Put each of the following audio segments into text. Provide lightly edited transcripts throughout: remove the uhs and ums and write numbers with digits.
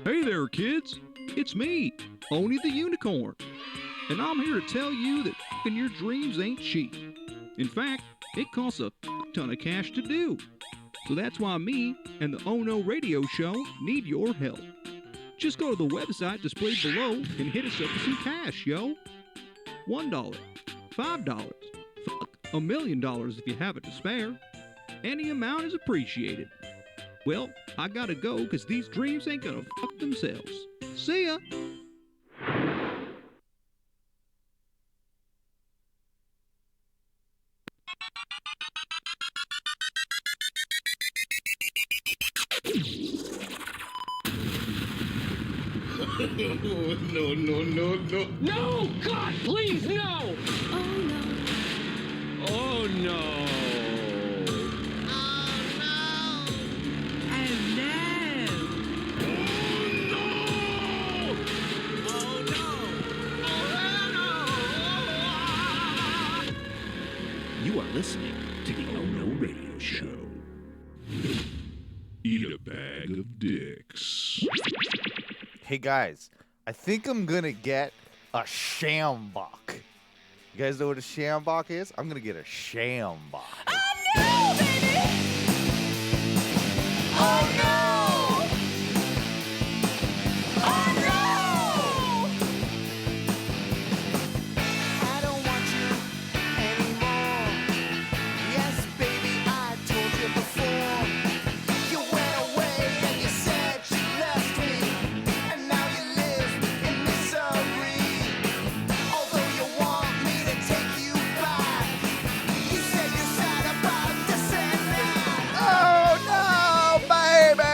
Hey there, kids. It's me, Oni the Unicorn. And I'm here to tell you that f***ing your dreams ain't cheap. In fact, it costs a ton of cash to do. So that's why me and the Oh No Radio Show need your help. Just go to the website displayed below and hit us up with some cash, yo. $1, $5, $1 million if you have it to spare. Any amount is appreciated. Well, I gotta go because these dreams ain't gonna fuck themselves. See ya! No, no, no, no. No! God, please, no! Oh no. Oh, no. You are listening to the Oh No Radio Show. Eat a bag of dicks. Hey guys, I think I'm gonna get a Sjambok. You guys know what a Sjambok is? I'm gonna get a Sjambok. Oh no, baby! Oh no! Oh no! I don't want you anymore. Yes, baby, I told you before. You went away and you said you left me, and now you live in misery. Although you want me to take you back, you said you're sad about this and that. Oh no, baby!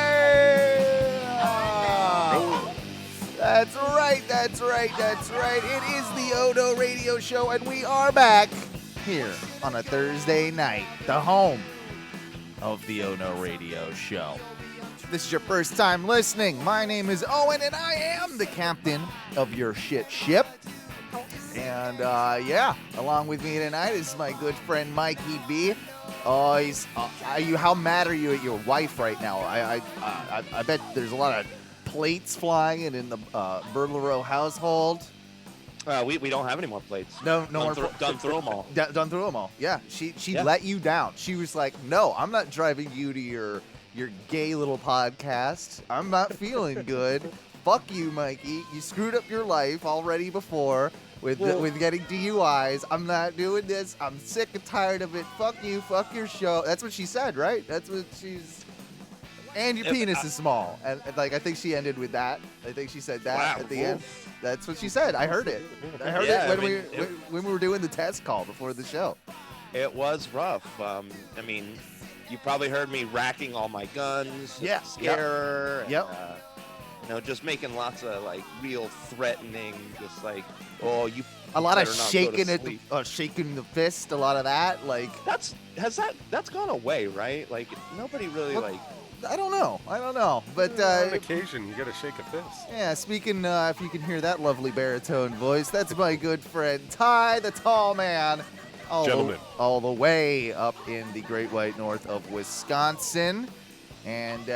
That's right, that's right, that's right. It is the Oh No Radio Show, and we are back here on a Thursday night, the home of the Oh No Radio Show. If this is your first time listening, my name is Owen, and I am the captain of your shit ship. And yeah, along with me tonight is my good friend Mikey B. Oh, he's. How mad are you at your wife right now? I bet there's a lot of plates flying in the Burlerow household. We don't have any more plates. No more. Done through them all. Done through them all. Yeah, she Yeah. let you down. She was like, "No, I'm not driving you to your gay little podcast. I'm not feeling good. Fuck you, Mikey. You screwed up your life already before with getting DUIs. I'm not doing this. I'm sick and tired of it. Fuck you. Fuck your show." That's what she said, right? That's what she's. And your penis is small. And like, I think she ended with that. I think she said that Wow. at the end. That's what she said. I heard it. I heard Yeah, it I mean, when we were doing the test call before the show. It was rough. I mean, you probably heard me racking all my guns. Yeah. Scare her. Yep. And, just making lots of like real threatening, just like, oh, you. A lot of better not go to shaking at sleep. shaking the fist. A lot of that. Like, That's gone away, right? Like nobody really Well, like. I don't know. But On occasion, you gotta shake a fist. yeah, speaking, if you can hear that lovely baritone voice, that's my good friend Ty, the tall man, Gentlemen. all the way up in the Great White North of Wisconsin. And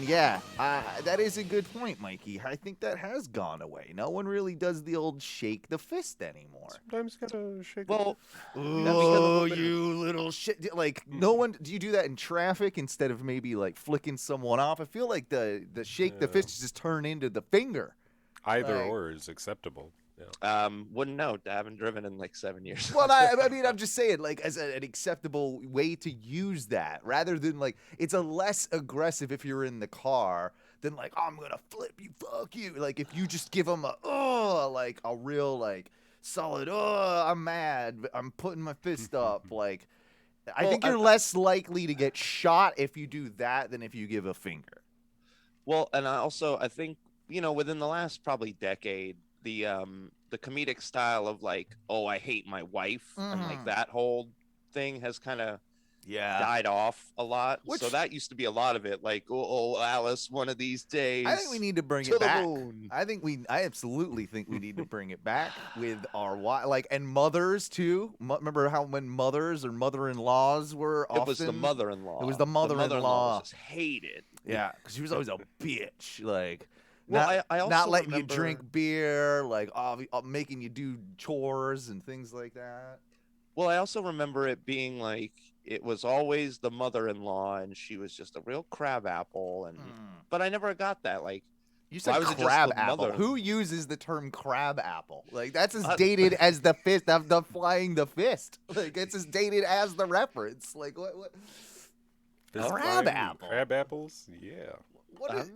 yeah, that is a good point, Mikey. I think that has gone away. No one really does the old shake the fist anymore. Sometimes you gotta shake Well, Oh, you little shit! Like, no one. Do you do that in traffic instead of maybe like flicking someone off? I feel like the shake the fist just turn into the finger. Either like- or is acceptable. Yeah. wouldn't know. I haven't driven in like 7 years. Well, I mean, I'm just saying, like, as an acceptable way to use that, rather than like, it's a less aggressive if you're in the car than like, oh, I'm gonna flip you, fuck you. Like, if you just give them a like a real like solid, I'm mad, I'm putting my fist up, like. I Well, think you're less likely to get shot if you do that than if you give a finger. Well, and I think within the last probably decade, the comedic style of like, oh, I hate my wife, and like that whole thing has kind of died off a lot. Which- So that used to be a lot of it, like, oh, Alice, one of these days. I think we need to bring to it the back. moon. I absolutely think we need to bring it back with our and mothers too. Remember how when mothers or mother-in-laws were often? It was the mother-in-law. It was the mother-in-law. was just hated. Yeah, because she was always a bitch. Like, Well, I also not letting remember, you drink beer, like making you do chores and things like that. Well, I also remember it being like it was always the mother-in-law, and she was just a real crab apple, and but I never got that. Like, You said why was it just crab the apple. mother? Who uses the term crab apple? Like that's as dated as the fist, the flying the fist. Like it's as dated as the reference. Like what? Fist Crab flying apple. Crab apples? Yeah. What is,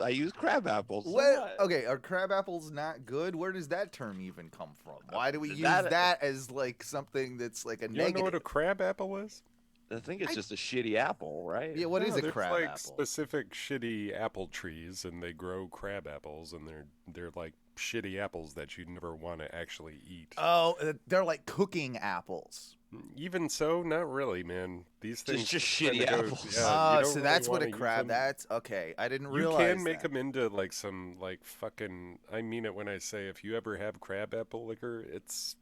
I use crab apples. so what? what? Okay, are crab apples not good? Where does that term even come from? Why do we use that- that as like something that's like a You don't negative? know what a crab apple is? I think it's just a shitty apple, right? Yeah, what is a there's crab like apple? specific shitty apple trees, and they grow crab apples, and they're like shitty apples that you never want to actually eat. Oh, they're like cooking apples. Even so, not really, man. These things Just tend shitty to go- apples. yeah, you Oh, don't so really that's what wanna a use crab. them. That's okay. I didn't You realize can make that. them into like some like fucking. I mean it when I say if you ever have crab apple liquor, it's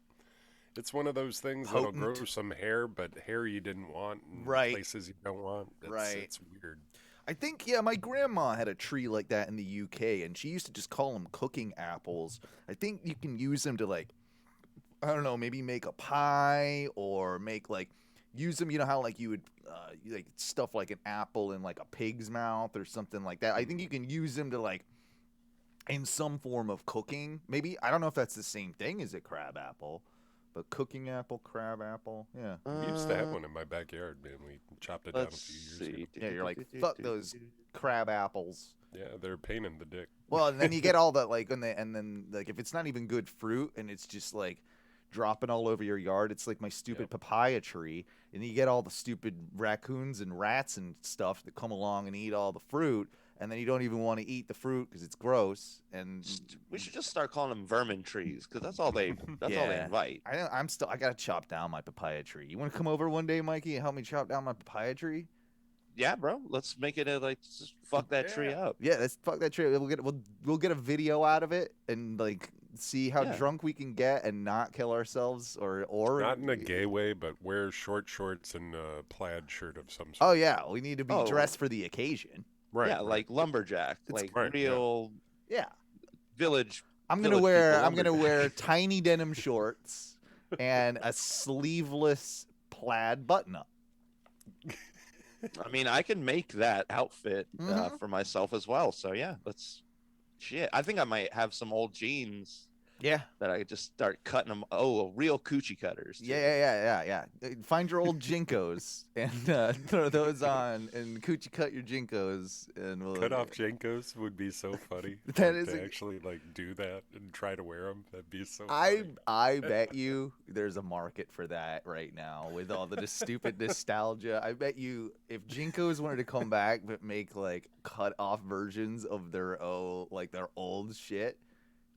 one of those things that'll grow Potent. some hair, but hair you didn't want in Right. places you don't want. Right. It's weird. I think, yeah, my grandma had a tree like that in the UK, and she used to just call them cooking apples. I think you can use them to, like, I don't know, maybe make a pie or make, like, use them, you know how, like, you would, like, stuff like an apple in, like, a pig's mouth or something like that. I think you can use them to, like, in some form of cooking. Maybe, I don't know if that's the same thing as a crab apple, but cooking apple, crab apple, yeah. We used to have one in my backyard, man. We chopped it down a Let's few years see. ago. Yeah, you're like, fuck those crab apples. Yeah, they're a pain in the dick. Well, and then you get all that like, and then like if it's not even good fruit and it's just like dropping all over your yard, it's like my stupid papaya tree, and you get all the stupid raccoons and rats and stuff that come along and eat all the fruit, and then you don't even want to eat the fruit because it's gross. And We should just start calling them vermin trees, because that's all they Yeah. invite. I gotta chop down my papaya tree. You want to come over one day, Mikey, and help me chop down my papaya tree? Yeah, bro. Let's make it like just fuck that tree up. Yeah, let's fuck that tree. We'll get a video out of it and like see how drunk we can get and not kill ourselves or Not in a gay way, but wear short shorts and a plaid shirt of some sort. Oh yeah, we need to be Oh. dressed for the occasion. Right. Yeah, like lumberjack, like right, yeah. real Yeah. village. I'm gonna Village wear people, tiny denim shorts and a sleeveless plaid button up. I mean, I can make that outfit Mhm. for myself as well. So yeah, let's. Shit, I think I might have some old jeans Yeah. that I could just start cutting them. Oh, real coochie cutters. too. Yeah. Find your old jinkos and throw those on and coochie cut your jinkos and we'll Cut off Jenkos would be so funny. That Like, is to a- actually like do that and try to wear them. That'd be so. funny. I bet you there's a market for that right now with all the stupid nostalgia. I bet you if Jinkos wanted to come back but make like cut off versions of their old shit,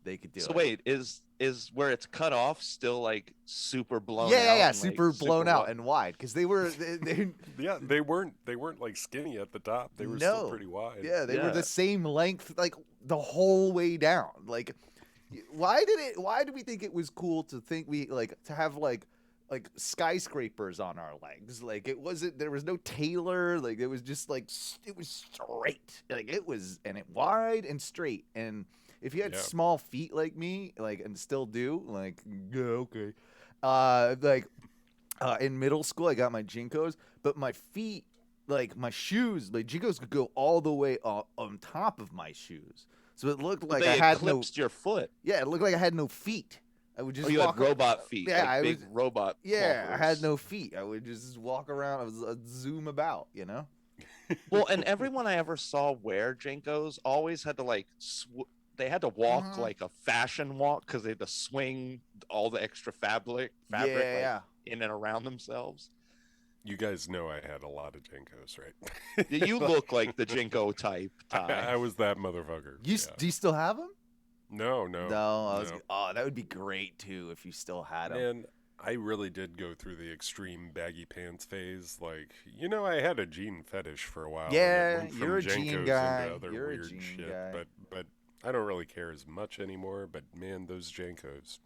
they could do So it. wait, is where it's cut off still like super blown out? Yeah, and, like, super blown out wide? and wide because they were they Yeah, they weren't like skinny at the top. They were still pretty wide. Yeah, they were Yeah. the same length, like the whole way down. Like, why did we think it was cool to think to have like skyscrapers on our legs? Like there was no tailor. Like it was just like it was straight. Like it was wide and straight. And if you had Yeah. small feet like me, like and still do, like yeah, okay. In middle school, I got my Jinkos, but my feet. Like my shoes, like Jinkos could go all the way on top of my shoes, so it looked like they I had no. eclipsed your foot. Yeah, it looked like I had no feet. I would just Oh, you walk. had robot feet. Yeah, like I big was- robot. Yeah, I had clompers. no feet. I would just walk around. I'd zoom about, you know. Well, and everyone I ever saw wear Jinkos always had to like they had to walk Mhm. like a fashion walk because they had to swing all the extra fabric Yeah. in and around themselves. You guys know I had a lot of Jenkos, right? You look like the Jinko type. I Ty. was that motherfucker. Do you still have them? No. No. That would be great too if you still had them. Man, I really did go through the extreme baggy pants phase. Like, I had a jean fetish for a while. and it Yeah, went from you're a jean Jenkos into guy. other You're a weird jean shit, guy. But I don't really care as much anymore. But man, those Jenkos,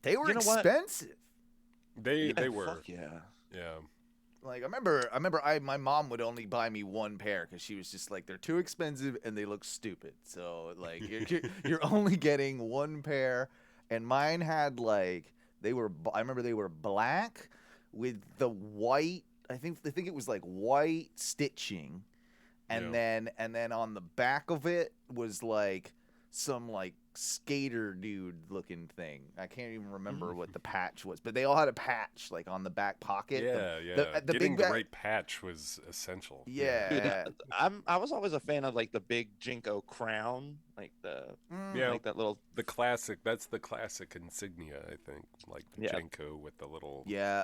They were You know what? expensive. they Yeah, were. fuck yeah. Yeah. Like I remember, my mom would only buy me one pair because she was just like, they're too expensive and they look stupid. So like you're only getting one pair, and mine had like I remember they were black with the white. I think it was like white stitching, and then on the back of it was like some like skater dude looking thing. I can't even remember what the patch was, but they all had a patch like on the back pocket. The Getting big the right patch was essential. Yeah. Dude, I was always a fan of like the big Jinko crown, like like that little. The classic. That's the classic insignia, I think. Like the Jinko with the little. Yeah.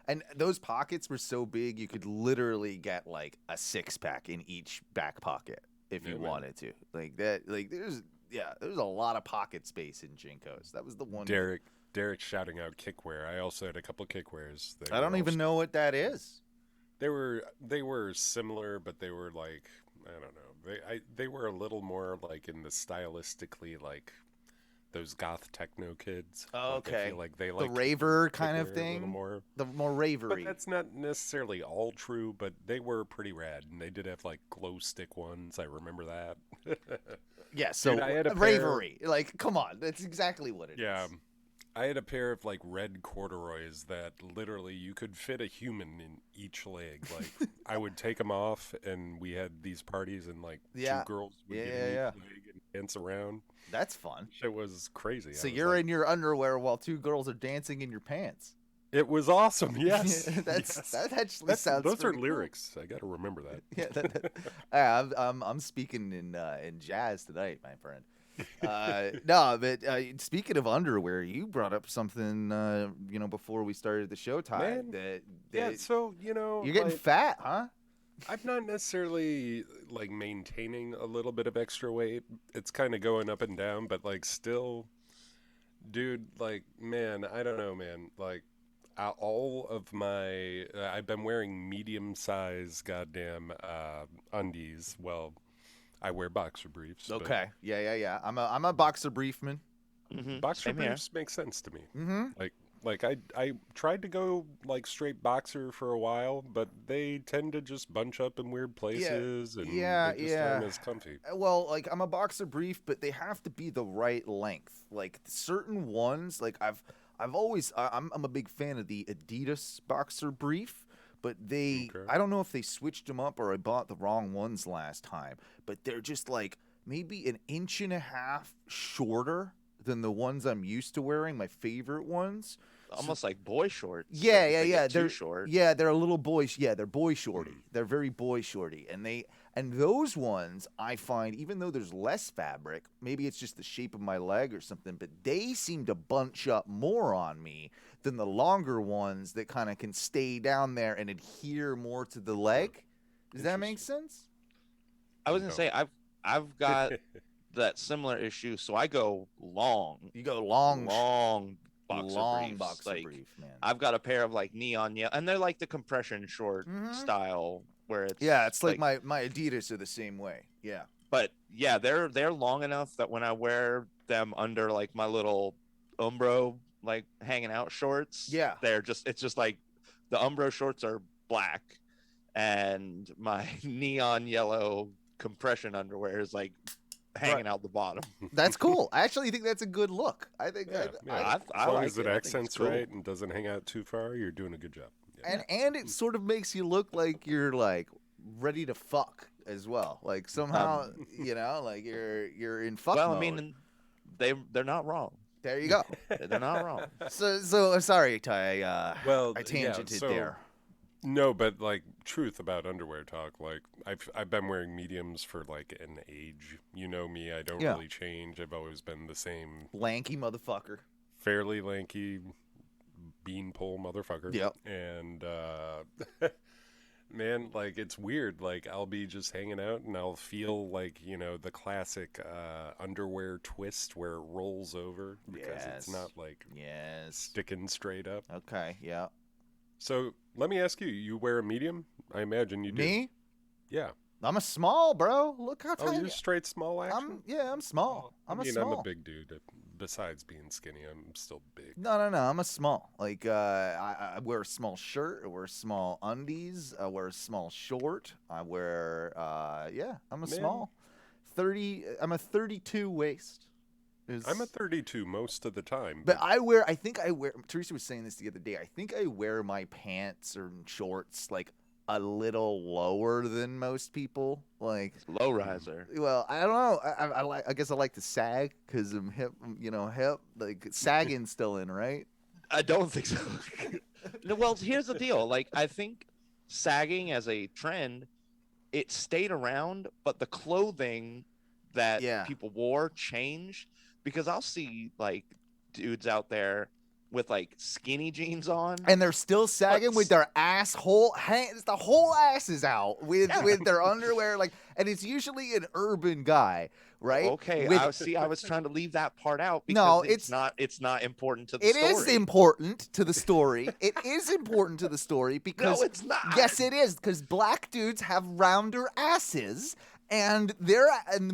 And those pockets were so big you could literally get like a 6-pack in each back pocket if you wanted to. Like that. Like there's a lot of pocket space in Jinkos. That was the one. Derek shouting out kickwear. I also had a couple kickwears. I don't even know what that is. They were similar, but they were like, I don't know. They were a little more like in the stylistically like those goth techno kids. Oh, okay. Like, I feel like they like the raver kind of thing. More. The more ravery. But that's not necessarily all true. But they were pretty rad, and they did have like glow stick ones. I remember that. Yeah. So dude, I had a ravery. Like, come on, that's exactly what it is. Yeah. I had a pair of like red corduroys that literally you could fit a human in each leg. Like I would take them off, and we had these parties, and like two girls would get in each leg and dance around. That's fun. It was crazy. So you're in your underwear while two girls are dancing in your pants. It was awesome. Yes, that actually sounds. Those are cool. lyrics. I got to remember that. I'm speaking in jazz tonight, my friend. No, but speaking of underwear, you brought up something before we started the show time. So you're getting fat, huh? I'm not necessarily like maintaining a little bit of extra weight. It's kind of going up and down, but like still, dude, like, man, I don't know, man. Like all of my, I've been wearing medium size goddamn undies. Well, I wear boxer briefs. Okay. Yeah. I'm a boxer briefman. Mm-hmm. Boxer briefs make sense to me. Mm-hmm. Like I tried to go like straight boxer for a while, but they tend to just bunch up in weird places and they just aren't as comfy. Well, like I'm a boxer brief, but they have to be the right length. Like certain ones, like I'm a big fan of the Adidas boxer brief, but I don't know if they switched them up or I bought the wrong ones last time, but they're just like maybe 1.5 inches shorter than the ones I'm used to wearing, my favorite ones. Almost like boy shorts. Yeah. They're too short. Yeah, they're a little boyish. Yeah, they're boy shorty. They're very boy shorty. And those ones I find, even though there's less fabric, maybe it's just the shape of my leg or something, but they seem to bunch up more on me than the longer ones that kind of can stay down there and adhere more to the leg. Does that make sense? I was gonna say I've got that similar issue, so I go long. You go long boxer brief, man. I've got a pair of like neon yellow, and they're like the compression short style where it's like my Adidas are the same way. Yeah. But yeah, they're long enough that when I wear them under like my little Umbro like hanging out shorts, it's just like the Umbro shorts are black and my neon yellow compression underwear is like hanging out the bottom. That's cool. I actually think that's a good look. I think as long as it accents right and doesn't hang out too far, you're doing a good job. Yeah. And it sort of makes you look like you're like ready to fuck as well. Like somehow, like you're in fuck mode. I mean, they're not wrong. There you go. They're not wrong. So sorry, Ty. I tangented there. No, but like truth about underwear talk. Like I've been wearing mediums for like an age. You know me. I don't really change. I've always been the same lanky motherfucker. Fairly lanky beanpole motherfucker. Yep. And man, like it's weird. Like I'll be just hanging out and I'll feel like, the classic underwear twist where it rolls over because it's not like sticking straight up. Okay, yeah. So let me ask you, you wear a medium? I imagine you do. Me? Yeah. I'm a small, bro. Look how Oh, tiny. you're straight small action? I'm small. I'm a small. I'm a big dude. Besides being skinny, I'm still big. No. I'm a small. Like, I wear a small shirt. I wear small undies. I wear a small short. I wear, I'm a small. 30. I'm a 32 waist. I'm a 32 most of the time. But I think I wear. Teresa was saying this the other day. I think I wear my pants or shorts like a little lower than most people. Like Low riser. well, I don't know. I guess I like to sag because I'm hip. Hip. Like sagging's still in, right? I don't think so. No, well, here's the deal. Like, I think sagging as a trend, it stayed around, but the clothing that people wore changed, because I'll see like dudes out there with like skinny jeans on, and they're still sagging with their asshole. The whole ass is out with their underwear. Like, and it's usually an urban guy, right? Okay, I was trying to leave that part out because No, it's not important to the It story. is important to the story. It is important to the story because No, it's not. Yes, it is, because black dudes have rounder asses. And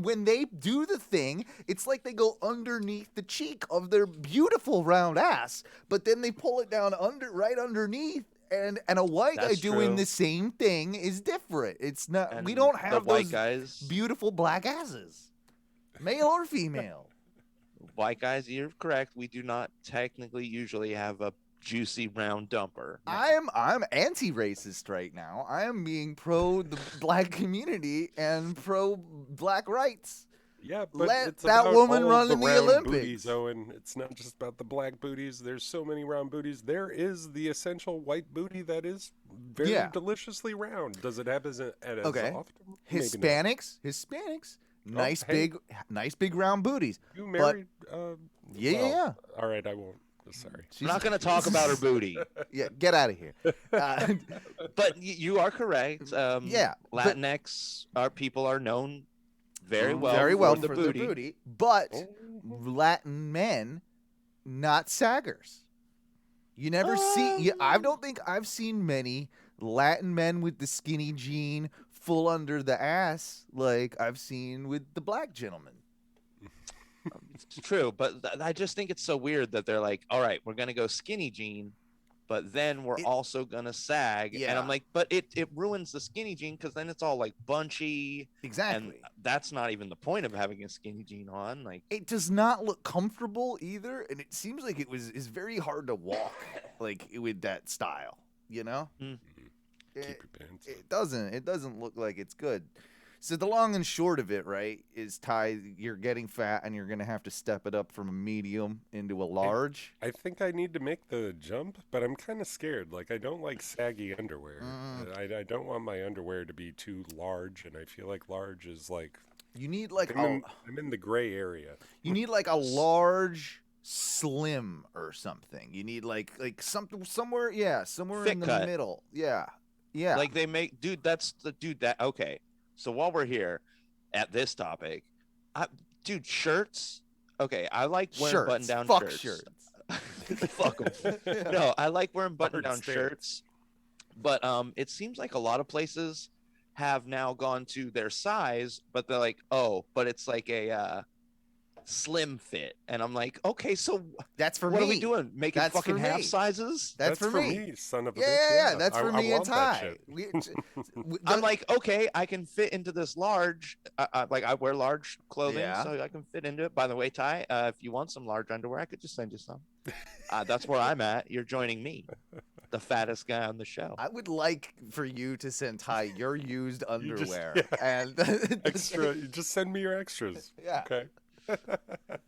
when they do the thing, it's like they go underneath the cheek of their beautiful round ass, but then they pull it down right underneath. And a white guy doing the same thing is different. It's not. And we don't have white those guys, beautiful black asses, male or female. White guys, you're correct. We do not technically usually have a juicy round dumper. No. I'm anti-racist right now. I am being pro the black community and pro black rights. Yeah, but let it's that about woman all run in the round Olympics. Booties, Owen. It's not just about the black booties. There's so many round booties. There is the essential white booty that is very deliciously round. Does it have as often? Hispanics, nice big round booties. You married? Yeah. All right, I won't. Sorry. I'm not going to talk about her booty. Yeah, get out of here. But you are correct. Latinx people are known very well for their booty, but Latin men, not saggers. You never see. I don't think I've seen many Latin men with the skinny jean full under the ass like I've seen with the black gentlemen. It's true, but I just think it's so weird that they're like, all right, we're going to go skinny jean, but then we're also going to sag. Yeah. And I'm like, but it ruins the skinny jean because then it's all like bunchy. Exactly. And that's not even the point of having a skinny jean on. Like, it does not look comfortable either, and it seems like it's very hard to walk like with that style, you know? Mm-hmm. Keep your pants on. It doesn't look like it's good. So the long and short of it, right, is Ty, you're getting fat and you're going to have to step it up from a medium into a large. I think I need to make the jump, but I'm kind of scared. Like, I don't like saggy underwear. I don't want my underwear to be too large, and I feel like large is like... You need like I'm in the gray area. You need like a large slim or something. You need like something somewhere in the cut. middle. Yeah. like they make, okay. So while we're here at this topic, shirts. Okay, I like wearing button-down shirts. Fuck them. No, I like wearing button-down shirts. But it seems like a lot of places have now gone to their size, but they're like, oh, but it's like a slim fit, and I'm like, okay, so that's for me. What are we doing? Making fucking half sizes? That's for me, son of a bitch. Yeah, that's for me and Ty. I'm like, okay, I can fit into this large. Like I wear large clothing, so I can fit into it. By the way, Ty, if you want some large underwear, I could just send you some. That's where I'm at. You're joining me, the fattest guy on the show. I would like for you to send Ty your used underwear and extra. Just send me your extras. Yeah. Okay.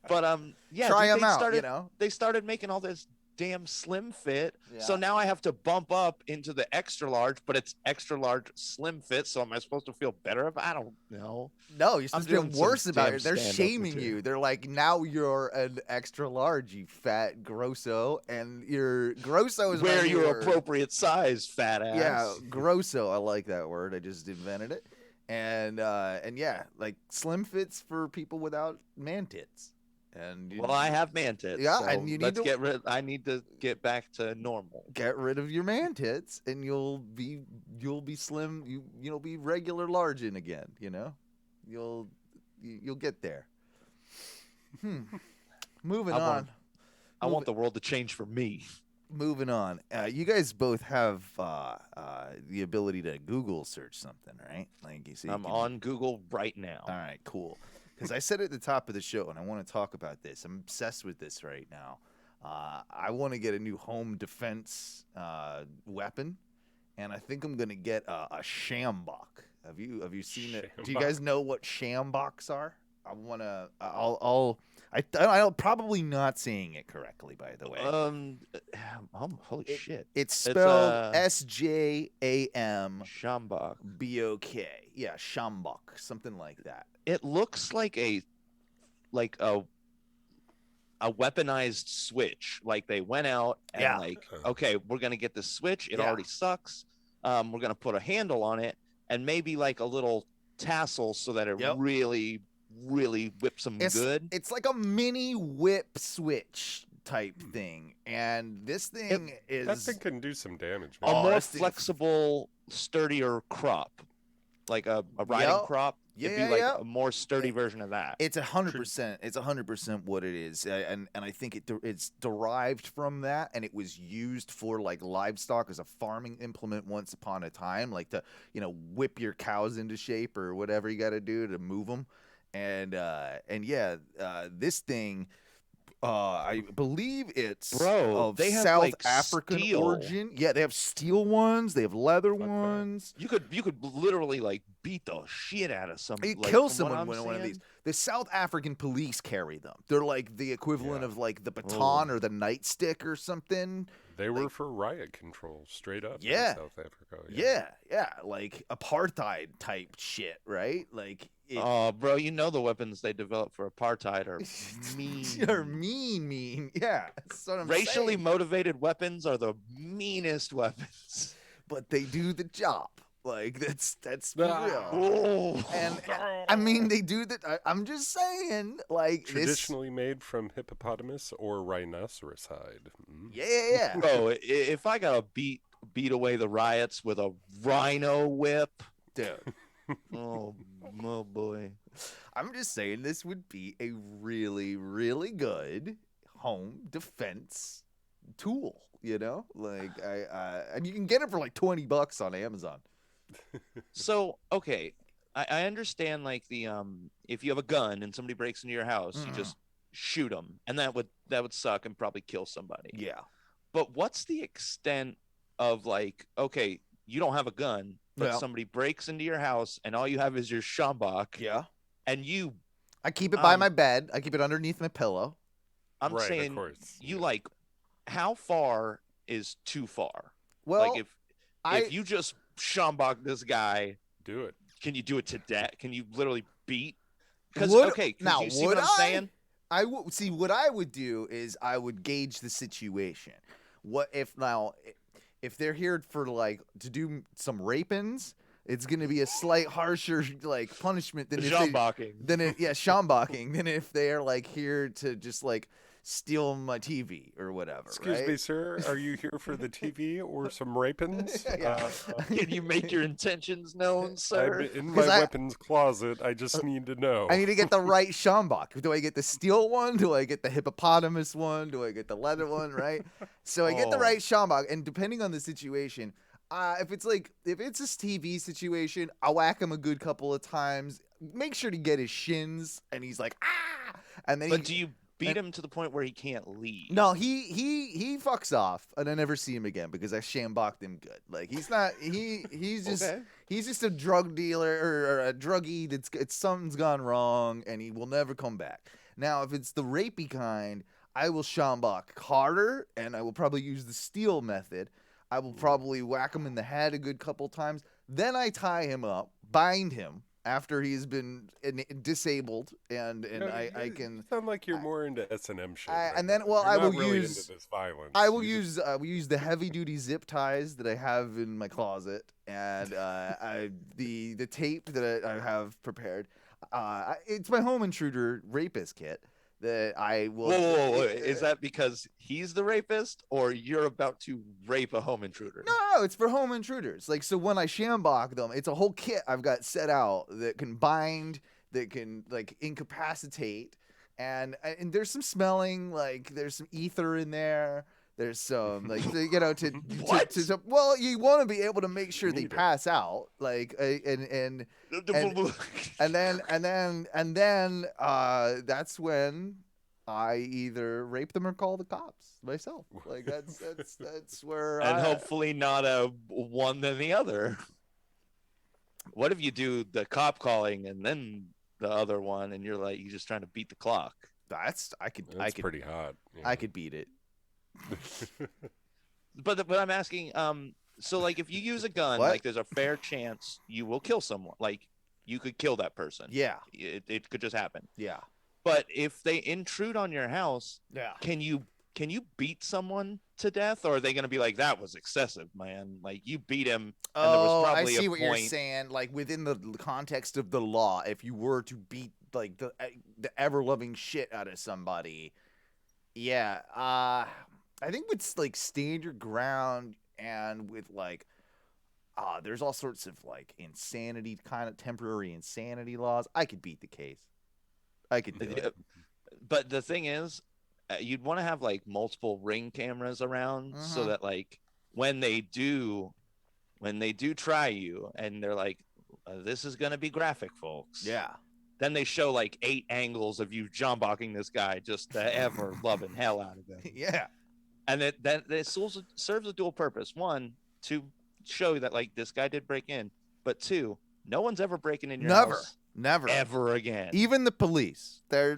But try them out. They started making all this damn slim fit, so now I have to bump up into the extra large, but it's extra large slim fit. So am I supposed to feel better about? I don't know. No, you're supposed to feel worse about it. They're shaming you. They're like, now you're an extra large, you fat grosso, and your grosso is wear your appropriate size, fat ass. Yeah, grosso. I like that word. I just invented it. And yeah, like slim fits for people without man tits. And Well, I have man tits. Yeah, so and you need let's to- get rid. I need to get back to normal. get rid of your man tits, and you'll be slim. You'll be regular larging again. You'll get there. Moving on. I want the world to change for me. Moving on. You guys both have the ability to Google search something, right? Like you see. I'm on Google right now. All right, cool. Because I said at the top of the show, and I want to talk about this. I'm obsessed with this right now. I want to get a new home defense weapon, and I think I'm gonna get a Sjambok. Have you seen it? Do you guys know what Shamboks are? I'll probably not saying it correctly, by the way. Holy shit. It's spelled Sjambok. Sjambok. Yeah, Sjambok, something like that. It looks like a weaponized switch. Like they went out and okay, we're gonna get this switch. It already sucks. We're gonna put a handle on it and maybe like a little tassel so that it really whips them good. It's like a mini whip switch type thing, and this thing That thing can do some damage. A Man. more flexible, sturdier crop, like a riding crop. It'd be like a more sturdy version of that. It's 100%. It's 100% what it is, and I think it's derived from that, and it was used for like livestock as a farming implement once upon a time, like to whip your cows into shape or whatever you got to do to move them, and this thing. I believe it's of they have South like African steel. origin. Yeah, they have steel ones. They have leather ones. You could literally like beat the shit out of somebody. You kill someone with one of these. The South African police carry them. They're like the equivalent of like the baton or the nightstick or something. They were for riot control, straight up. Yeah. In South Africa. Yeah, like apartheid type shit, right? Like. Oh, bro, the weapons they develop for apartheid are mean. You're mean. Yeah, that's what I'm Racially saying. motivated weapons are the meanest weapons. But they do the job. Like that's for real. Oh. And I mean, they do that. I'm just saying, like Traditionally made from hippopotamus or rhinoceros hide. Yeah. Bro, if I gotta beat away the riots with a rhino whip, dude. Oh boy. I'm just saying this would be a really, really good home defense tool, Like and you can get it for like $20 on Amazon. So, okay, I understand like the if you have a gun and somebody breaks into your house, you just shoot them, and that would suck and probably kill somebody. Yeah. But what's the extent of like, okay, you don't have a gun, but somebody breaks into your house and all you have is your Sjambok. Yeah. And I keep it by my bed. I keep it underneath my pillow. I'm saying, of course. like, how far is too far? Well, like if you just Sjambok this guy, do it. Can you do it to death? Can you literally beat? Because now you see what I'm saying? See, what I would do is I would gauge the situation. What if they're here for like to do some rapings, it's going to be a slight harsher like punishment than Sjamboking. Sjamboking than if they're like here to just like steal my TV or whatever. Excuse me, sir. Are you here for the TV or some rapings? Can you make your intentions known, sir? I'm in my weapons closet. I just need to know. I need to get the right Sjambok. Do I get the steel one? Do I get the hippopotamus one? Do I get the leather one? Right. So I get the right Sjambok, and depending on the situation, if it's a TV situation, I'll whack him a good couple of times. Make sure to get his shins, and he's like and then. But do you beat him to the point where he can't leave? No, he fucks off, and I never see him again because I Sjamboked him good. Like he's not he's just he's just a drug dealer or a druggie it's something's gone wrong, and he will never come back. Now, if it's the rapey kind, I will Sjambok harder, and I will probably use the steel method. I will probably whack him in the head a good couple times. Then I tie him up, bind him after he's been disabled, and I can. Sound like you're more into S&M shit. And then, you're I will not really use. into this violence. We use the heavy duty zip ties that I have in my closet, and the tape that I have prepared. It's my home intruder rapist kit. that I will. Whoa. Is that because he's the rapist, or you're about to rape a home intruder? No, it's for home intruders. Like, so when I Sjambok them, it's a whole kit I've got set out that can bind, that can like incapacitate, and there's some smelling, like there's some ether in there. There's some like What? well, you want to be able to make sure they pass out, like and then that's when I either rape them or call the cops myself. Like that's where. And hopefully not a one than the other. What if you do the cop calling and then the other one, and you're just trying to beat the clock? That's pretty hot. Yeah. I could beat it. But I'm asking, so like if you use a gun, What? like there's a fair chance you will kill someone. Like you could kill that person. Yeah, It could just happen. yeah, But if they intrude on your house, yeah. can you beat someone to death, or are they going to be like, that was excessive, man? Like you beat him, and there was I probably see a what point. you're saying. Like within the context of the law, if you were to beat like the ever loving shit out of somebody, yeah. I think with like stand your ground and with like, there's all sorts of like insanity, kind of temporary insanity laws. I could beat the case. I could do it. But the thing is, you'd want to have like multiple ring cameras around so that like when they do try you and they're like, this is going to be graphic, folks. Yeah. Then they show like 8 angles of you jambocking this guy just the ever loving hell out of him. Yeah. And that serves a dual purpose. One, to show that like this guy did break in, but two, no one's ever breaking in your house. Never. Ever again. Even the police. They're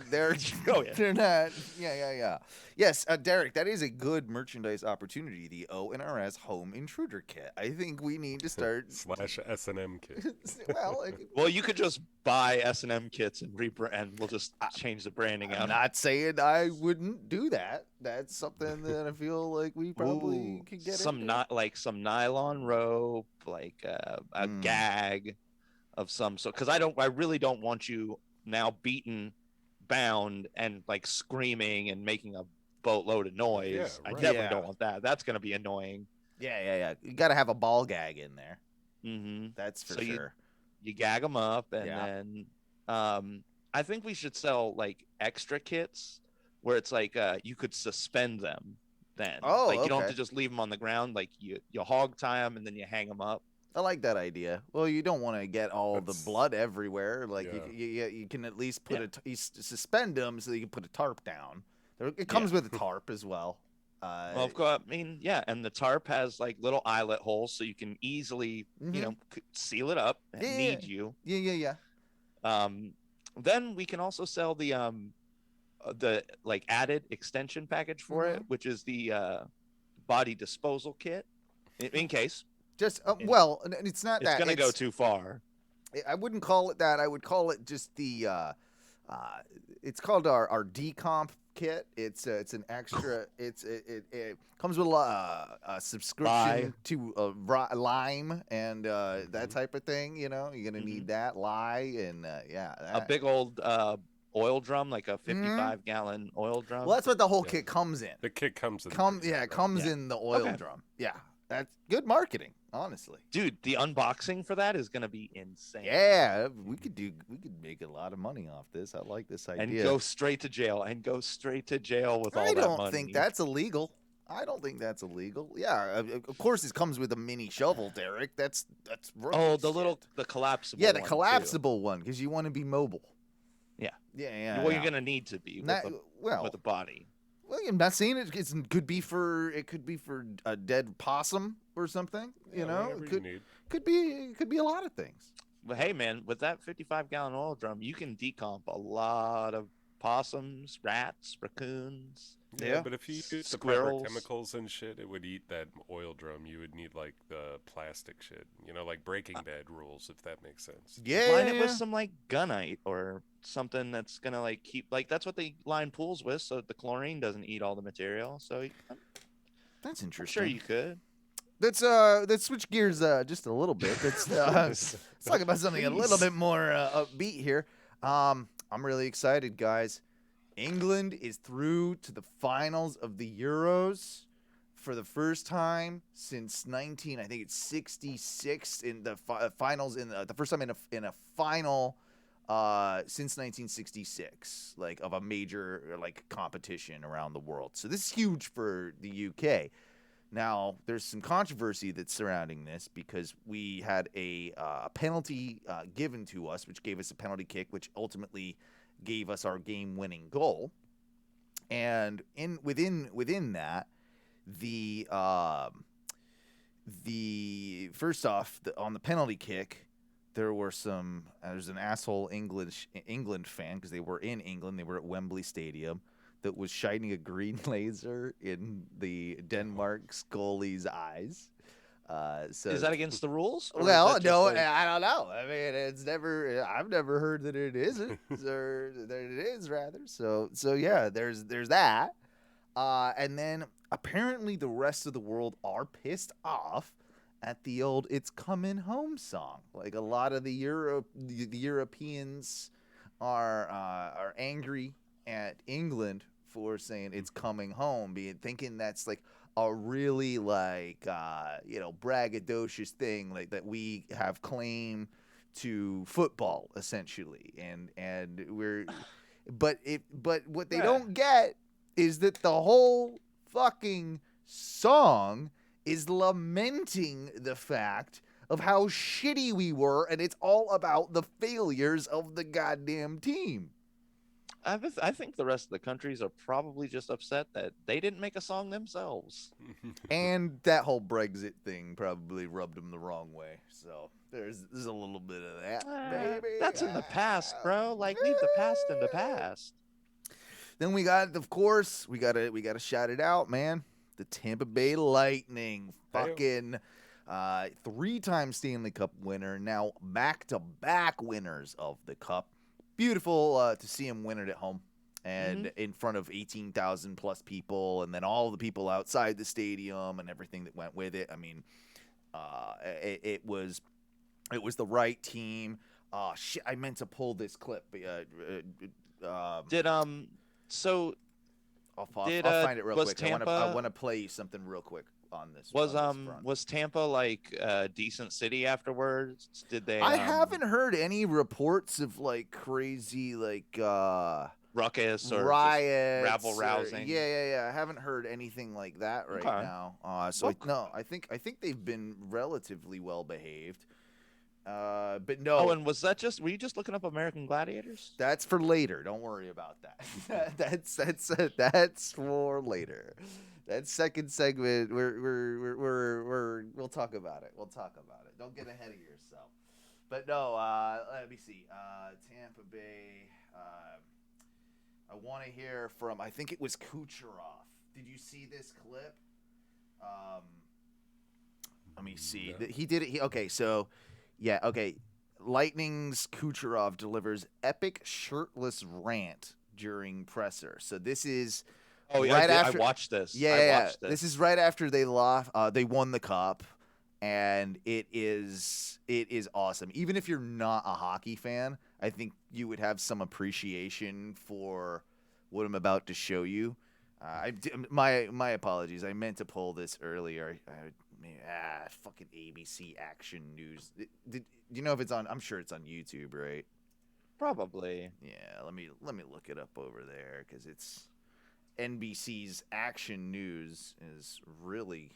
Oh, yeah. they're not. Yeah. Yes, Derek, that is a good merchandise opportunity. The ONRS Home Intruder Kit. I think we need to start / S&M kit. Well, you could just buy S&M kits and and we'll just change the branding I'm out. not saying I wouldn't do that. That's something that I feel like we probably could get some into. some nylon rope, like a gag of some sort, because I really don't want you now beaten, bound, and like screaming and making a boatload of noise. Yeah, I right. definitely don't want that. That's gonna be annoying. Yeah. You got to have a ball gag in there. Mm-hmm. That's for So sure. You gag them up, and then I think we should sell like extra kits where it's like you could suspend them. Then, like you don't have to just leave them on the ground. Like you hog tie them and then you hang them up. I like that idea. Well, you don't want to get all the blood everywhere. Like you can at least put you suspend them so you can put a tarp down. It comes with a tarp as well. Well, of course, I mean, yeah, and the tarp has like little eyelet holes, so you can easily, seal it up and need you. Yeah. Then we can also sell the like added extension package for it, which is the body disposal kit, in case. Just well, it's not that it's gonna go too far. I wouldn't call it that. I would call it just the. It's called our decomp kit. It's an extra. It comes with a subscription to lime and that type of thing. You know, you're gonna need that lye and a big old oil drum, like a 55-gallon oil drum. Well, that's what the whole kit comes in. The kit comes in. It comes in the oil drum. Yeah, that's good marketing, honestly. Dude, the unboxing for that is gonna be insane. Yeah, we could make a lot of money off this. I like this idea. And go straight to jail. With all that money. I don't think that's illegal. Yeah, of course it comes with a mini shovel, Derek. That's the collapsible. Yeah, the collapsible one, because you want to be mobile. Yeah. Yeah. Well, you're gonna need to be with a body. Well, I'm not saying it could be for a dead possum or something. It could be a lot of things. But hey, man, with that 55-gallon oil drum, you can decomp a lot of possums, rats, raccoons. Yeah, but if you use the squirrels. proper chemicals and shit, it would eat that oil drum. You would need like the plastic shit, like Breaking Bad rules, if that makes sense. Yeah, line it with some like gunite or something that's gonna like keep that's what they line pools with, so the chlorine doesn't eat all the material. So that's interesting. I'm sure you could. Let's switch gears just a little bit. Let's talk about something a little bit more upbeat here. I'm really excited, guys. England is through to the finals of the Euros for the first time since I think it's 66 in the finals the first time in a final since 1966, like of a major like competition around the world. So this is huge for the UK. Now, there's some controversy that's surrounding this because we had a penalty given to us, which gave us a penalty kick, which ultimately gave us our game-winning goal. And within that, the first off, on the penalty kick, there's an asshole England fan, because they were in England, they were at Wembley Stadium, that was shining a green laser in the Denmark's goalie's eyes. So Is that against the rules? Well, no, I don't know. I mean, I've never heard that it isn't, or that it is rather. So yeah, there's that. And then apparently the rest of the world are pissed off at the old "It's Coming Home" song. Like a lot of the Europeans are angry at England for saying "It's coming home," thinking that's like a really like braggadocious thing, like that we have claim to football essentially, and but what they don't get is that the whole fucking song is lamenting the fact of how shitty we were, and it's all about the failures of the goddamn team. I think the rest of the countries are probably just upset that they didn't make a song themselves. And that whole Brexit thing probably rubbed them the wrong way. So there's a little bit of that, baby. That's in the past, bro. Like, leave the past in the past. Then we got, of course, we gotta shout it out, man. The Tampa Bay Lightning, fucking 3-time Stanley Cup winner, now back-to-back winners of the Cup. Beautiful to see him win it at home and in front of 18,000 plus people, and then all the people outside the stadium and everything that went with it. I mean, it was the right team. Shit, I meant to pull this clip. So I'll find it real quick. Tampa, I want to play you something real quick on this. Was Tampa like a decent city afterwards? Did they? I haven't heard any reports of like crazy like ruckus or riots, rabble rousing. Yeah. I haven't heard anything like that right now. I think they've been relatively well behaved. But no. Oh, and were you just looking up American Gladiators? That's for later. Don't worry about that. that's for later. That second segment, we'll talk about it. Don't get ahead of yourself. But no, let me see. Tampa Bay. I want to hear from. I think it was Kucherov. Did you see this clip? Let me see. No. He did it. Okay, so. Yeah, okay. Lightning's Kucherov delivers epic shirtless rant during presser. So this is after I watched this. Yeah. This is right after they won the cup, and it is awesome. Even if you're not a hockey fan, I think you would have some appreciation for what I'm about to show you. My apologies. I meant to pull this earlier. Fucking ABC Action News. Do you know if it's on? I'm sure it's on YouTube, right? Probably. Yeah. Let me look it up over there, because it's NBC's Action News is really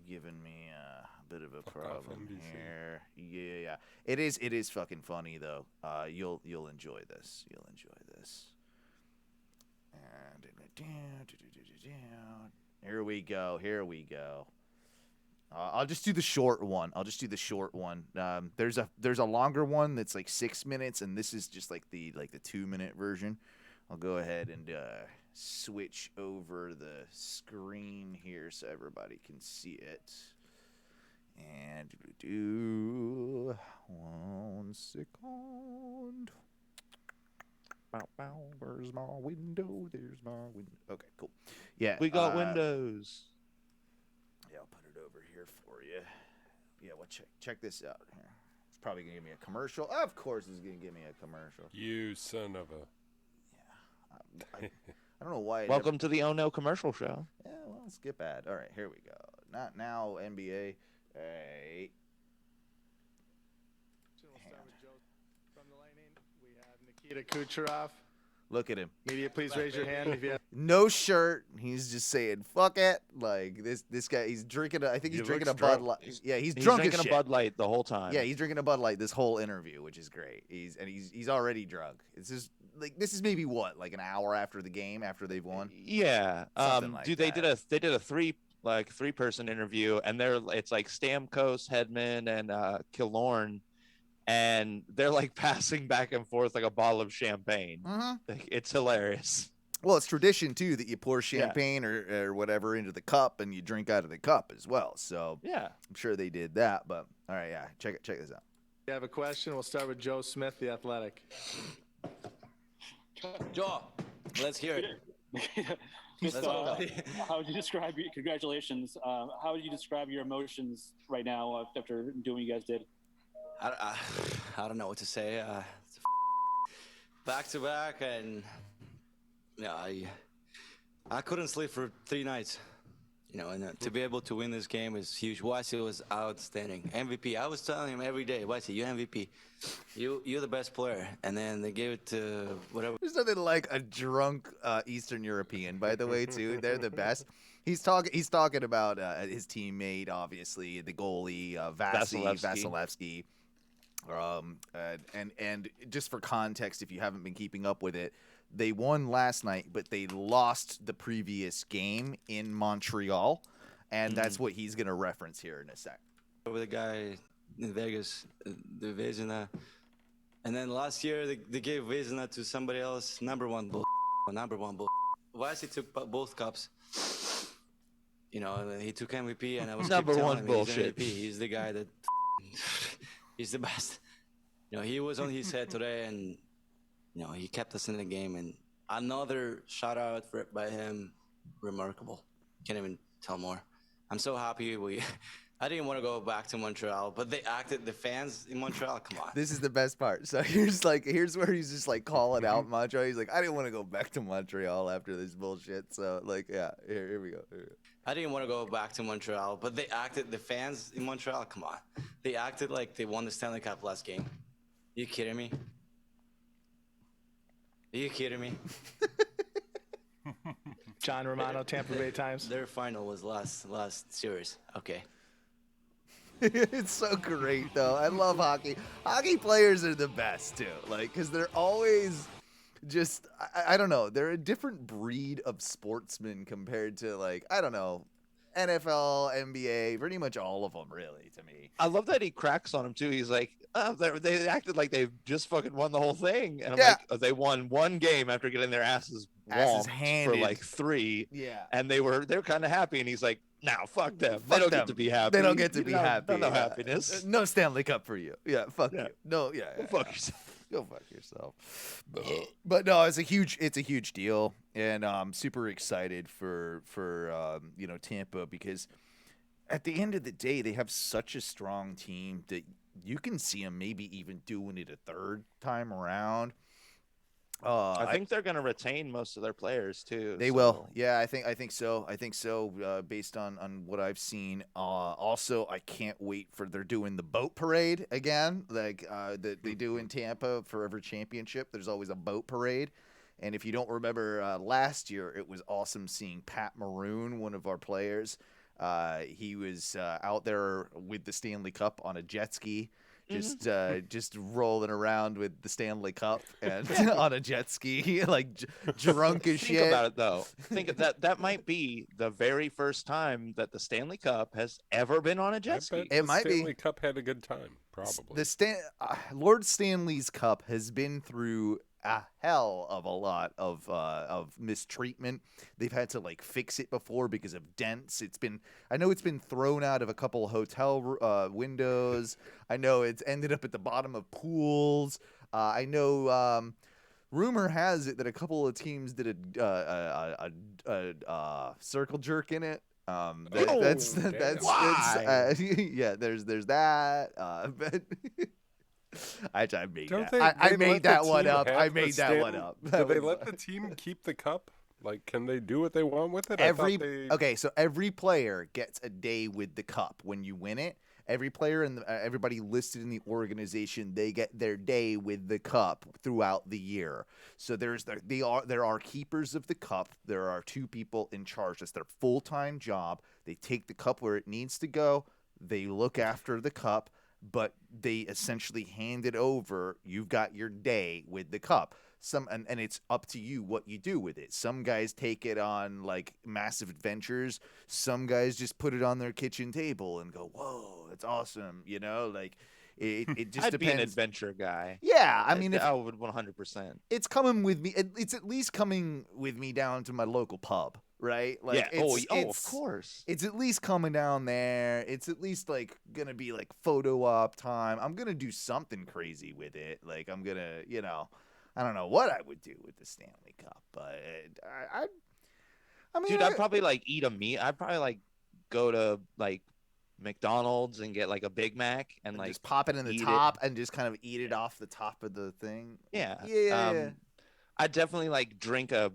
giving me a bit of a problem here. Yeah. It is fucking funny though. You'll enjoy this. Here we go. I'll just do the short one. There's a longer one that's like 6 minutes, and this is just like the 2-minute version. I'll go ahead and switch over the screen here so everybody can see it. And do 1 second. Where's my window? There's my window. Okay, cool. Yeah, we got windows. Yeah, I'll put it over here for you. Yeah, well, check this out here. It's probably gonna give me a commercial. Of course, it's gonna give me a commercial. You son of a. I don't know why. Welcome to the Oh No commercial show. Yeah, well, skip ad. All right, here we go. Not now, NBA. Hey. We'll start with Joe from the Lightning. We have Nikita Kucherov. Look at him. Media, please raise your hand if you have. No shirt. He's just saying "fuck it." Like this guy. He's drinking. I think he's drinking a Bud Light. Yeah, he's drunk as drinking shit. a Bud Light the whole time. Yeah, he's drinking a Bud Light this whole interview, which is great. He's already drunk. It's just like this is maybe what, like an hour after the game, after they've won. Yeah. Like Dude, that. they did a three-person interview, and it's like Stamkos, Hedman, and Killorn, and they're like passing back and forth like a bottle of champagne. Like, it's hilarious. Well, it's tradition too that you pour champagne or whatever into the cup and you drink out of the cup as well. So Yeah. I'm sure they did that. But all right, yeah, check this out. You have a question? We'll start with Joe Smith, the Athletic. Joe, let's hear it. How would you describe your congratulations? How would you describe your emotions right now after doing what you guys did? I don't know what to say. Back to back, and yeah, I couldn't sleep for 3 nights. You know, and to be able to win this game is huge. Wasi was outstanding. MVP. I was telling him every day, Wasi, you're MVP. You're the best player. And then they gave it to whatever. There's nothing like a drunk Eastern European, by the way, too. They're the best. He's talking about his teammate, obviously, the goalie, Vasilevsky. And just for context, if you haven't been keeping up with it, they won last night, but they lost the previous game in Montreal, and that's what he's going to reference here in a sec. With the guy in Vegas, the Vezina. And then last year, they gave Vezina to somebody else. Number one bull. Vasi took both cups. You know, he took MVP, and I was Number keep one telling him bullshit. He's MVP. He's the guy that he's the best. You know, he was on his head today, and you know, he kept us in the game. And another shout out by him, remarkable. Can't even tell more. I'm so happy I didn't want to go back to Montreal, but the fans in Montreal, come on. This is the best part. So here's where he's just like calling out Montreal. He's like, I didn't want to go back to Montreal after this bullshit. So like, yeah, here we go. I didn't want to go back to Montreal, but the fans in Montreal, come on. They acted like they won the Stanley Cup last game. Are you kidding me? Are you kidding me? John Romano, Tampa Bay Times. Their final was last series. Okay. It's so great, though. I love hockey. Hockey players are the best, too. Like, because they're always just, I don't know. They're a different breed of sportsmen compared to, like, I don't know, NFL, NBA, pretty much all of them, really, to me. I love that he cracks on him, too. He's like, they acted like they've just fucking won the whole thing. And I'm like, oh, they won one game after getting their asses whomped handed for like 3. Yeah. And they were kind of happy. And he's like, nah, fuck them. Fuck They don't them. get to be happy. They don't get to be happy. No Yeah. happiness. No Stanley Cup for you. Yeah, fuck you. No, yeah. Go fuck yourself. Go fuck yourself. But no, it's a huge deal, and I'm super excited for Tampa, because at the end of the day, they have such a strong team that you can see them maybe even doing it a third time around. I think they're going to retain most of their players too. They will. Yeah, I think so. Based on what I've seen. Also, I can't wait for they're doing the boat parade again, like that they do in Tampa for every championship. There's always a boat parade. And if you don't remember last year, it was awesome seeing Pat Maroon, one of our players. He was out there with the Stanley Cup on a jet ski. Just rolling around with the Stanley Cup and on a jet ski, like drunk as shit. Think about it, though. Think of that. That might be the very first time that the Stanley Cup has ever been on a jet ski. It might be. The Stanley Cup had a good time, probably. Lord Stanley's Cup has been through a hell of a lot of mistreatment. They've had to like fix it before because of dents. I know it's been thrown out of a couple hotel windows. I know it's ended up at the bottom of pools. I know rumor has it that a couple of teams did a circle jerk in it. That's Why? yeah. There's that. But I made Don't that. they I made let the that one team up. have I the made that one up. Do they let the team keep the cup? Like, can they do what they want with it? Okay, so every player gets a day with the cup when you win it. Every player and everybody listed in the organization, they get their day with the cup throughout the year. So there are keepers of the cup. There are 2 people in charge. That's their full-time job. They take the cup where it needs to go. They look after the cup, but they essentially hand it over. You've got your day with the cup. And it's up to you what you do with it. Some guys take it on like massive adventures. Some guys just put it on their kitchen table and go, "Whoa, it's awesome!" You know, like it just I'd depends. be an adventure guy. Yeah, I mean, I would 100%. It's coming with me. It's at least coming with me down to my local pub, right? Like, yeah. Of course. It's at least coming down there. It's at least like gonna be like photo op time. I'm gonna do something crazy with it. Like I'm gonna, I don't know what I would do with the Stanley Cup, but I mean, dude, I'd probably like eat a meat. I'd probably like go to like McDonald's and get like a Big Mac and like just pop it in the top and just kind of eat it off the top of the thing. Yeah. I'd definitely like drink a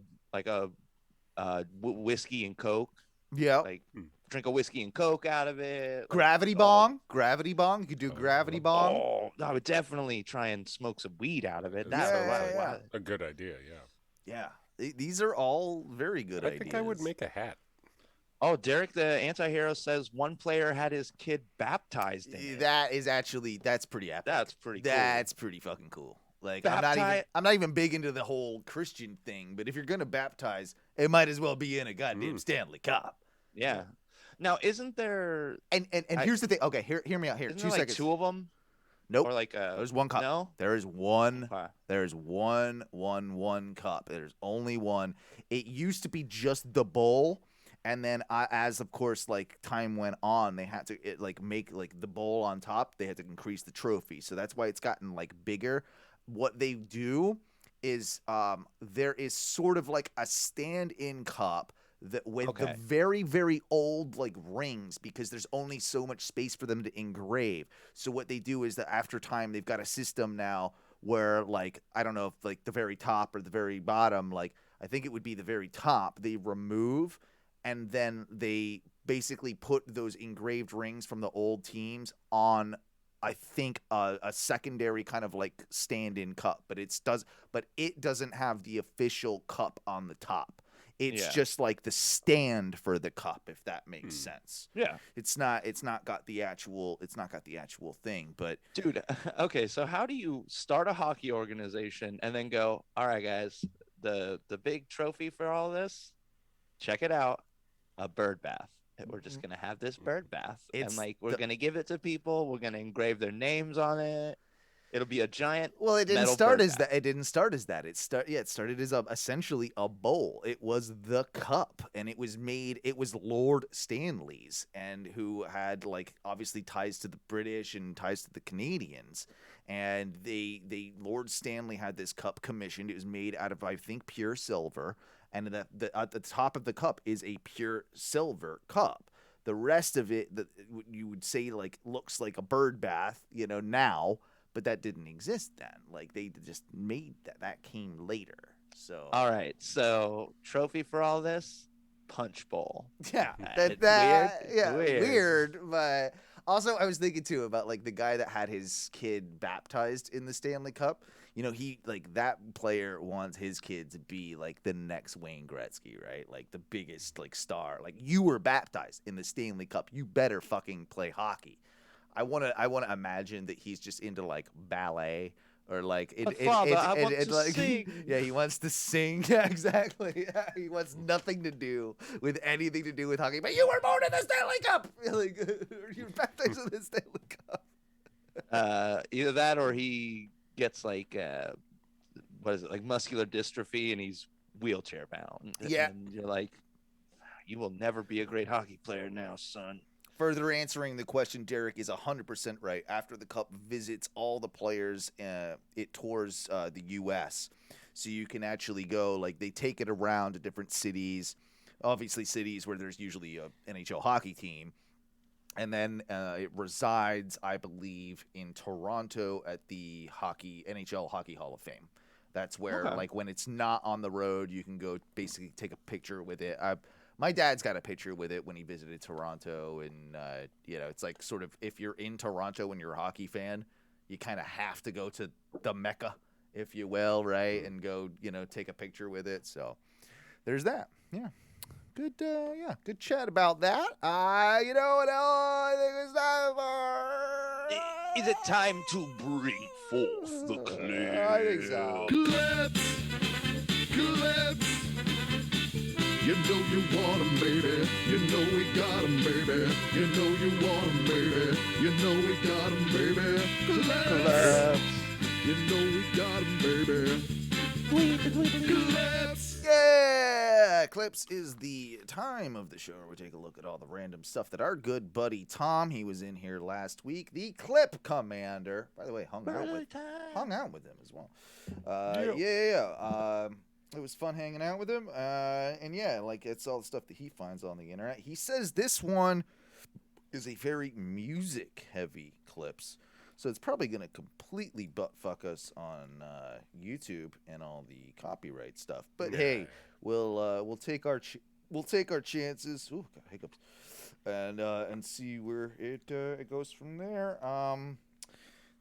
whiskey and Coke. Yeah. Like drink a whiskey and Coke out of it. Gravity bong. You could do gravity bong. Oh, I would definitely try and smoke some weed out of it. That's a good idea, yeah. These are all very good ideas. I think I would make a hat. Oh, Derek, the anti-hero, says one player had his kid baptized in it. That's pretty epic. That's pretty cool. That's pretty fucking cool. Like I'm not even big into the whole Christian thing, but if you're gonna baptize, it might as well be in a goddamn Stanley Cup. Yeah. Now, isn't there? And here's the thing. Okay, hear me out here. Isn't 2 there, seconds. Like 2 of them. Nope. Or like there's one cup. No. There is one. Okay. There's one cup. There's only one. It used to be just the bowl. And then, as of course, like time went on, they had to make like the bowl on top. They had to increase the trophy, so that's why it's gotten like bigger. What they do is, there is sort of like a stand-in cup that with the very, very old like rings, because there's only so much space for them to engrave. So what they do is that after time, they've got a system now where like I don't know if like the very top or the very bottom, like I think it would be the very top, they remove. And then they basically put those engraved rings from the old teams on, I think, a secondary kind of like stand-in cup. But it doesn't have the official cup on the top. It's just like the stand for the cup, if that makes sense. Yeah. It's not got the actual thing. But dude, okay. So how do you start a hockey organization and then go, all right, guys, the big trophy for all this, check it out. A bird bath. We're just gonna have this bird bath, and like we're gonna give it to people. We're gonna engrave their names on it. It'll be a giant. Well, it didn't metal start bird as bath. that. It didn't start as that. It started as essentially a bowl. It was the cup, and it was Lord Stanley's, and who had like obviously ties to the British and ties to the Canadians, and Lord Stanley had this cup commissioned. It was made out of, I think, pure silver. And at the top of the cup is a pure silver cup. The rest of it, you would say, like looks like a bird bath, now, but that didn't exist then. Like they just made that. That came later. So all right, so trophy for all this, punch bowl. Yeah, weird. But also, I was thinking too about like the guy that had his kid baptized in the Stanley Cup. He like that player wants his kid to be like the next Wayne Gretzky, right? Like the biggest like star. Like you were baptized in the Stanley Cup. You better fucking play hockey. I wanna imagine that he's just into like ballet or like sing. Yeah, he wants to sing. Yeah, exactly. He wants nothing to do with anything to do with hockey. But you were born in the Stanley Cup. Like you were baptized in the Stanley Cup. Either that or he gets like what is it, like muscular dystrophy, and he's wheelchair bound. Yeah, and you're like, you will never be a great hockey player now, son. Further answering the question, Derek is 100% right. After the cup visits all the players, it tours the U.S. So you can actually go, like they take it around to different cities, obviously cities where there's usually a NHL hockey team. And then it resides, I believe, in Toronto at the NHL Hockey Hall of Fame. That's where, like, when it's not on the road, you can go basically take a picture with it. My dad's got a picture with it when he visited Toronto, and it's like sort of if you're in Toronto and you're a hockey fan, you kind of have to go to the Mecca, if you will, right, and go take a picture with it. So there's that. Yeah. Good chat about that. You know what else I think it's time for? Is it time to bring forth the clip? I think so. Clips. You know you want 'em, baby. You know we got 'em, baby. You know you want 'em, baby. You know we got 'em, baby. Clips. You know we got 'em, baby. Clips. Yeah, Clips is the time of the show where we take a look at all the random stuff that our good buddy Tom, he was in here last week, the Clip Commander, by the way, hung out with him as well. It was fun hanging out with him, and yeah, like it's all the stuff that he finds on the internet. He says this one is a very music-heavy Clips. So it's probably going to completely butt fuck us on YouTube and all the copyright stuff. But hey, we'll take our chances. Ooh, got hiccups. And see where it goes from there.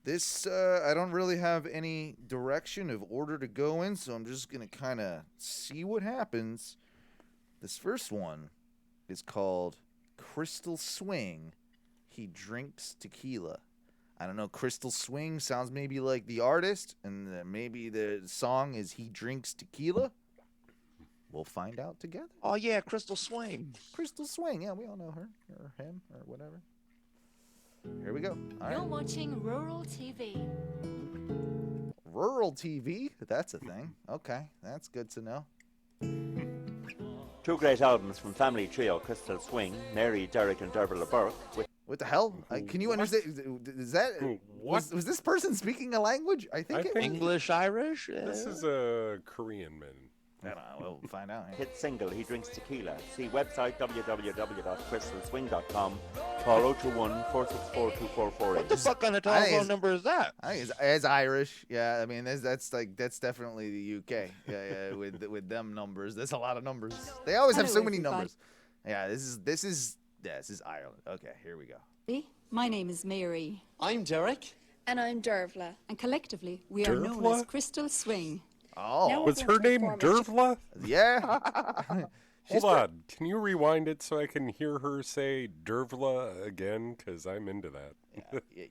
This I don't really have any direction of order to go in, so I'm just going to kind of see what happens. This first one is called Crystal Swing. He drinks tequila. I don't know, Crystal Swing sounds maybe like the artist, and maybe the song is He Drinks Tequila. We'll find out together. Oh, yeah, Crystal Swing. Crystal Swing, yeah, we all know her, or him, or whatever. Here we go. All You're right. watching Rural TV. Rural TV? That's a thing. Okay, that's good to know. Two great albums from family trio Crystal Swing, Mary, Derek, and Dervla Burke. What the hell? Can you understand? Is that was this person speaking a language? I think English, Irish. This is a Korean man. I don't know. We'll find out. Hit single He Drinks Tequila. See website www.crystalswing.com. Call 021-464-2448. What the fuck kind of telephone number is that? I think it's Irish. Yeah, I mean that's definitely the UK. Yeah, with them numbers. There's a lot of numbers. They always have so many numbers. Yeah, this is Ireland. Okay, here we go. My name is Mary. I'm Derek. And I'm Dervla. And collectively, we are known as Crystal Swing. Oh. Was her name Dervla? Yeah. Hold on. Can you rewind it so I can hear her say Dervla again? Because I'm into that. Yeah,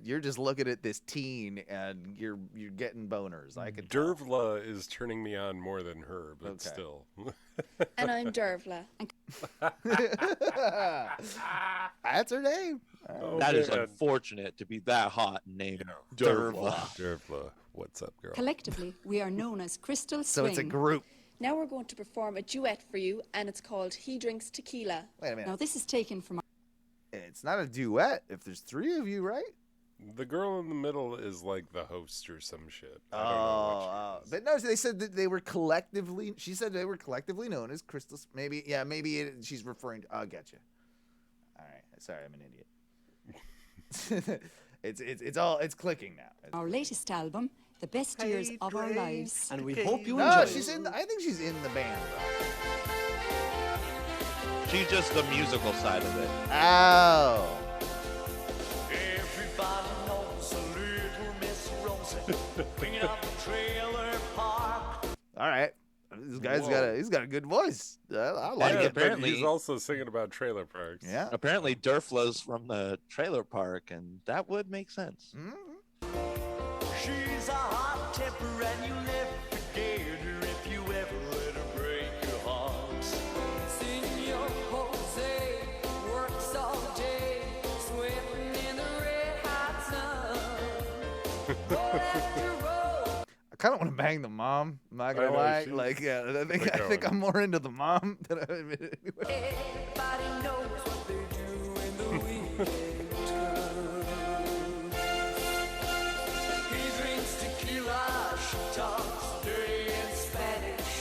you're just looking at this teen and you're getting boners. I could. Dervla is turning me on more than her, but still. And I'm Dervla. That's her name. That is unfortunate to be that hot named Dervla. Dervla, what's up, girl? Collectively, we are known as Crystal Swing. So it's a group. Now we're going to perform a duet for you, and it's called He Drinks Tequila. Wait a minute. Now this is taken from. It's not a duet if there's three of you, right? The girl in the middle is like the host or some shit. I don't know what she is. But no, they said that they were collectively. She said they were collectively known as Crystal. Maybe she's referring to. I'll get you. All right, sorry, I'm an idiot. It's clicking now. Our latest album, The Best Years of Our Lives. And we hope you No, enjoy she's in. I think she's in the band. She's just the musical side of it. Oh. Everybody knows a little Miss Rosie, bringing up the trailer park. All right. This guy's got a good voice. I like Yeah, it. apparently- He's also singing about trailer parks. Yeah. Apparently, Dervla's from the trailer park, and that would make sense. She's a hot temper and you never forget her if you ever let her break your heart. Senor Jose works all day, sweating in the red hot sun. Road after road. I kind of want to bang the mom. I'm not gonna lie. Like, yeah, I think I'm more into the mom than I admit anyway. Everybody knows what they do in the weekends come. He drinks tequila, she talks dirty in Spanish.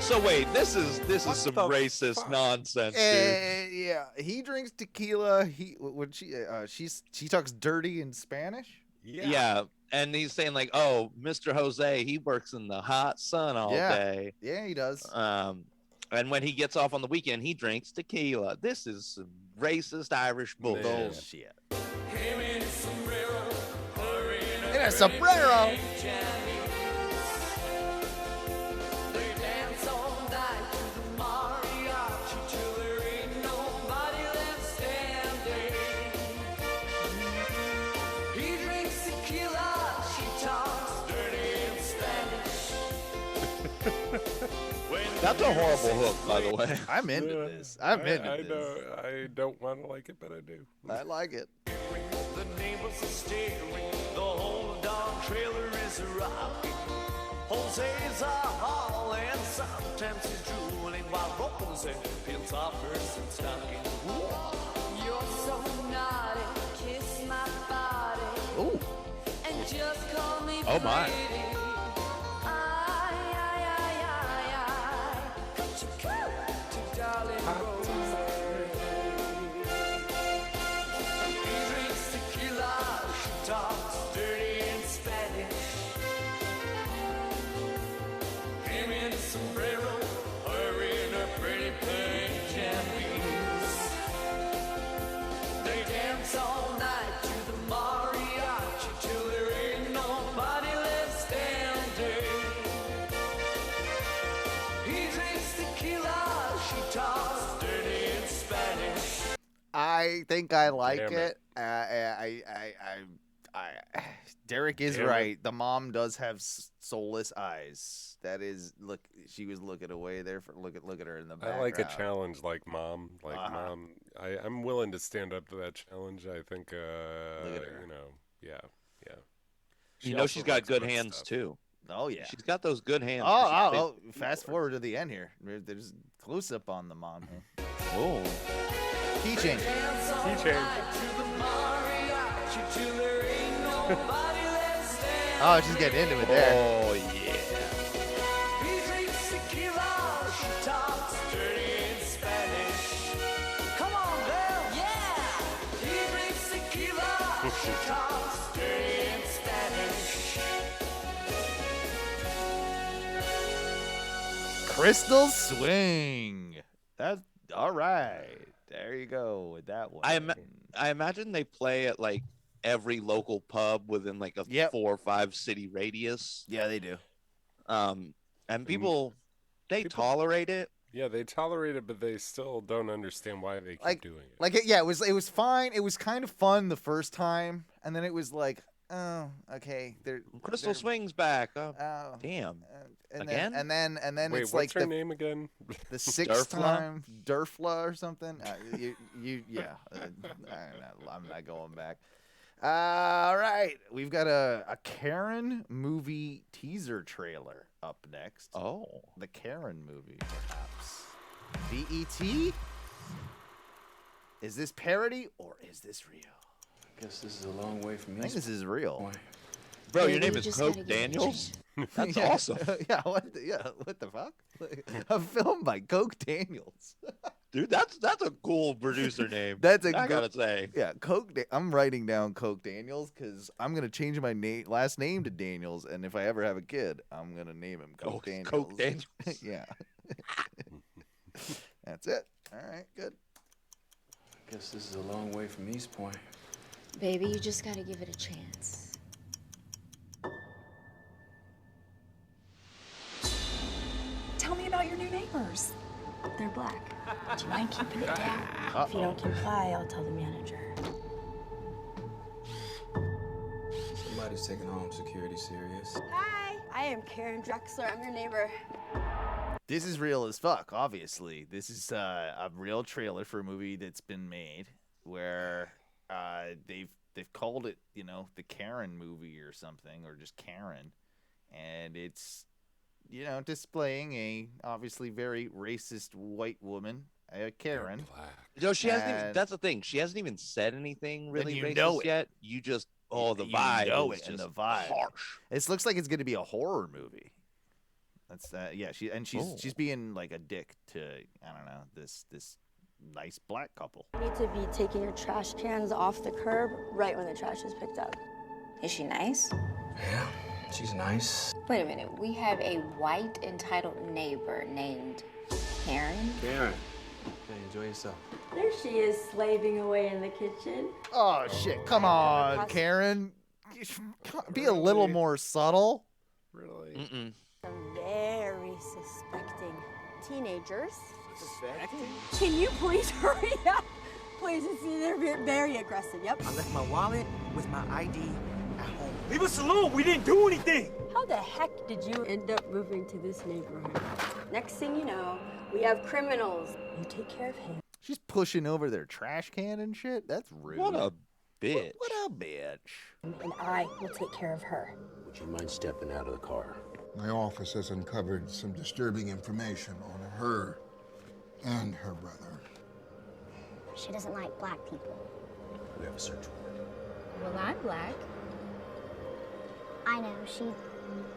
So wait, this is some racist nonsense, dude. Yeah, he drinks tequila. She talks dirty in Spanish. Yeah, and he's saying like, "Oh, Mr. Jose, he works in the hot sun all day." Yeah, he does. And when he gets off on the weekend, he drinks tequila. This is some racist Irish bullshit. In a sombrero. That's a horrible hook, by the way. I'm into this. I'm into this. I know. I don't want to like it, but I do. I like it. The neighbors are staring, the whole darn trailer is rocking. Jose's a hauling, sometimes he's drooling while Rose peels off her some stocking. You're so naughty, kiss my body. Ooh. And just call me Oh my. pretty. I think I like Damn it. Derek is Damn it. right. The mom does have soulless eyes. That is, look. She was looking away there. Look at her in the background. I like a challenge like Mom. Mom, I'm willing to stand up to that challenge. I think, Look at her. yeah. You know she's got good hands too. Oh yeah, She's got those good hands. Oh! Fast forward to the end here. There's close up on the mom here. Oh. Keychain. Oh, she's getting into it there. Oh yeah. Crystal Swing. That's all right. There you go with that one. I imagine they play at like every local pub within like a 4 or 5 city radius. Yeah, they do. And people tolerate it. Yeah, they tolerate it, but they still don't understand why they keep doing it. It was fine. It was kind of fun the first time, and then it was like, oh, okay. Crystal Swing's back. Oh, damn. Again? And then Wait, it's what's like her name again? The 6th time, Durfla or something. I'm not going back. All right, we've got a Karen movie teaser trailer up next. Oh, the Karen movie, perhaps. BET. Is this parody or is this real? I guess this is a long way from I think this is real. Bro, your name is Coke Daniels? That's awesome. Yeah, what the fuck? A film by Coke Daniels. Dude, that's a cool producer name. I gotta say. Yeah, I'm writing down Coke Daniels because I'm gonna change my last name to Daniels, and if I ever have a kid, I'm gonna name him Coke Daniels. Coke Daniels. Yeah. That's it. All right, good. I guess this is a long way from East Point. Baby, you just gotta give it a chance. Tell me about your new neighbors. They're black. Do you mind keeping it down? If you don't comply, I'll tell the manager. Somebody's taking home security serious. Hi, I am Karen Drexler. I'm your neighbor. This is real as fuck, obviously. This is a real trailer for a movie that's been made where they've called it, the Karen movie or something, or just Karen. And it's, displaying a obviously very racist white woman, Karen. She hasn't even, that's the thing. She hasn't even said anything really racist yet. You just, the vibe. And the vibe. Harsh. It looks like it's going to be a horror movie. That's yeah. She's being like a dick to I don't know this nice black couple. You need to be taking your trash cans off the curb right when the trash is picked up. Is she nice? Yeah, she's nice. Wait a minute. We have a white entitled neighbor named Karen. Karen. Okay, enjoy yourself. There she is, slaving away in the kitchen. Oh shit! Come on, Karen. Be a little more subtle. Really? Some very suspecting teenagers. Suspecting? Can you please hurry up? Please, they're very aggressive. Yep. I left my wallet with my ID at home. Leave us alone. We didn't do anything. How the heck did you end up moving to this neighborhood? Next thing you know, we have criminals. You take care of him. She's pushing over their trash can and shit. That's rude. What a bitch. What a bitch. And I will take care of her. Would you mind stepping out of the car? My office has uncovered some disturbing information on her and her brother. She doesn't like black people. We have a search warrant. Well, I'm black. I know, she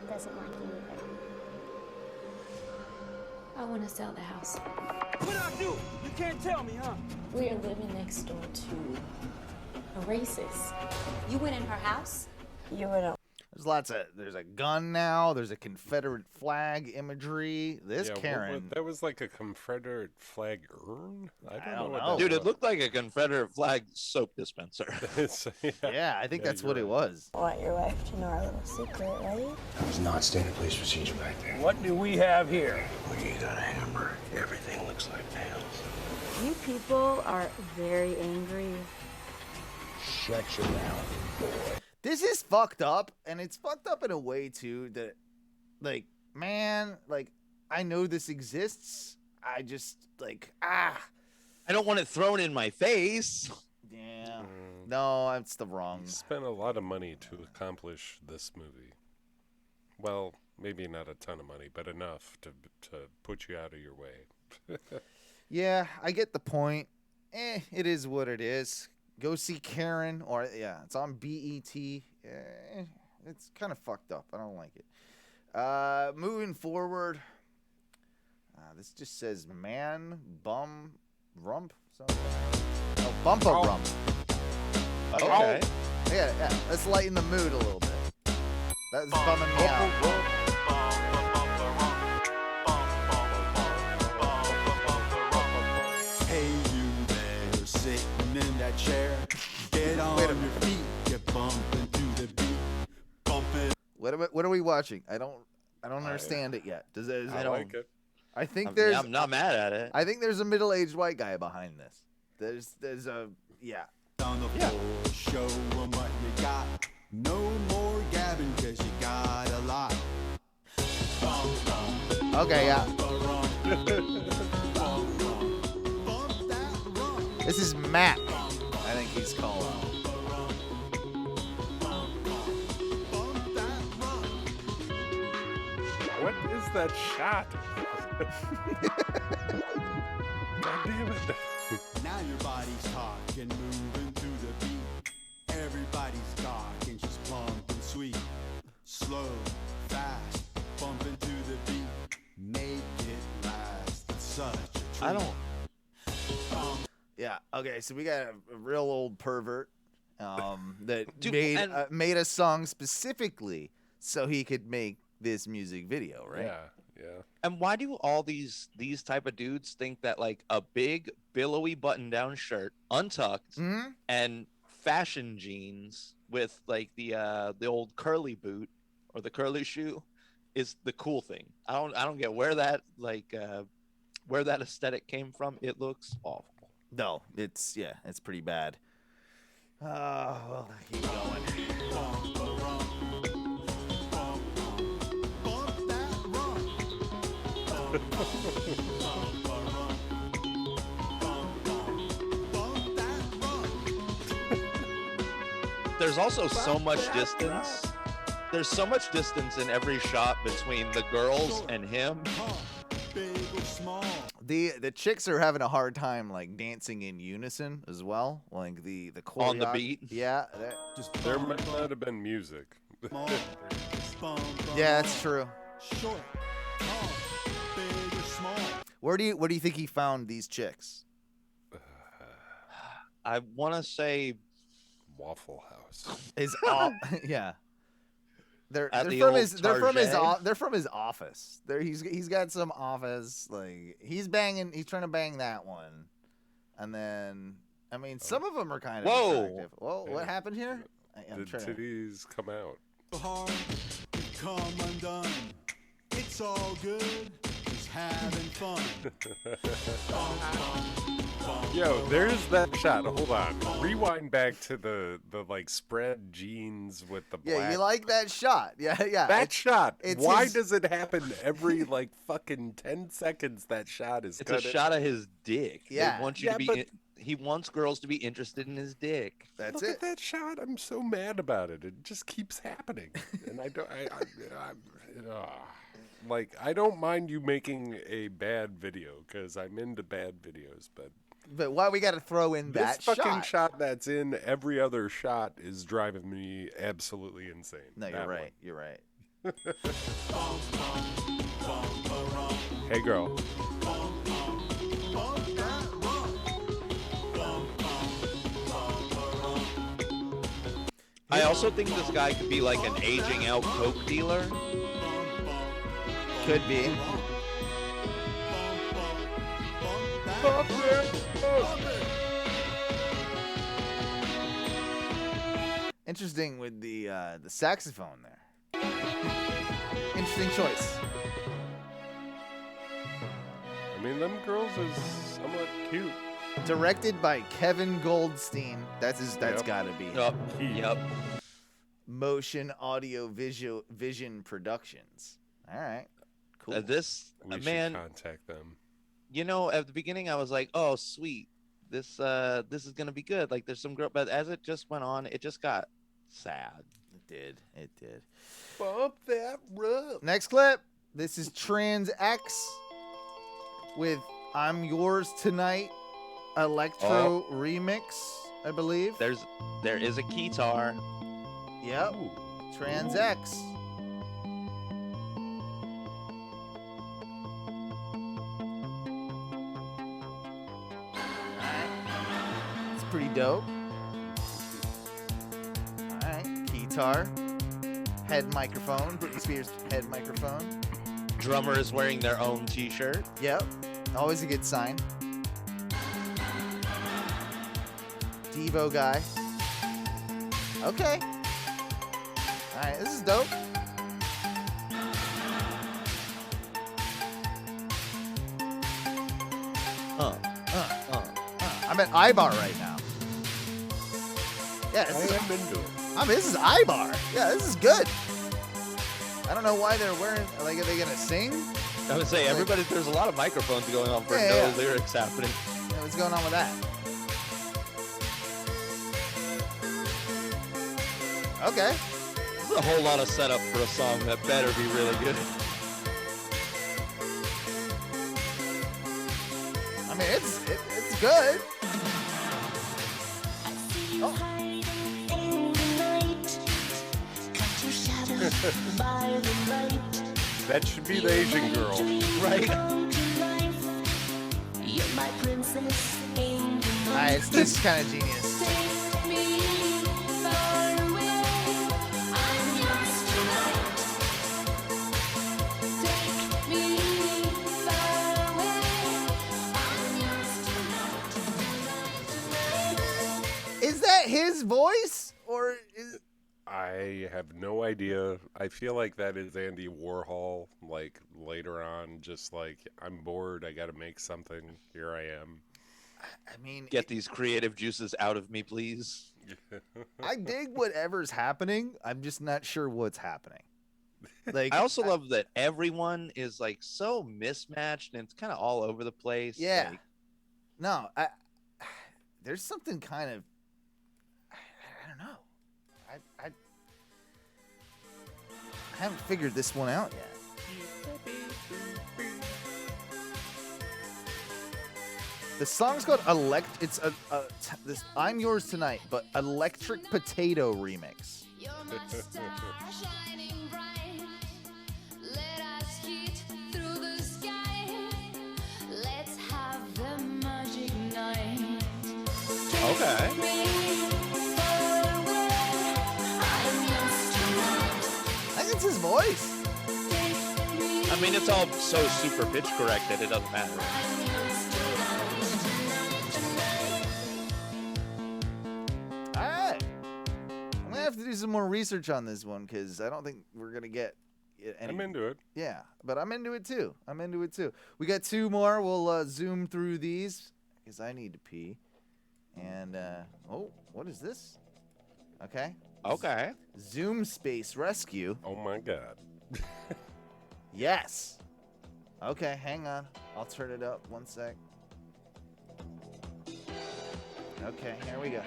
doesn't like you either. I want to sell the house. What I do? You can't tell me, huh? We are living next door to a racist. You went in her house? You would know. There's a gun now. There's a Confederate flag imagery. This Karen. That was like a Confederate flag urn? I don't know. Dude, it looked like a Confederate flag soap dispenser. Yeah, I think that's what it was. I want your wife to know our little secret, right? That was not standard police procedure back there. What do we have here? We got a hammer. Everything looks like nails. You people are very angry. Shut your mouth. This is fucked up, and it's fucked up in a way too that, like, man, like, I know this exists. I just I don't want it thrown in my face. Yeah. No, that's the wrong. He spent a lot of money to accomplish this movie. Well, maybe not a ton of money, but enough to put you out of your way. Yeah, I get the point. It is what it is. Go see Karen, or it's on BET. It's kind of fucked up. I don't like it. Moving forward, this just says man, bum, rump, something. Oh, bump a rump. Okay. Yeah. Let's lighten the mood a little bit. That's bumming me out. Hey, you there, sitting in that chair. Get on your feet, get bumping to the beat, bumping. What are we watching? I don't understand it yet. I like it. I think I'm not mad at it. I think there's a middle-aged white guy behind this. There's a On the floor, show 'em what you got. No more gabbing, 'cause you got a lot. Okay, yeah. This is Matt. I think he's called. What is that shot? God damn it. Now your body's talking, moving to the beat. Everybody's talking, just plump and sweet. Slow, fast, bumping to the beat. Make it last. It's such a treat. I don't. Yeah. Okay. So we got a real old pervert that Dude, made a song specifically so he could make this music video, right? Yeah. And why do all these type of dudes think that like a big billowy button-down shirt, untucked, and fashion jeans with like the old curly boot or the curly shoe is the cool thing? I don't get where that aesthetic came from. It looks awful. No, it's pretty bad. Well, keep going. There's also so much distance. There's so much distance in every shot between the girls and him. The chicks are having a hard time like dancing in unison as well, like the on the beat. Yeah, there might not have been music. Yeah, that's true. Short, Where do you think he found these chicks? I want to say Waffle House. Is all yeah. They're At the from old his Target? they're from his office. He's got some office he's trying to bang that one, and then I mean some of them are kind of attractive. Whoa, what happened here? I'm Did trying to- titties come out? Heart, come undone. It's all good. Just having fun. Yo, there's that shot. Hold on. Rewind back to the like spread jeans with the black. Yeah, you like that shot? Yeah. That shot. it's Why his- does it happen every like fucking 10 seconds? That shot is. it's a shot of his dick. Yeah. They want you Yeah, to be. but- He wants girls to be interested in his dick. That's Look it. at that shot. I'm so mad about it. It just keeps happening, and I don't. Like I don't mind you making a bad video because I'm into bad videos, but why we got to throw in this that fucking shot? shot that's in every other shot is driving me absolutely insane. No, you're That right. one. You're right. Hey, girl. I also think this guy could be like an aging out coke dealer. Could be. Interesting with the saxophone there. Interesting choice. I mean, them girls is somewhat cute. Directed by Kevin Goldstein. That's Yep. gotta be. Yep. Motion Audio Vision Productions. All right. Cool. This We man, should contact them. you know, at the beginning I was like, "Oh, sweet, this is gonna be good." Like, there's some girl, but as it just went on, it just got sad. It did. Bump that rub. Next clip. This is Trans X with I'm Yours Tonight Electro remix, I believe. There is a guitar. Yep. Trans X. It's pretty dope. Alright, guitar, head microphone, Britney Spears head microphone. Drummer is wearing their own T-shirt. Yep, always a good sign. Devo guy. Okay. Alright, this is dope. I'm at Ibar right now. Yeah, this I am into it. I mean, this is Ibar. Yeah, this is good. I don't know why they're wearing. Like, are they gonna sing? I would say everybody. There's a lot of microphones going on for Yeah, no lyrics happening. Yeah, what's going on with that? Okay. This is a whole lot of setup for a song that better be really good. I mean, it's good. That should be the Asian girl. Right. Alright, this is kind of genius. Is that his voice? Or is... I have no idea. I feel like that is Andy Warhol, like later on, just like, I'm bored, I gotta make something, here I am. I mean, Get these creative juices out of me, please. I dig whatever's happening. I'm just not sure what's happening. Like, I also love that everyone is like so mismatched and it's kind of all over the place. Yeah. Like, No, there's something kind of, I don't know. I haven't figured this one out yet. The song's called It's this I'm Yours Tonight, but Electric Potato remix. Okay. I think it's his voice. I mean, it's all so super pitch correct that it doesn't matter. All right. I'm gonna have to do some more research on this one because I don't think we're gonna get any. I'm into it. Yeah, but I'm into it too. We got two more. We'll zoom through these because I need to pee. And oh, what is this? Okay. Okay. Zoom Space Rescue. Oh my God. Yes. Okay, hang on. I'll turn it up 1 sec. Okay, here we go.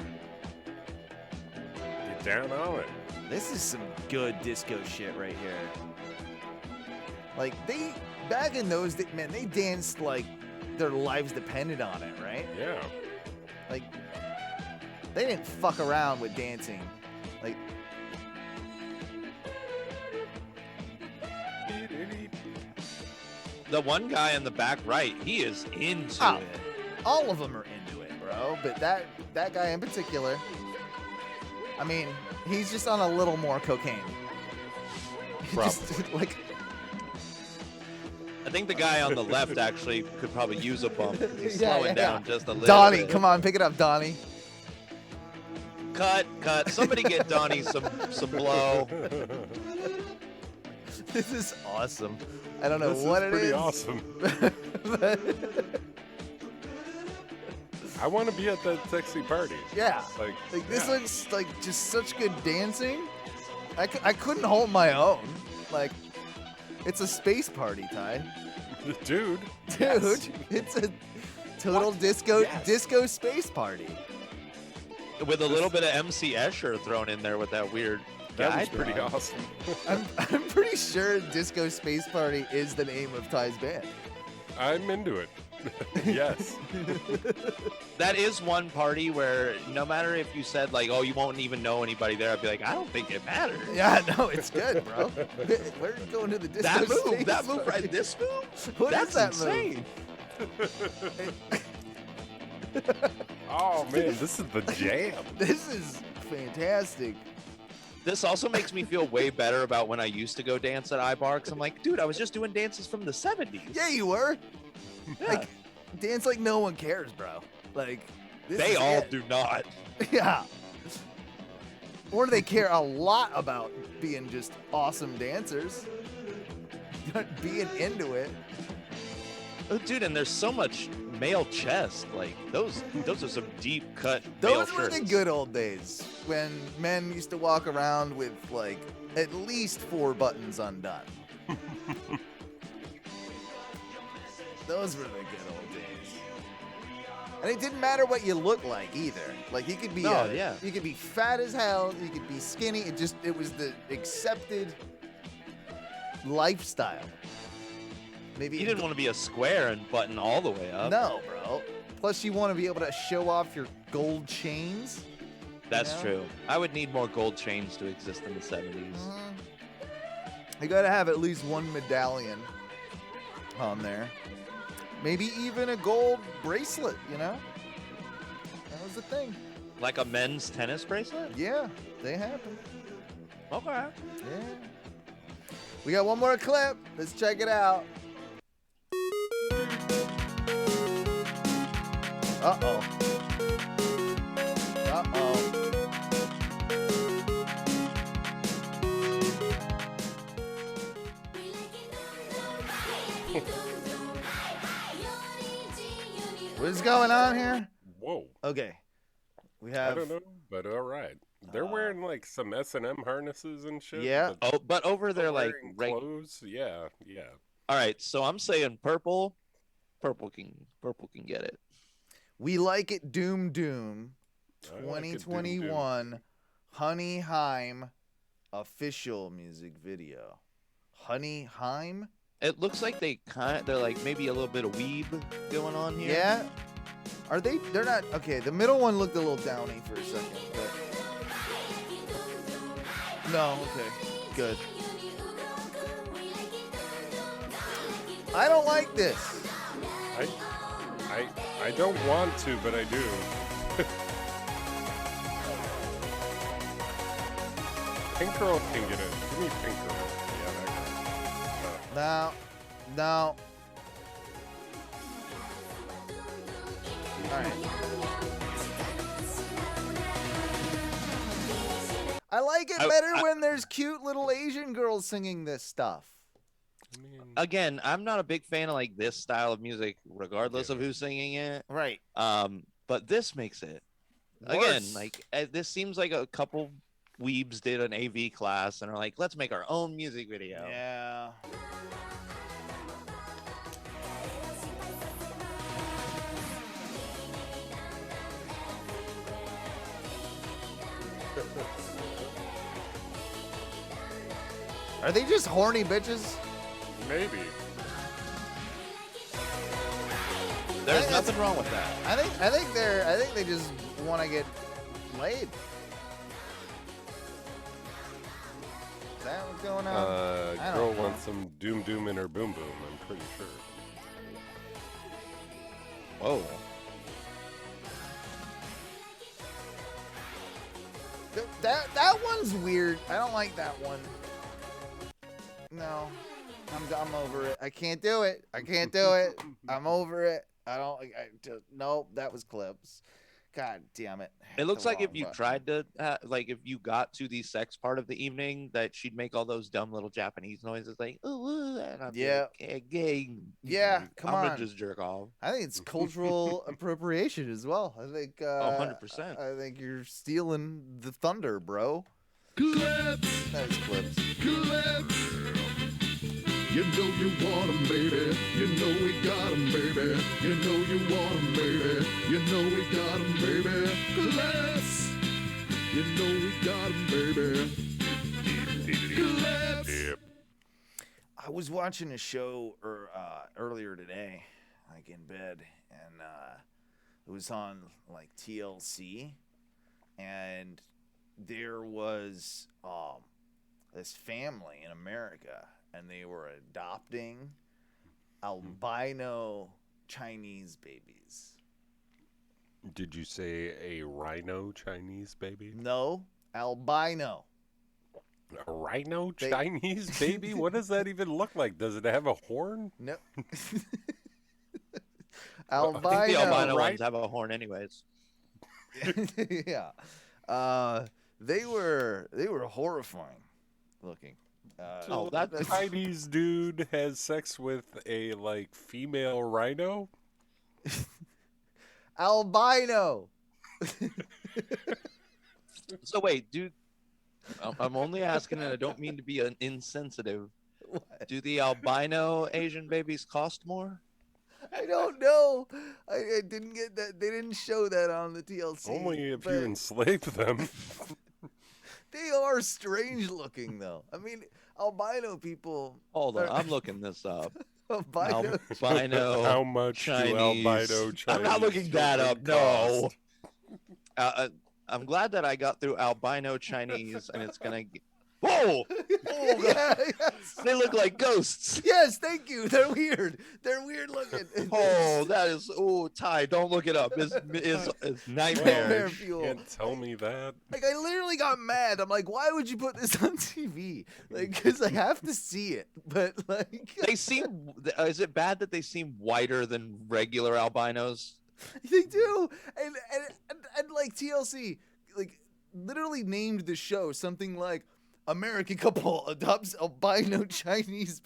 Get down on it. This is some good disco shit right here. Like, they, back in those days, man, they danced like their lives depended on it, right? Yeah. Like, they didn't fuck around with dancing. Like, The one guy in the back right, he is into it. all of them are into it, bro. But that guy in particular, I mean, he's just on a little more cocaine. Just, like, I think the guy on the left actually could probably use a bump. He's slowing down just a little Donnie, bit. come on, pick it up, Donnie. Cut. Somebody get Donnie some blow. This is awesome. I don't know This what is it pretty is. awesome. I want to be at that sexy party. Yeah. Like This yeah. looks like just such good dancing. I couldn't hold my own. Like, it's a space party, Ty. Dude. Dude, it's a total disco space party. With a little bit of MC Escher thrown in there with that weird That was guide pretty dog. awesome. I'm pretty sure Disco Space Party is the name of Ty's band. I'm into it. Yes. That is one party where no matter if you said like, oh, you won't even know anybody there, I'd be like, I don't think it matters. Yeah, no, it's good, bro. We're going to the Disco Space that move Party. right, this move? What That's is that insane. Oh man, this is the jam. This is fantastic. This also makes me feel way better about when I used to go dance at iBar, because I'm like, dude, I was just doing dances from the 70s. Yeah, you were. Yeah. Like, dance like no one cares, bro. Like, this They is all it. do not. Yeah. Or they care a lot about being just awesome dancers. Being into it. Oh, dude, and there's so much male chest. Like, those are some deep cut male Those were shirts. the good old days when men used to walk around with like at least 4 buttons undone. Those were the good old days. And it didn't matter what you looked like either. Like you could be you could be fat as hell, you could be skinny. It was the accepted lifestyle. Maybe You didn't want to be a square and button all the way up. No, bro. Plus, you want to be able to show off your gold chains. That's know? true. I would need more gold chains to exist in the 70s. You gotta have at least one medallion on there. Maybe even a gold bracelet, you know? That was the thing. Like a men's tennis bracelet? Yeah, they happen. Okay. Yeah. We got one more clip. Let's check it out. Uh-oh. Uh-oh. What's going on here? Whoa. Okay. We I have... don't know, but all right. They're wearing like some S&M harnesses and shit. Yeah. Oh, but over there, like, wearing clothes. Yeah, yeah. All right, so I'm saying purple. Purple can get it. We Like It Doom Doom I like it, 2021 Honey Heim official music video. Honey Heim? It looks like they're like maybe a little bit of weeb going on here. Yeah. Are they? They're not. Okay, the middle one looked a little downy for a second. But... No, okay. Good. I don't like this. I don't want to, but I do. Pink Girl can get it. Give me Pink Girl. Yeah, that girl. No. All right. I like it better when there's cute little Asian girls singing this stuff. Again, I'm not a big fan of like this style of music, regardless of who's singing it. Right. But this makes it. Again, like this seems like a couple weebs did an AV class and are like, let's make our own music video. Yeah. Are they just horny bitches? Maybe. There's nothing wrong with that. I think they just want to get laid. Is that what's going on? Girl wants some doom doom in her boom boom, I'm pretty sure. Whoa. That one's weird. I don't like that one. No. I'm over it. I can't do it. I'm over it. Nope, that was clips. God damn it. It looks like if you tried to, if you got to the sex part of the evening, that she'd make all those dumb little Japanese noises like, ooh, and I'd be like, gay. Yeah, come on. I'm gonna just jerk off. I think it's cultural appropriation as well. I think 100%. I think you're stealing the thunder, bro. Clips. That is clips. Clips. You know you want 'em, baby. You know we got 'em, baby. You know you want 'em, baby. You know we got 'em, baby. Clips. You know we got 'em, baby. Clips. I was watching a show earlier today, like in bed, and it was on like TLC, and there was this family in America, and they were adopting albino Chinese babies. Did you say a rhino Chinese baby? No, albino. A rhino Chinese baby? What does that even look like? Does it have a horn? No. Albino. I think the albino ones have a horn anyways. Yeah. They were horrifying looking. That Chinese dude has sex with a female rhino? Albino. So wait, dude, I'm only asking, and I don't mean to be insensitive. What? Do the albino Asian babies cost more? I don't know. I didn't get that. They didn't show that on the TLC. Only if you enslave them. They are strange looking, though. I mean, albino people. Hold on, I'm looking this up. Albino. How much Chinese. do albino Chinese? I'm not looking that up. No. I'm glad that I got through albino Chinese, and it's gonna. Whoa! Oh, Yeah, yes. They look like ghosts. Yes, thank you. They're weird. They're weird looking. Oh, that is. Oh, Ty, don't look it up. It's nightmare. fuel. You can't tell me that. Like, I literally got mad. I'm like, why would you put this on TV? Like, because I have to see it. But, like. They seem. Is it bad that they seem whiter than regular albinos? They do. And like, TLC, like, literally named the show something like American couple adopts albino Chinese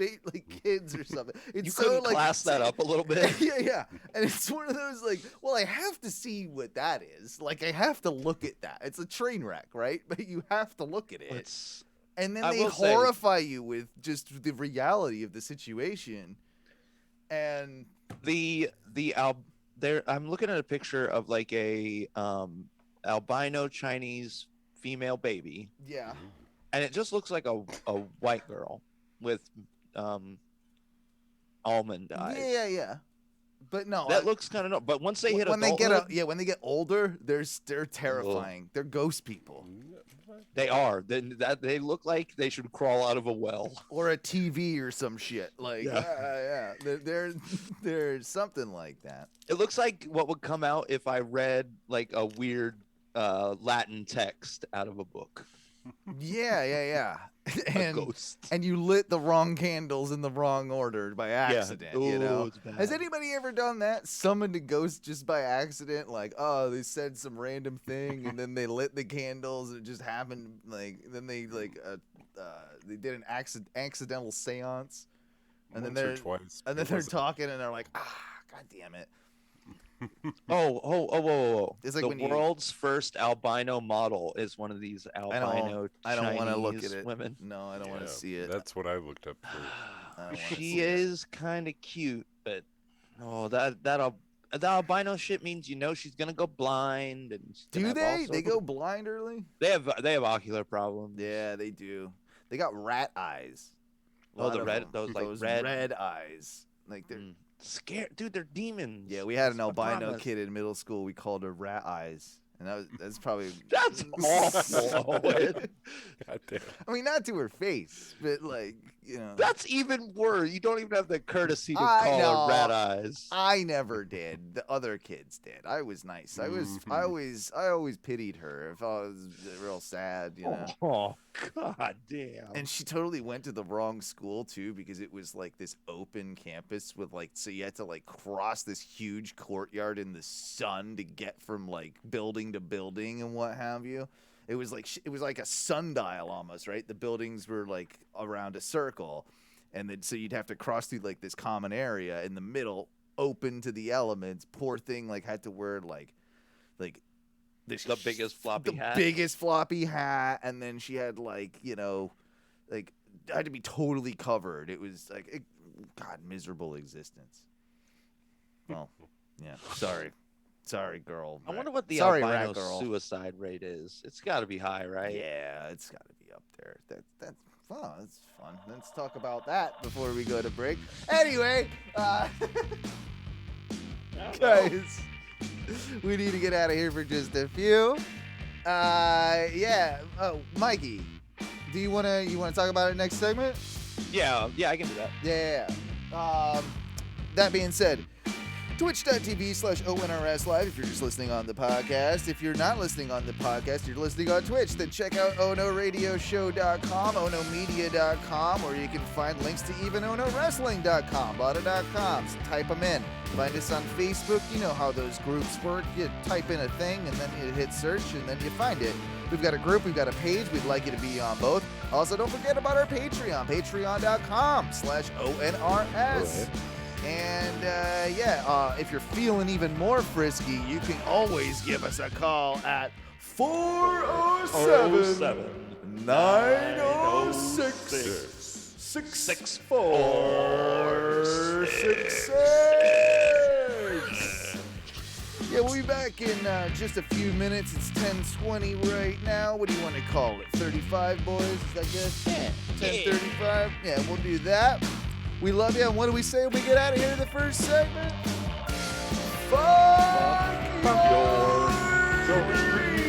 kids or something. It's You so couldn't class that up a little bit. Yeah. And it's one of those well, I have to see what that is. Like, I have to look at that. It's a train wreck, right? But you have to look at it. And then they horrify you with just the reality of the situation. And I'm looking at a picture of a albino Chinese female baby. Yeah. And it just looks like a white girl with almond eyes. Yeah. But no, that looks kind of. But once they hit when adulthood, when they get older, they're terrifying. They're ghost people. They are. They look like they should crawl out of a well or a TV or some shit. Yeah. There's something like that. It looks like what would come out if I read a weird Latin text out of a book. Yeah. And, ghost. and you lit the wrong candles in the wrong order by accident, you know? It's bad. Has anybody ever done that? Summoned a ghost just by accident? Like, oh, they said some random thing, and then they lit the candles, and it just happened, then they, they did an accidental seance, and then they're talking, and they're like, God damn it. Whoa. It's like the when world's first albino model is one of these albino I don't want to look at Chinese it. women. No, I don't want to see it. That's what I looked up for. She is kind of cute, but that albino shit means she's gonna go blind. And do they? They go blind early? They have ocular problems. Yeah, they do. They got rat eyes. Those red eyes. Like they're scared, dude. They're demons. Yeah, we had an albino kid in middle school. We called her Rat Eyes, and that's probably that's awful. God damn. I mean, not to her face, but that's even worse. You don't even have the courtesy to call her Rat Eyes. I never did. The other kids did. I was nice. I always pitied her if I was real sad, Oh, God damn. And she totally went to the wrong school too, because it was like this open campus with so you had to cross this huge courtyard in the sun to get from building to building and what have you. It was like a sundial almost, right? The buildings were around a circle, and then so you'd have to cross through this common area in the middle, open to the elements. Poor thing had to wear the biggest floppy hat, and then she had had to be totally covered. It was God, miserable existence. Well, yeah, sorry, girl. I wonder what the albino suicide rate is. It's got to be high, right? Yeah, it's got to be up there. That's fun. Let's talk about that before we go to break. Anyway, guys, we need to get out of here for just a few. Yeah. Oh, Mikey, do you wanna talk about it next segment? Yeah, I can do that. Yeah. That being said, twitch.tv/ONRS Live if you're just listening on the podcast. If you're not listening on the podcast, you're listening on Twitch, then check out OnoRadioshow.com, OnoMedia.com, or you can find links to even OnoWrestling.com, Blada.com. So type them in. Find us on Facebook. You know how those groups work. You type in a thing, and then you hit search, and then you find it. We've got a group. We've got a page. We'd like you to be on both. Also, don't forget about our Patreon, patreon.com/ONRS. And, if you're feeling even more frisky, you can always give us a call at 407-906-6466. Yeah, we'll be back in just a few minutes. It's 10:20 right now. What do you want to call it? 35, boys? Is that good? Yeah. 10:35? Yeah, we'll do that. We love you, and what do we say when we get out of here in the first segment? Fuck your dreams.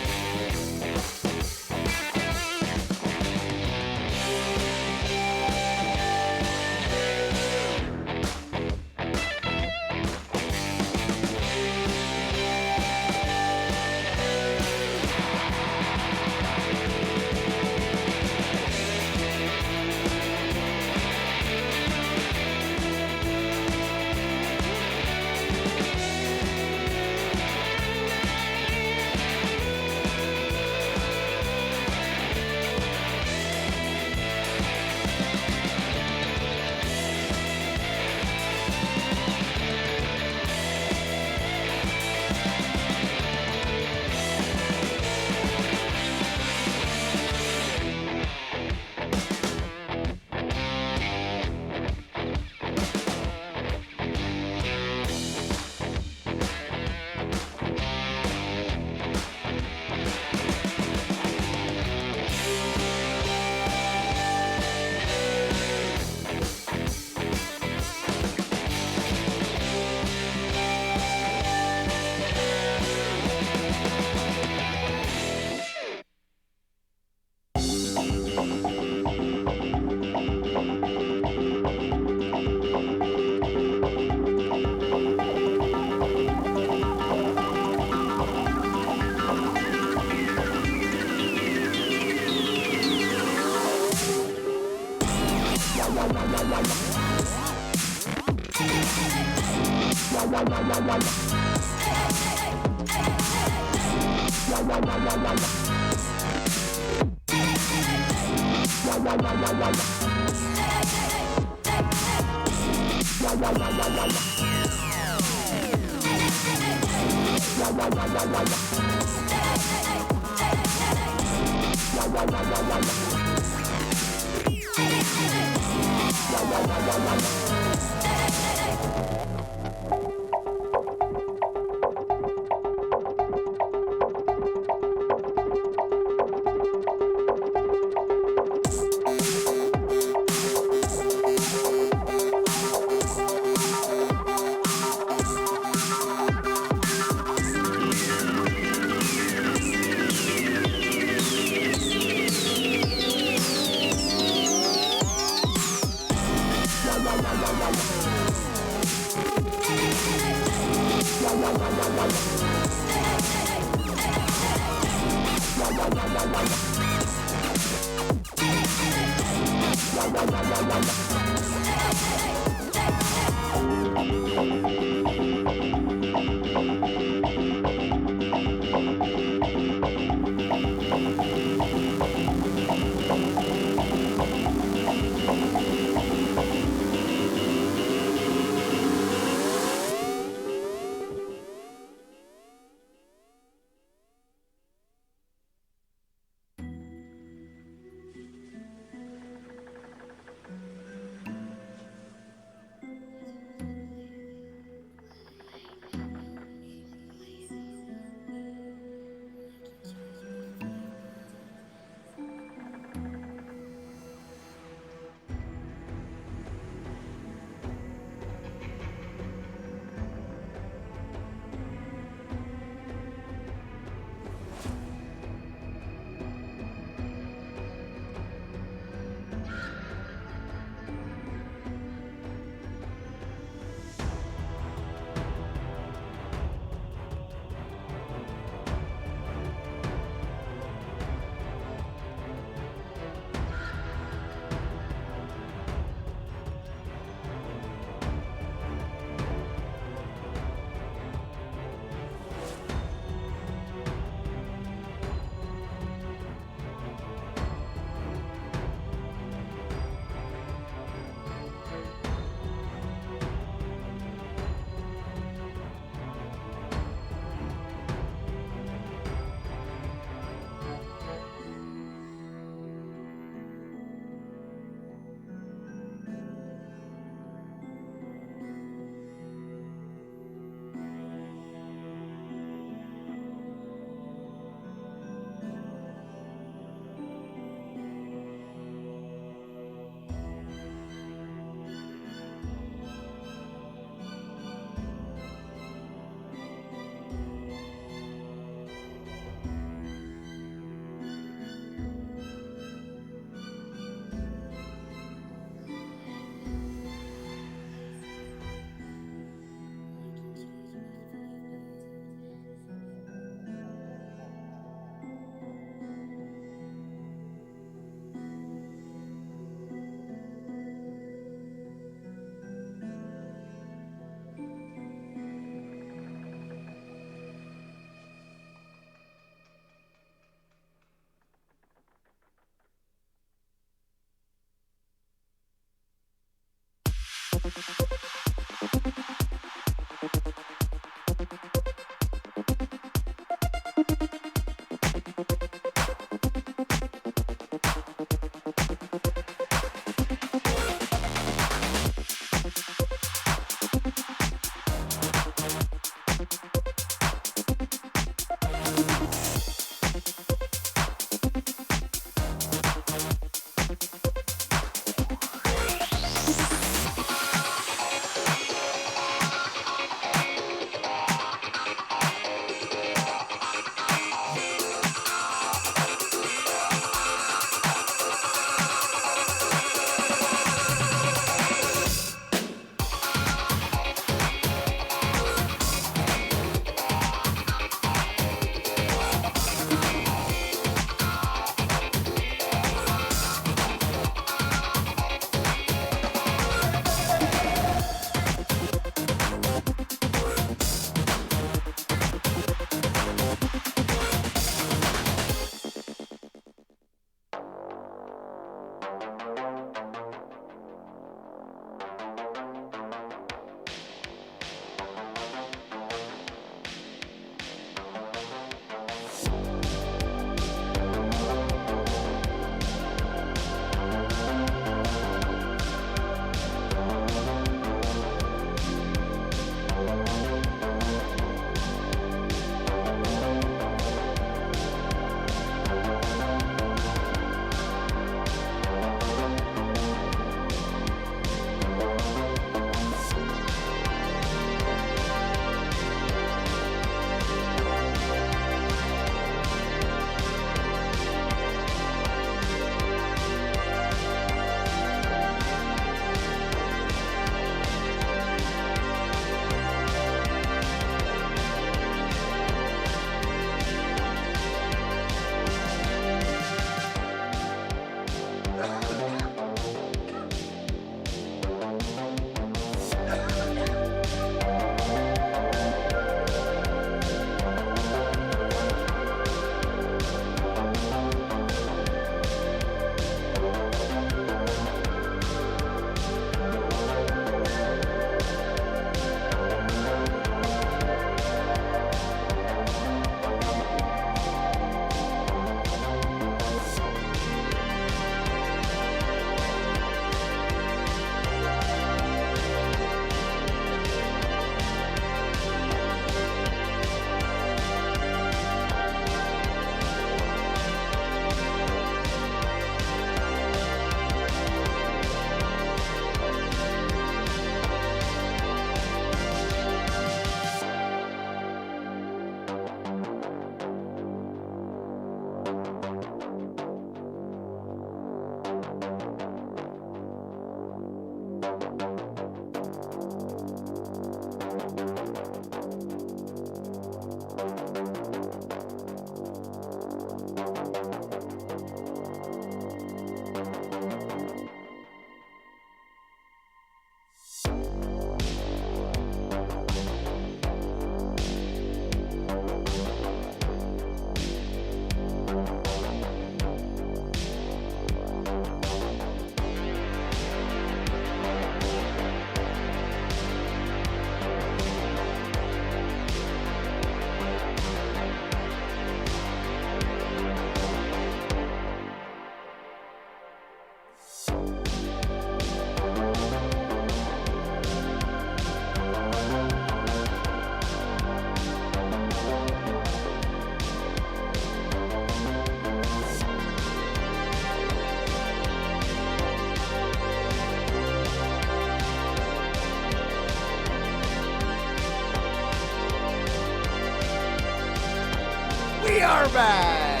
We are back.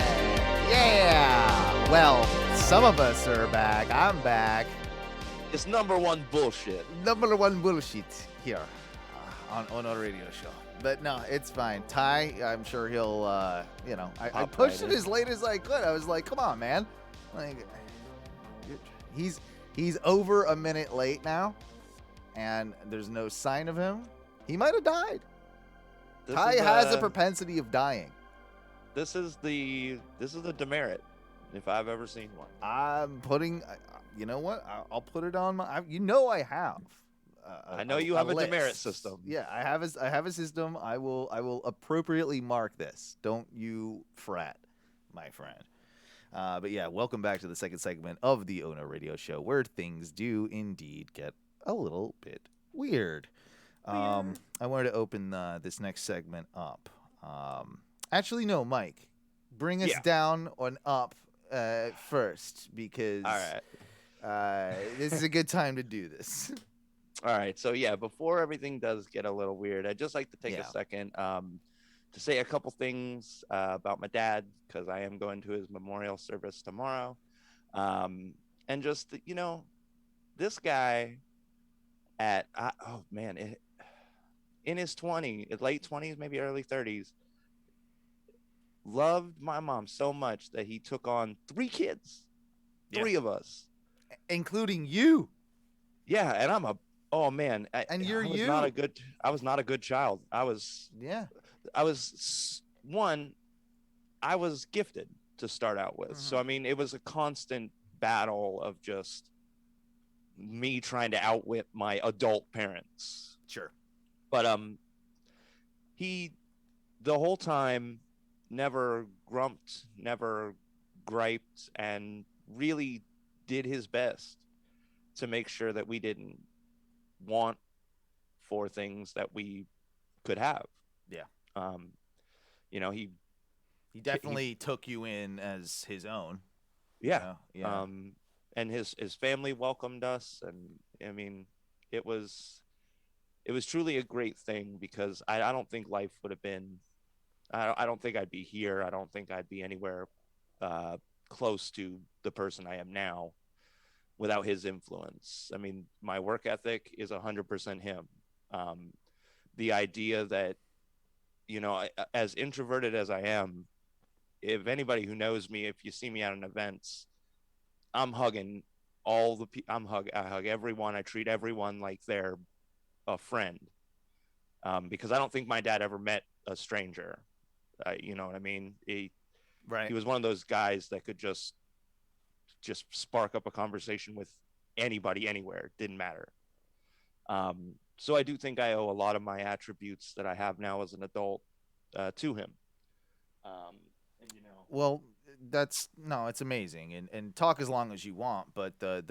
Yeah. Well, some of us are back. I'm back. It's number one bullshit. Number one bullshit here on our radio show. But no, it's fine. Ty, I'm sure he'll, I pushed it as late as I could. I was like, come on, man. Like, he's over a minute late now, and there's no sign of him. He might have died. Ty has a propensity of dying. This is the demerit, if I've ever seen one. I'm putting, you know what? I'll put it on my. I have. I know you have a list. demerit system. Yeah, I have a system. I will appropriately mark this. Don't you fret, my friend. But yeah, welcome back to the second segment of the Ono Radio Show, where things do indeed get a little bit weird. I wanted to open this next segment up. Actually, no, Mike, bring us down on up first, because this is a good time to do this. All right. So, yeah, before everything does get a little weird, I'd just like to take a second to say a couple things about my dad, because I am going to his memorial service tomorrow. And just, this guy in his late 20s, maybe early 30s, loved my mom so much that he took on 3 kids, 3 of us, including you. Yeah, and I'm I was not a good child. I was gifted to start out with. So I mean, it was a constant battle of just me trying to outwit my adult parents. Sure. But he the whole time never grumped, never griped, and really did his best to make sure that we didn't want for things that we could have. Yeah. He definitely took you in as his own. Yeah. Yeah. And his family welcomed us, and I mean, it was truly a great thing, because I don't think life would have been. I don't think I'd be here. I don't think I'd be anywhere close to the person I am now without his influence. I mean, my work ethic is 100% him. The idea that, as introverted as I am, if anybody who knows me, if you see me at an events, I'm hugging all the people. I hug everyone. I treat everyone like they're a friend, because I don't think my dad ever met a stranger. You know what I mean? He was one of those guys that could just spark up a conversation with anybody, anywhere. Didn't matter. So I do think I owe a lot of my attributes that I have now as an adult to him. Well, it's amazing, and talk as long as you want, but the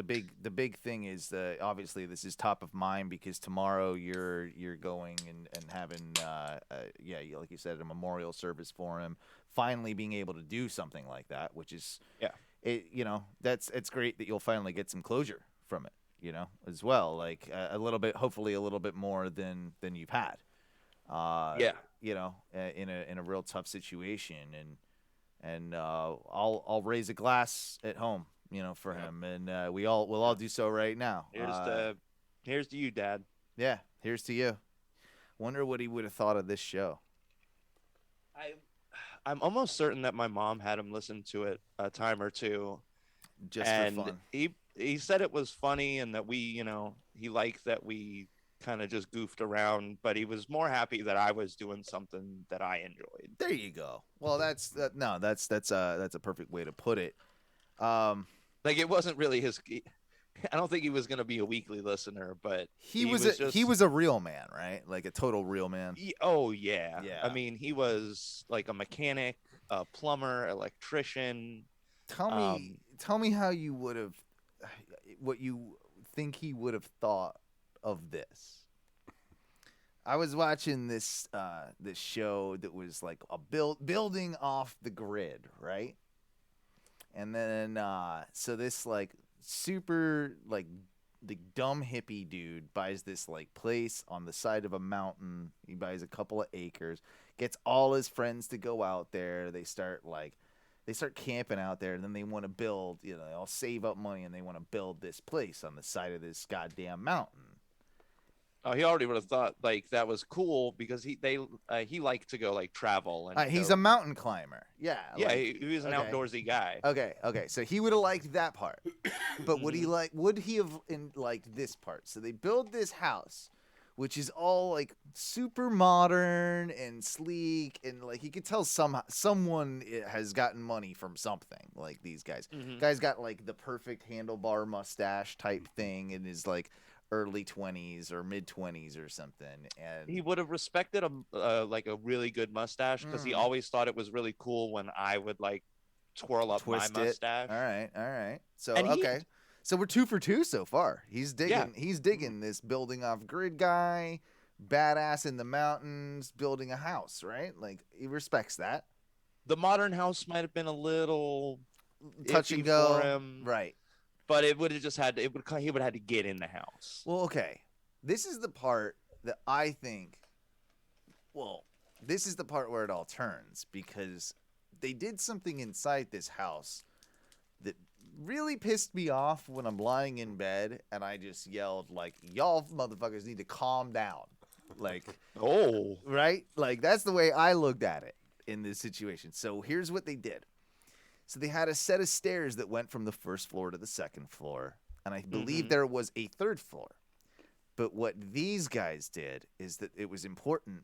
big thing is that obviously this is top of mind, because tomorrow you're going and having like you said, a memorial service for him, finally being able to do something like that, which is it's great that you'll finally get some closure from it, as well, like a little bit, hopefully a little bit more than you've had, in a real tough situation. And and I'll raise a glass at home, for him, and we'll all do so right now. Here's to you, Dad. Yeah, here's to you. Wonder what he would have thought of this show. I'm almost certain that my mom had him listen to it a time or two, just and for fun. He said it was funny and that we, he liked that we kind of just goofed around, but he was more happy that I was doing something that I enjoyed. There you go. Well, that's a perfect way to put it. Like, it wasn't really his. I don't think he was going to be a weekly listener, but he was a real man, right? Like a total real man. Oh yeah. I mean, he was like a mechanic, a plumber, electrician. Tell me how you would have, what you think he would have thought of this. I was watching this show that was like a building off the grid, right? And then so this like super like the dumb hippie dude buys this like place on the side of a mountain. He buys a couple of acres, gets all his friends to go out there. They start camping out there, and then they want to build, they all save up money and they want to build this place on the side of this goddamn mountain. Oh, he already would have thought like that was cool because he liked to go like travel and he's a mountain climber. Yeah. Yeah, he was an outdoorsy guy. Okay. So he would have liked that part. But would he have liked this part? So they build this house, which is all like super modern and sleek, and like you could tell someone has gotten money from something. Like these guys. Guy's got like the perfect handlebar mustache type thing and is like early 20s or mid 20s or something, and he would have respected like a really good mustache because he always thought it was really cool when I would like twist my mustache. All right. So okay, so we're 2 for 2 so far. He's digging this building off grid guy, badass in the mountains, building a house, right? Like he respects that. The modern house might have been a little touch and go for him, right? But it would have just had to, he would have had to get in the house. Well, okay. This is the part that I think, this is the part where it all turns, because they did something inside this house that really pissed me off when I'm lying in bed and I just yelled like, y'all motherfuckers need to calm down. Like, right? Like that's the way I looked at it in this situation. So here's what they did. So they had a set of stairs that went from the first floor to the second floor, and I believe there was a third floor. But what these guys did is that it was important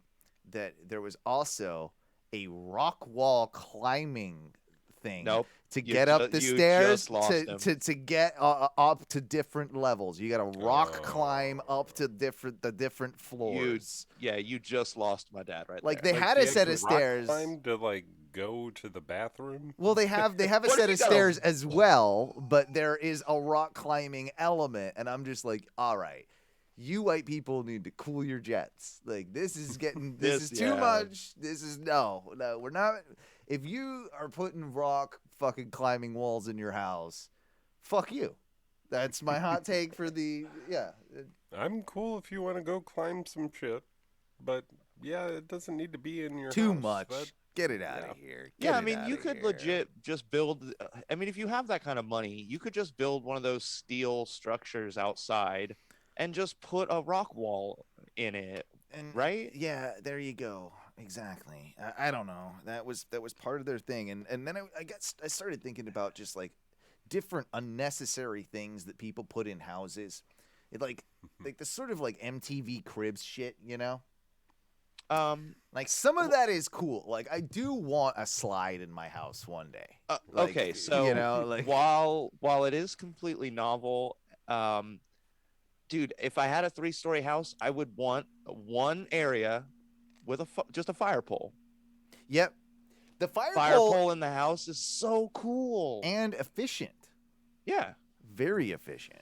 that there was also a rock wall climbing thing to get up the stairs to get up to different levels. You got to rock climb up to the different floors. You just lost my dad right like there. They had a set of stairs. Time to like go to the bathroom. Well, they have a set of stairs as well, but there is a rock climbing element, and I'm just like, all right, you white people need to cool your jets. Like this is getting this is too much. This is no, we're not. If you are putting rock fucking climbing walls in your house, fuck you. That's my hot take for the I'm cool if you want to go climb some shit, but yeah, it doesn't need to be in your too house. much. Get it out of here. I mean, you could legit just build. I mean, if you have that kind of money, you could just build one of those steel structures outside and just put a rock wall in it, right? Yeah, there you go. Exactly. I don't know. That was part of their thing, and then I started thinking about just like different unnecessary things that people put in houses, like the sort of like MTV Cribs shit, Like some of that is cool. Like I do want a slide in my house one day. Okay, so while it is completely novel, dude, if I had a 3-story house, I would want one area with just a fire pole. Yep. The fire pole in the house is so cool and efficient. Yeah. Very efficient.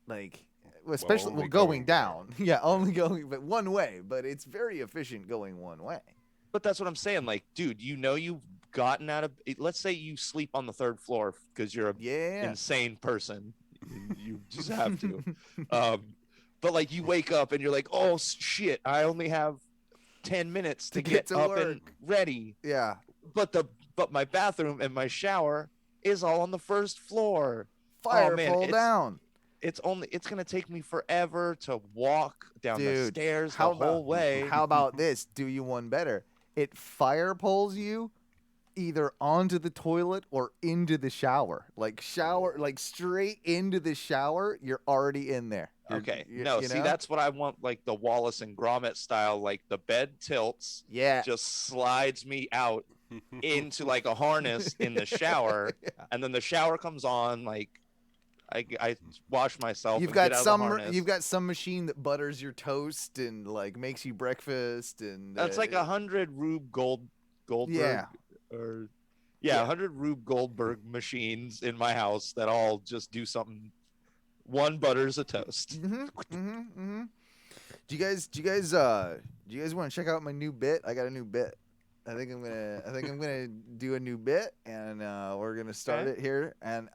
Like especially going down. Yeah, only going but one way, but it's very efficient going one way. But that's what I'm saying. Like, dude, you've gotten out of. Let's say you sleep on the 3rd floor because you're a insane person. You just have to. But like, you wake up and you're like, oh shit, I only have 10 minutes to get up work. And ready. Yeah. But the but my bathroom and my shower is all on the first floor. Fire Oh, man, pole down. It's gonna take me forever to walk down the Dude, stairs the whole way. How about this? Do you one better? It fire poles you either onto the toilet or into the shower. Like straight into the shower, you're already in there. Okay. You No, know? see, that's what I want, like the Wallace and Gromit style, like the bed tilts. Yeah. Just slides me out into like a harness in the shower. And then the shower comes on, like I wash myself. You've and got get out of some the harness. you've got some machine that butters your toast and like makes you breakfast and That's like 100 Rube Goldberg. Yeah. Or 100 Rube Goldberg machines in my house that all just do something. One butters a toast. Do you guys want to check out my new bit? I got a new bit. I think I'm gonna do a new bit, and we're gonna start it here. And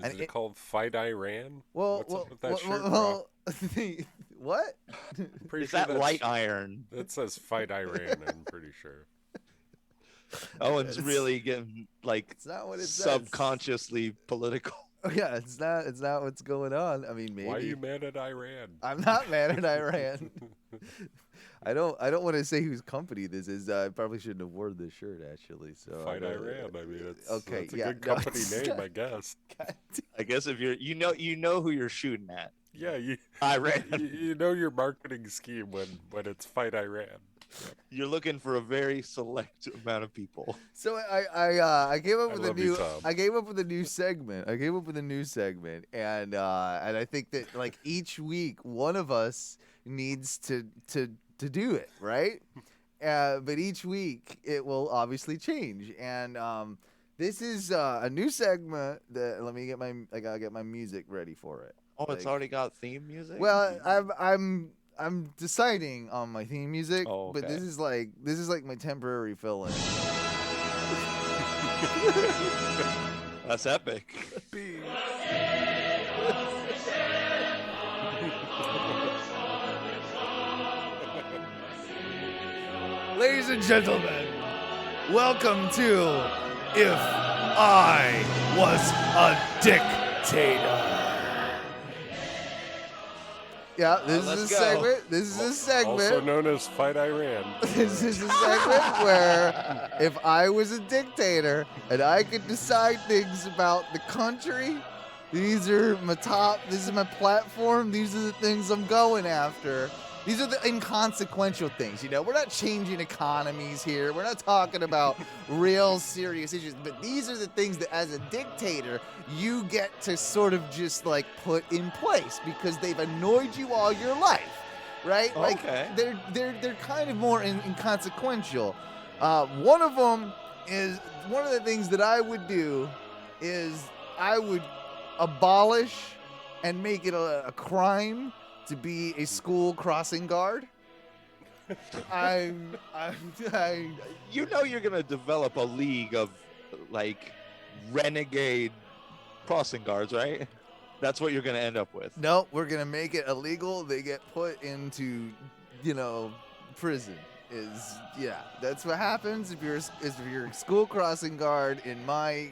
Is it called Fight Iran? Well, What's up with that shirt, well, what? Pretty Is sure that that's- light iron? That says Fight Iran, I'm pretty sure. Owen's really getting like It's not what it says. subconsciously political. Oh, yeah, it's not what's going on. I mean, maybe. Why are you mad at Iran? I'm not mad at Iran. I don't want to say whose company this is. I probably shouldn't have worn this shirt actually. So Fight Iran. I mean, it's okay. That's a Yeah, good company name, I guess. I guess if you know who you're shooting at. Yeah, Iran. You know your marketing scheme when it's Fight Iran. You're looking for a very select amount of people. So I came up with a love you, new Tom. I came up with a new segment. And I think that like each week one of us needs to do it, right? But each week it will obviously change. And this is a new segment that I gotta get my music ready for it. Oh, it's already got theme music? Well, I'm deciding on my theme music, Oh, but okay. this is like my temporary fill-in. That's epic. Ladies and gentlemen, welcome to If I Was a Dictator. Yeah, this is a let's go. segment. This is a segment. Also known as Fight Iran. This is a segment where if I was a dictator and I could decide things about the country, this is my platform, these are the things I'm going after. These are the inconsequential things, you know. We're not changing economies here. We're not talking about real serious issues. But these are the things that, as a dictator, you get to sort of just like put in place because they've annoyed you all your life, right? Like Okay. they're kind of more inconsequential. One of the things that I would do is I would abolish and make it a crime to be a school crossing guard. You know you're gonna develop a league of like renegade crossing guards, right? That's what you're gonna end up with. No, we're gonna make it illegal. They get put into, prison. That's what happens if you're a school crossing guard in my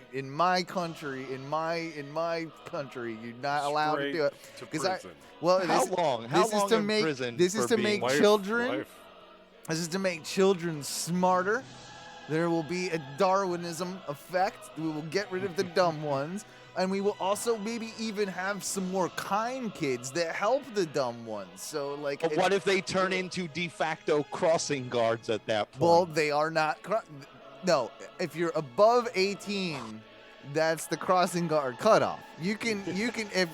country. In my country, you're not allowed to do it. To 'Cause prison. How long in prison This is for to being- make children. Life. This is to make children smarter. There will be a Darwinism effect. We will get rid of the dumb ones. And we will also maybe even have some more kind kids that help the dumb ones. So, like, But what if they turn into de facto crossing guards at that point? well, they are not. No, if you're above 18, that's the crossing guard cutoff. You can if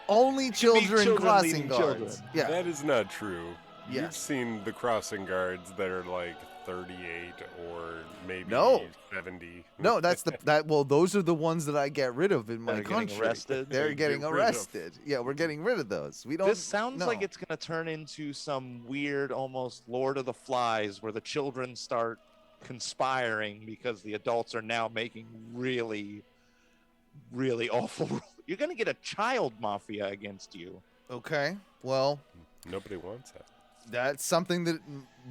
only children crossing leading guards. children. Yeah. That is not true. You've Yes. seen the crossing guards that are like 38 or maybe No. 70. No, those are the ones that I get rid of in my That are getting country. arrested? They're They getting get rid of. arrested. Yeah, we're getting rid of those. We don't. This sounds like no. it's gonna turn into some weird, almost Lord of the Flies, where the children start conspiring because the adults are now making really, really awful. You're gonna get a child mafia against you. Okay. Well, Nobody wants that. that's something that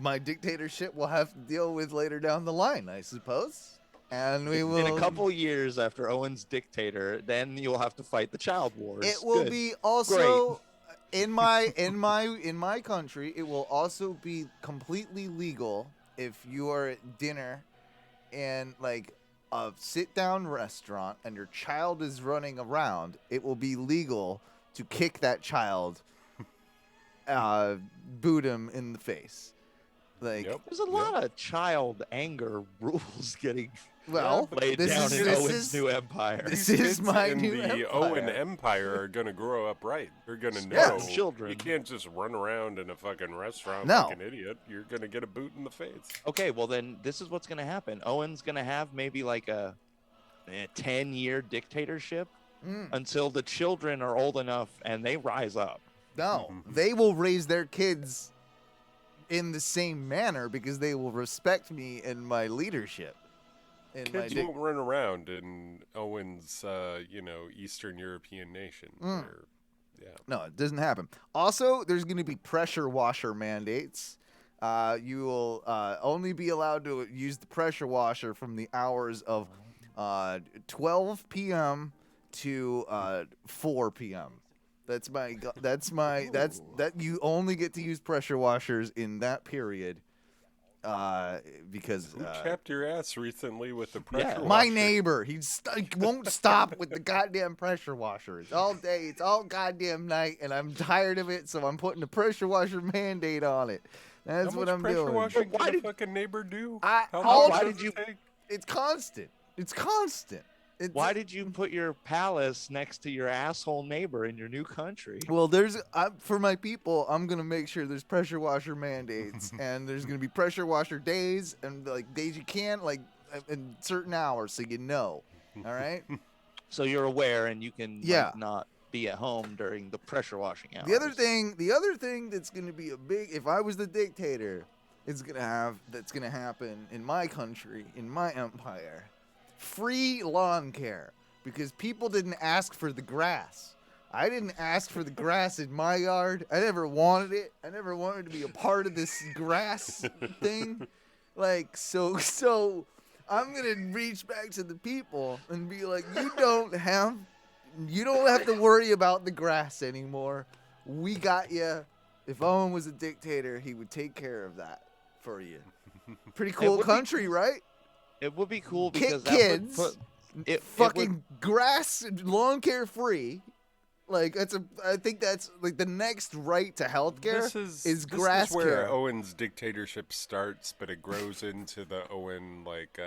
my dictatorship will have to deal with later down the line, I suppose. And we will. In a couple years after Owens Dictator, then you'll have to fight the child wars. It will Good. be also in my country. It will also be completely legal if you are at dinner in like a sit-down restaurant and your child is running around. It will be legal to kick that child, boot him in the face. Like there's a lot of child anger rules getting laid this down is- in this Owens' is- new empire. this These is kids my in new the empire. Owen Empire are gonna grow up right. They're gonna know. Yes. Children. You can't just run around in a fucking restaurant No. like an idiot. You're gonna get a boot in the face. Okay, well then this is what's gonna happen. Owen's gonna have maybe like a 10-year dictatorship until the children are old enough and they rise up. No, they will raise their kids in the same manner because they will respect me and my leadership. And Kids won't run around in Owen's, Eastern European nation. Where, No, it doesn't happen. Also, there's going to be pressure washer mandates. You will only be allowed to use the pressure washer from the hours of 12 p.m. to 4 p.m. That you only get to use pressure washers in that period. Because Who chapped your ass recently with the pressure washer? my neighbor, he won't stop with the goddamn pressure washer. It's all day, it's all goddamn night, and I'm tired of it. So I'm putting a pressure washer mandate on it. That's How what much I'm pressure doing. washing can a fucking neighbor do? Why did you? It's constant. It's constant. Why did you put your palace next to your asshole neighbor in your new country? Well, for my people, I'm gonna make sure there's pressure washer mandates, and there's gonna be pressure washer days, and like days you can, like in certain hours, so you know. All right. So you're aware, and you can Yeah. not be at home during the pressure washing hours. The other thing that's gonna be a big. If I was the dictator, that's gonna happen in my country, in my empire. Free lawn care, because people didn't ask for the grass. I didn't ask for the grass in my yard. I never wanted it. I never wanted to be a part of this grass thing. Like, so I'm going to reach back to the people and be like, you don't have to worry about the grass anymore. We got you. If Owen was a dictator, he would take care of that for you. Pretty cool country, right? It would be cool because kids, that would put fucking grass, lawn care free. Like I think that's like the next right to healthcare is grass This is where care. Owen's dictatorship starts, but it grows into the Owen like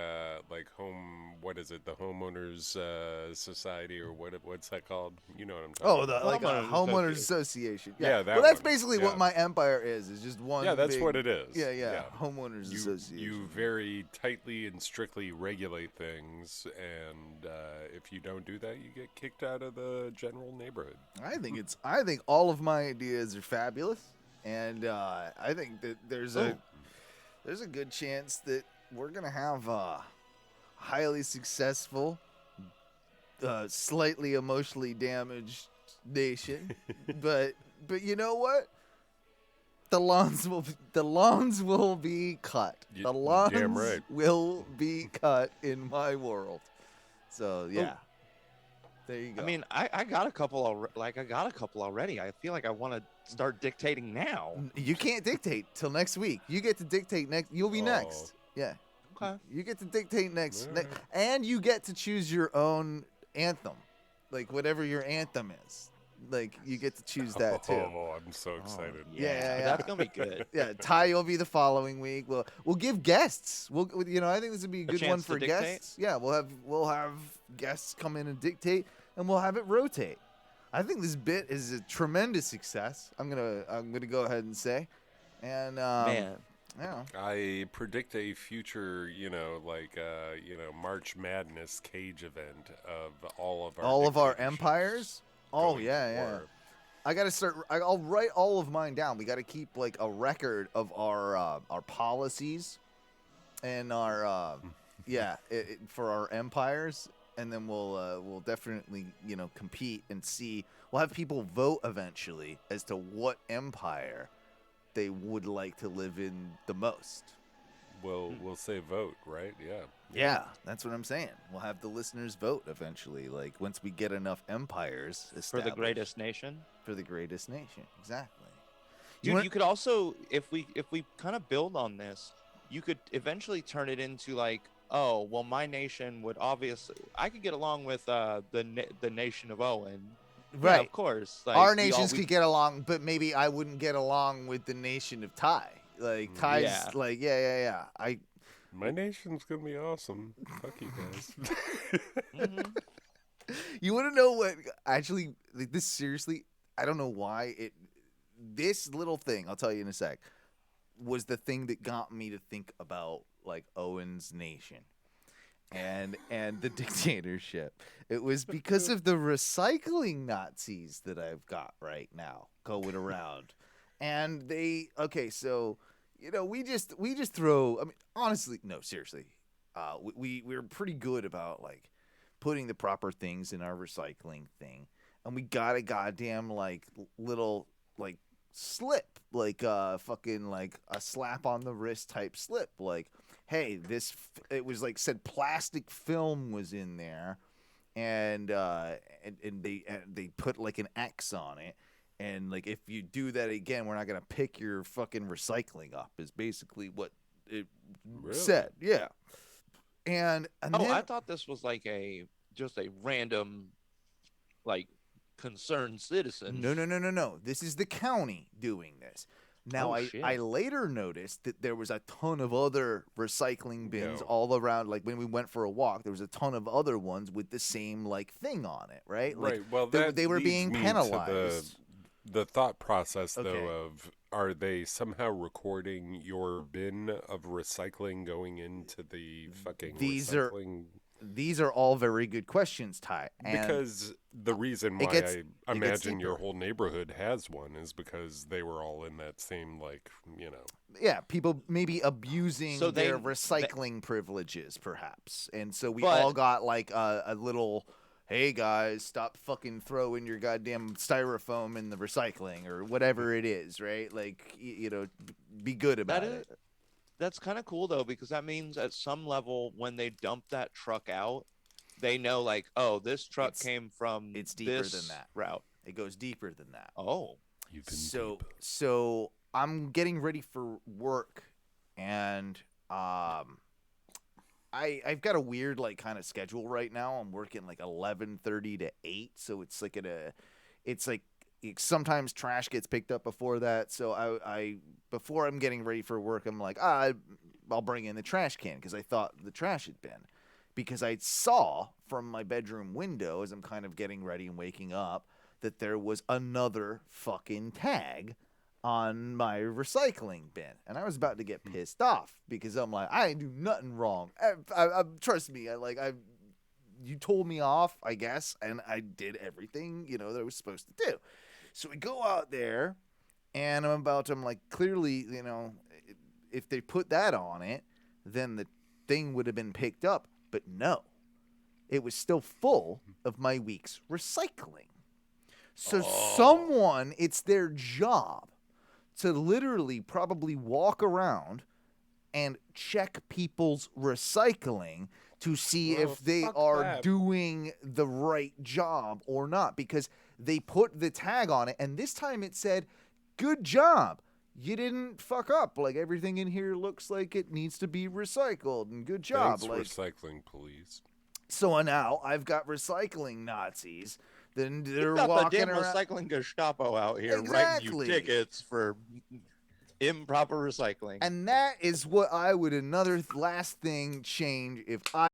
home. What is it? The homeowners society or what's that called? You know what I'm talking about? Like a homeowners association. Yeah, well, that's one. basically what my empire is. Is just one. Yeah, that's big- what it is. Yeah. Homeowners association. You very tightly and strictly regulate things, and if you don't do that, you get kicked out of the general neighborhood. I think all of my ideas are fabulous, and I think that there's a good chance that we're gonna have a highly successful, slightly emotionally damaged nation. but you know what? The lawns will be cut. The lawns damn right. will be cut in my world. So yeah. There you go. I mean, I got a couple already. I feel like I want to start dictating now. You can't dictate till next week. You get to dictate next. You'll be next. Yeah. Okay. You get to dictate next, and you get to choose your own anthem, like whatever your anthem is. Like you get to choose that too. Oh, I'm so excited. Yeah. That's gonna be good. Yeah, Ty will be the following week. We'll give guests. I think this would be a good one chance for to dictate? guests. Yeah, we'll have guests come in and dictate, and we'll have it rotate. I think this bit is a tremendous success. I'm gonna go ahead and say, and Man. yeah. I predict a future, March Madness cage event of all of our Our empires. Oh going yeah. forward. I gotta start. I'll write all of mine down. We gotta keep like a record of our policies and our for our empires, and then we'll definitely compete and see. We'll have people vote eventually as to what empire they would like to live in the most. we'll say vote, right? Yeah. Yeah, that's what I'm saying. We'll have the listeners vote eventually. Like once we get enough empires established. For the greatest nation. For the greatest nation, exactly. Dude, you could also, if we kind of build on this, you could eventually turn it into like, oh, well, my nation would obviously, I could get along with the nation of Owen. Right. Yeah, of course. Like, our nations could get along, but maybe I wouldn't get along with the nation of Thai. Like Thai's like, yeah. My nation's gonna be awesome. Fuck you guys. You want to know what? Actually, like, this seriously, I don't know why it. This little thing, I'll tell you in a sec, was the thing that got me to think about like Owens Nation and the dictatorship. It was because of the recycling Nazis that I've got right now going around, and so. You know, we just throw. I mean, honestly, no, seriously, we're pretty good about like putting the proper things in our recycling thing, and we got a goddamn like little like slip, like fucking like a slap on the wrist type slip, like, hey, it was like said plastic film was in there, and they put like an X on it. And, like, if you do that again, we're not going to pick your fucking recycling up, is basically what it said. Yeah. And then, I thought this was like just a random, like, concerned citizen. No. This is the county doing this. Now, I later noticed that there was a ton of other recycling bins all around. Like, when we went for a walk, there was a ton of other ones with the same, like, thing on it, right? Like, Right. Well, they were being penalized. The thought process, though, of are they somehow recording your bin of recycling going into the fucking recycling? These are all very good questions, Ty. Because the reason why I imagine your whole neighborhood has one is because they were all in that same, like, you know. Yeah, people maybe abusing their recycling privileges, perhaps. And so we all got, like, a little... Hey guys, stop fucking throwing your goddamn styrofoam in the recycling or whatever it is, right? Like, you know, be good about it. That's kind of cool though, because that means at some level when they dump that truck out, they know like, oh, this truck came from it's deeper this than that route. It goes deeper than that. Oh, so I'm getting ready for work, and I've got a weird like kind of schedule right now. I'm working like 11:30 to 8, so it's like sometimes trash gets picked up before that. So I before I'm getting ready for work, I'm like, I'll bring in the trash can because I thought the trash had been, because I saw from my bedroom window as I'm kind of getting ready and waking up that there was another fucking tag on my recycling bin, and I was about to get pissed off because I'm like, I didn't do nothing wrong. Trust me, you told me off, I guess, and I did everything that I was supposed to do. So we go out there, and I'm like, clearly, if they put that on it, then the thing would have been picked up, but no, it was still full of my week's recycling. So someone, it's their job to literally probably walk around and check people's recycling to see if they are doing the right job or not, because they put the tag on it, and this time it said, good job. You didn't fuck up. Like, everything in here looks like it needs to be recycled, and good job. Thanks, recycling police. So now I've got recycling Nazis. Then they're got walking the damn around. recycling Gestapo out here writing you tickets for improper recycling. And that is what I would last thing change if I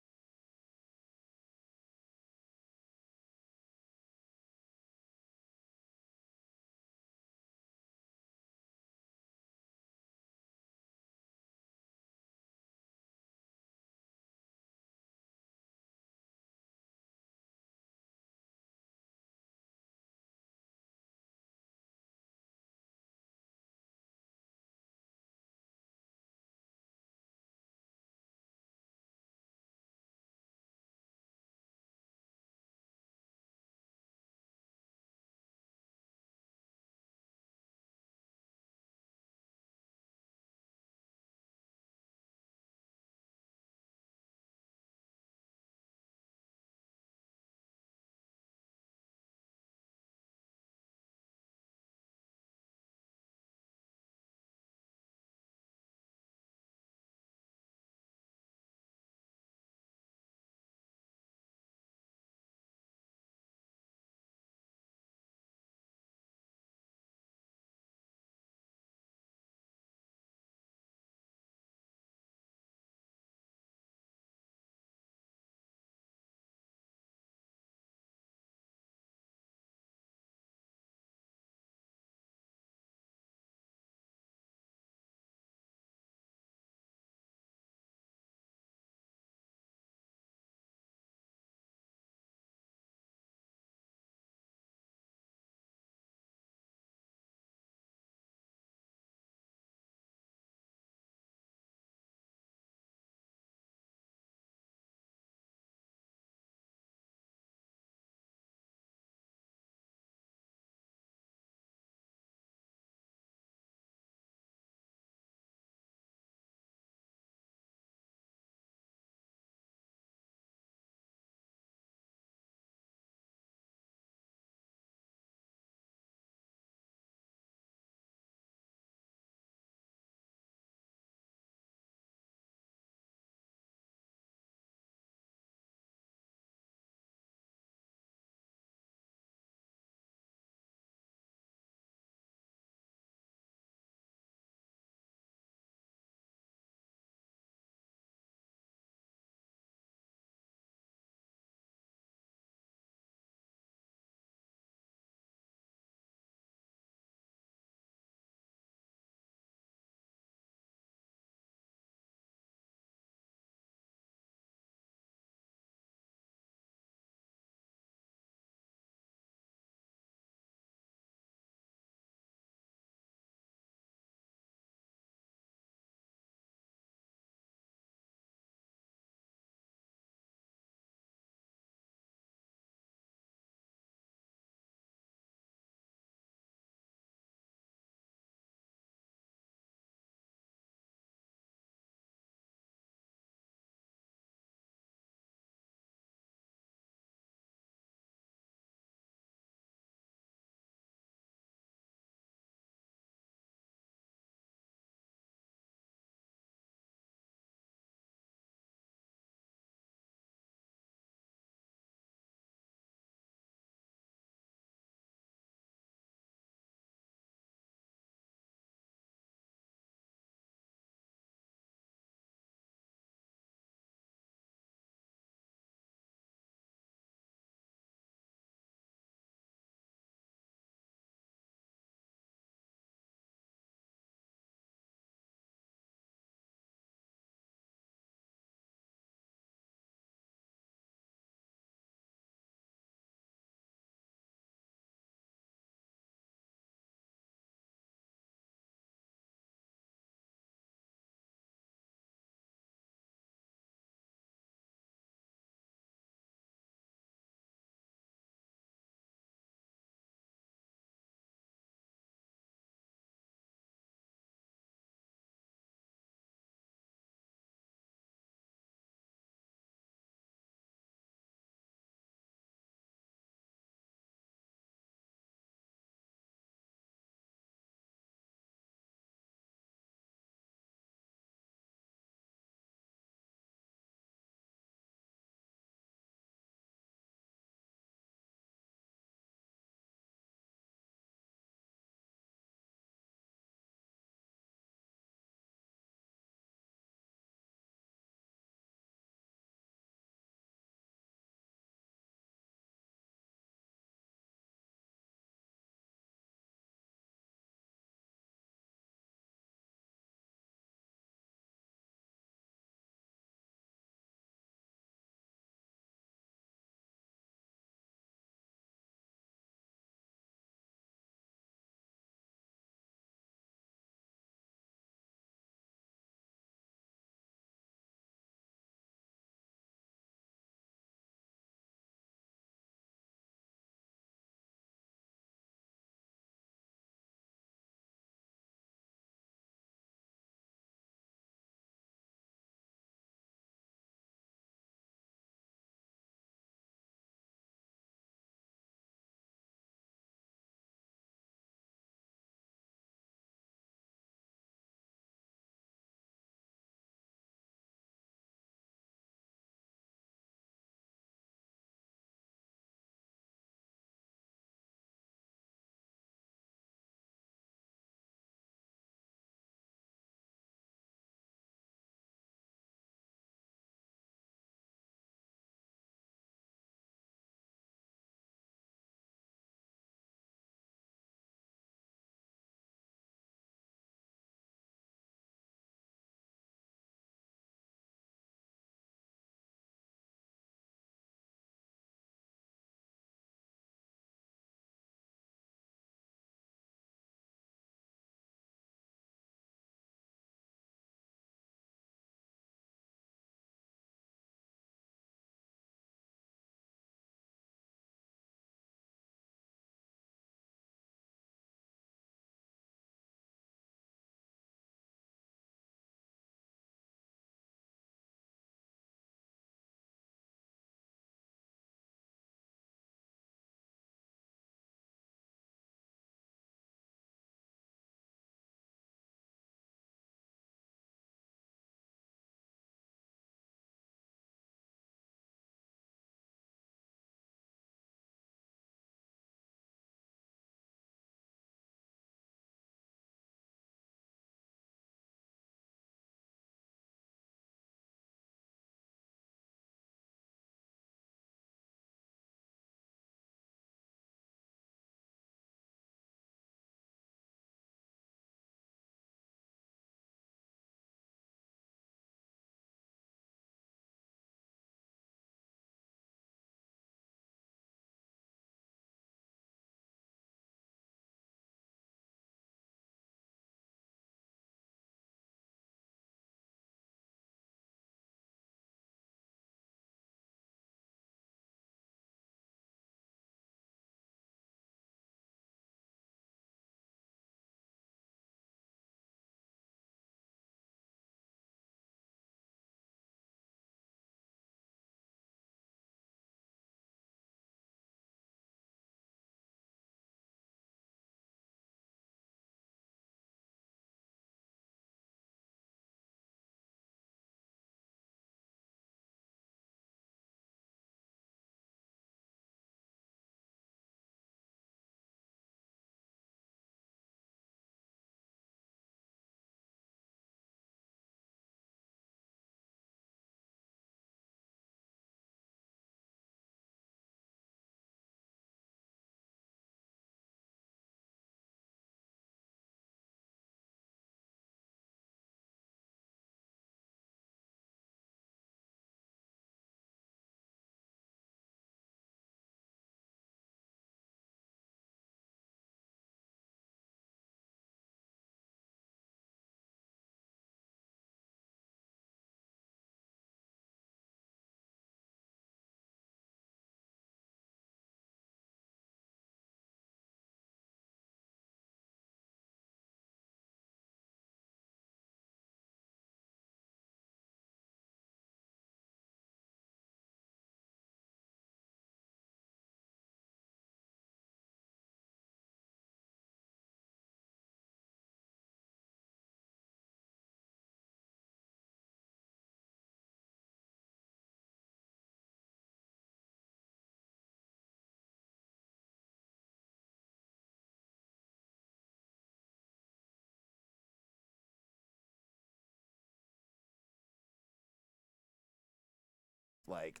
like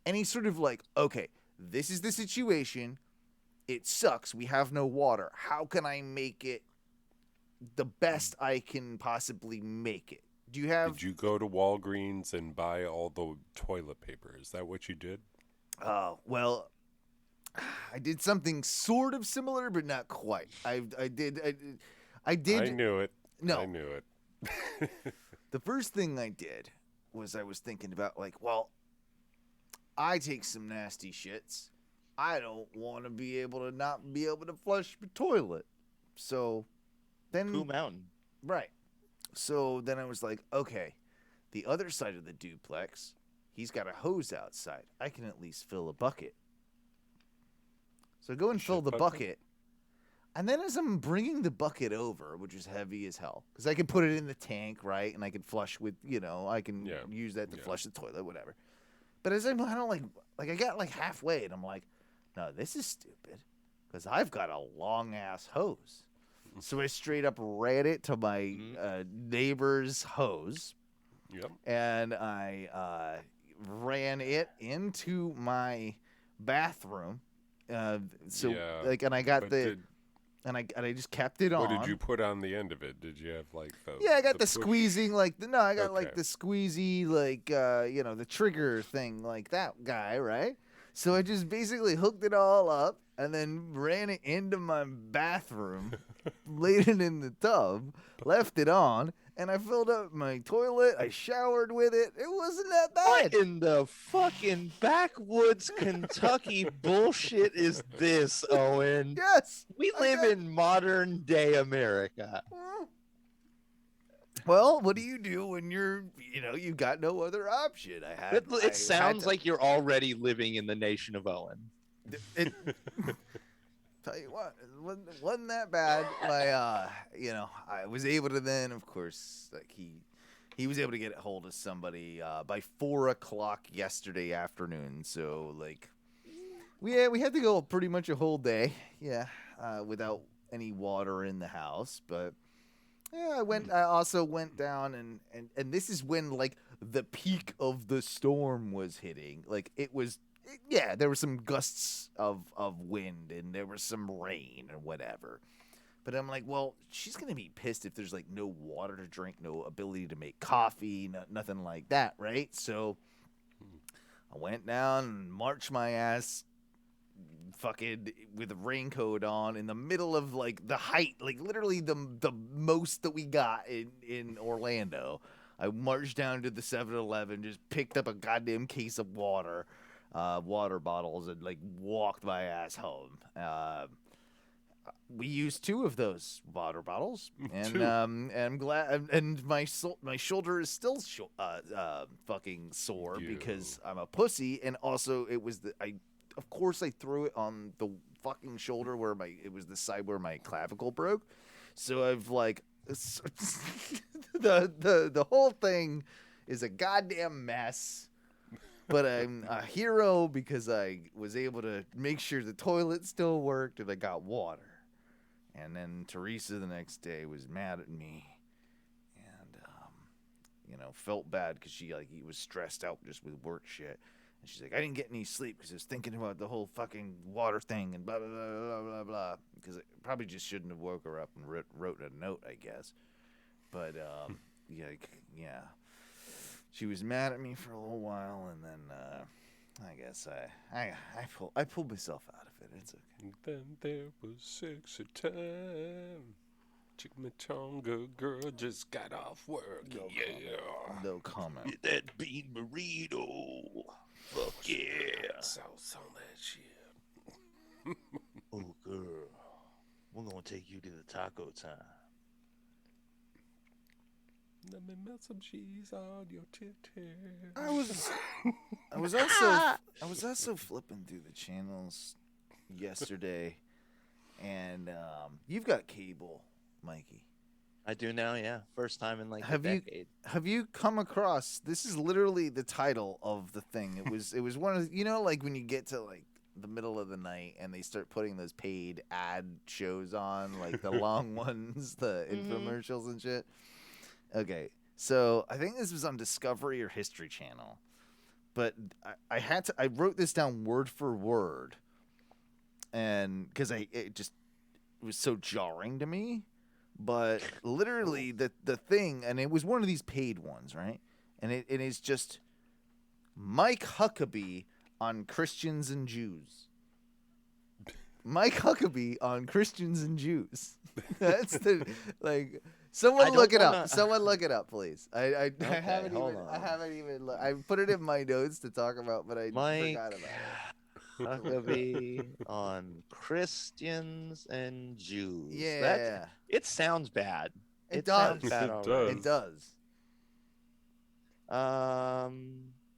any sort of like, okay, this is the situation. It sucks. We have no water. How can I make it the best I can possibly make it? Do you have? Did you go to Walgreens and buy all the toilet paper? Is that what you did? Well, I did something sort of similar, but not quite. I did. I knew it. No, I knew it. The first thing I did was I was thinking about like, well, I take some nasty shits. I don't want to be able to not be able to flush the toilet. So then Cool Mountain. Right. So then I was like, okay, the other side of the duplex, he's got a hose outside. I can at least fill a bucket. So I go and fill the bucket. And then as I'm bringing the bucket over, which is heavy as hell, because I can put it in the tank, right? And I can flush with, I can use that to flush the toilet, whatever. But as I don't like I got like halfway and I'm like, no, this is stupid because I've got a long ass hose. So I straight up ran it to my neighbor's hose. Yep. And I ran it into my bathroom. And I got and I just kept it on. What did you put on the end of it? Did you have like the? Yeah, I got the squeezing like the squeezy the trigger thing like that guy, right? So I just basically hooked it all up and then ran it into my bathroom, laid it in the tub, left it on, and I filled up my toilet. I showered with it. It wasn't that bad. What in the fucking backwoods Kentucky bullshit is this, Owen? Yes. We live in modern day America. Well, what do you do when you've got no other option? It sounds like you're already living in the nation of Owen. Tell you what, it wasn't that bad. I was able to then, of course, like he was able to get a hold of somebody by 4:00 yesterday afternoon. So like, we had to go pretty much a whole day, without any water in the house, but. Yeah, I also went down and this is when like the peak of the storm was hitting. Like there were some gusts of wind and there was some rain or whatever. But I'm like, well, she's going to be pissed if there's like no water to drink, no ability to make coffee, nothing like that, right? So I went down and marched my ass fucking with a raincoat on in the middle of like the height, like literally the most that we got in Orlando. I marched down to the 7-Eleven, just picked up a goddamn case of water bottles, and like walked my ass home. We used 2 of those water bottles, and I'm glad. And my shoulder is still fucking sore because I'm a pussy, and also it was Of course, I threw it on the fucking shoulder where it was the side where my clavicle broke. So I've like the whole thing is a goddamn mess. But I'm a hero because I was able to make sure the toilet still worked and I got water. And then Teresa the next day was mad at me and felt bad because she was stressed out just with work shit. She's like, I didn't get any sleep because I was thinking about the whole fucking water thing and blah, blah, blah, blah, blah, blah. Because I probably just shouldn't have woke her up and wrote a note, I guess. But, yeah. She was mad at me for a little while, and then I guess I pulled myself out of it. It's okay. Then there was sexy time. Chickatonga girl just got off work. No comment. Get that bean burrito. Fuck yeah. Sauce on that shit. Oh, girl. We're going to take you to the taco time. Let me melt some cheese on your titties. I was also flipping through the channels yesterday, and you've got cable, Mikey. I do now, yeah. First time in like a decade. Have you come across? This is literally the title of the thing. It was one of like when you get to like the middle of the night and they start putting those paid ad shows on, like the long ones, the infomercials and shit. Okay, so I think this was on Discovery or History Channel, but I had to. I wrote this down word for word, and because it was so jarring to me. But literally the thing, and it was one of these paid ones, right? And it is just Mike Huckabee on Christians and Jews. Mike Huckabee on Christians and Jews. That's the like. Someone look it up. Someone look it up, please. I haven't even. I put it in my notes to talk about, but I forgot about it. Huckabee on Christians and Jews. Yeah. It sounds bad. It does. Sounds bad It already. It does.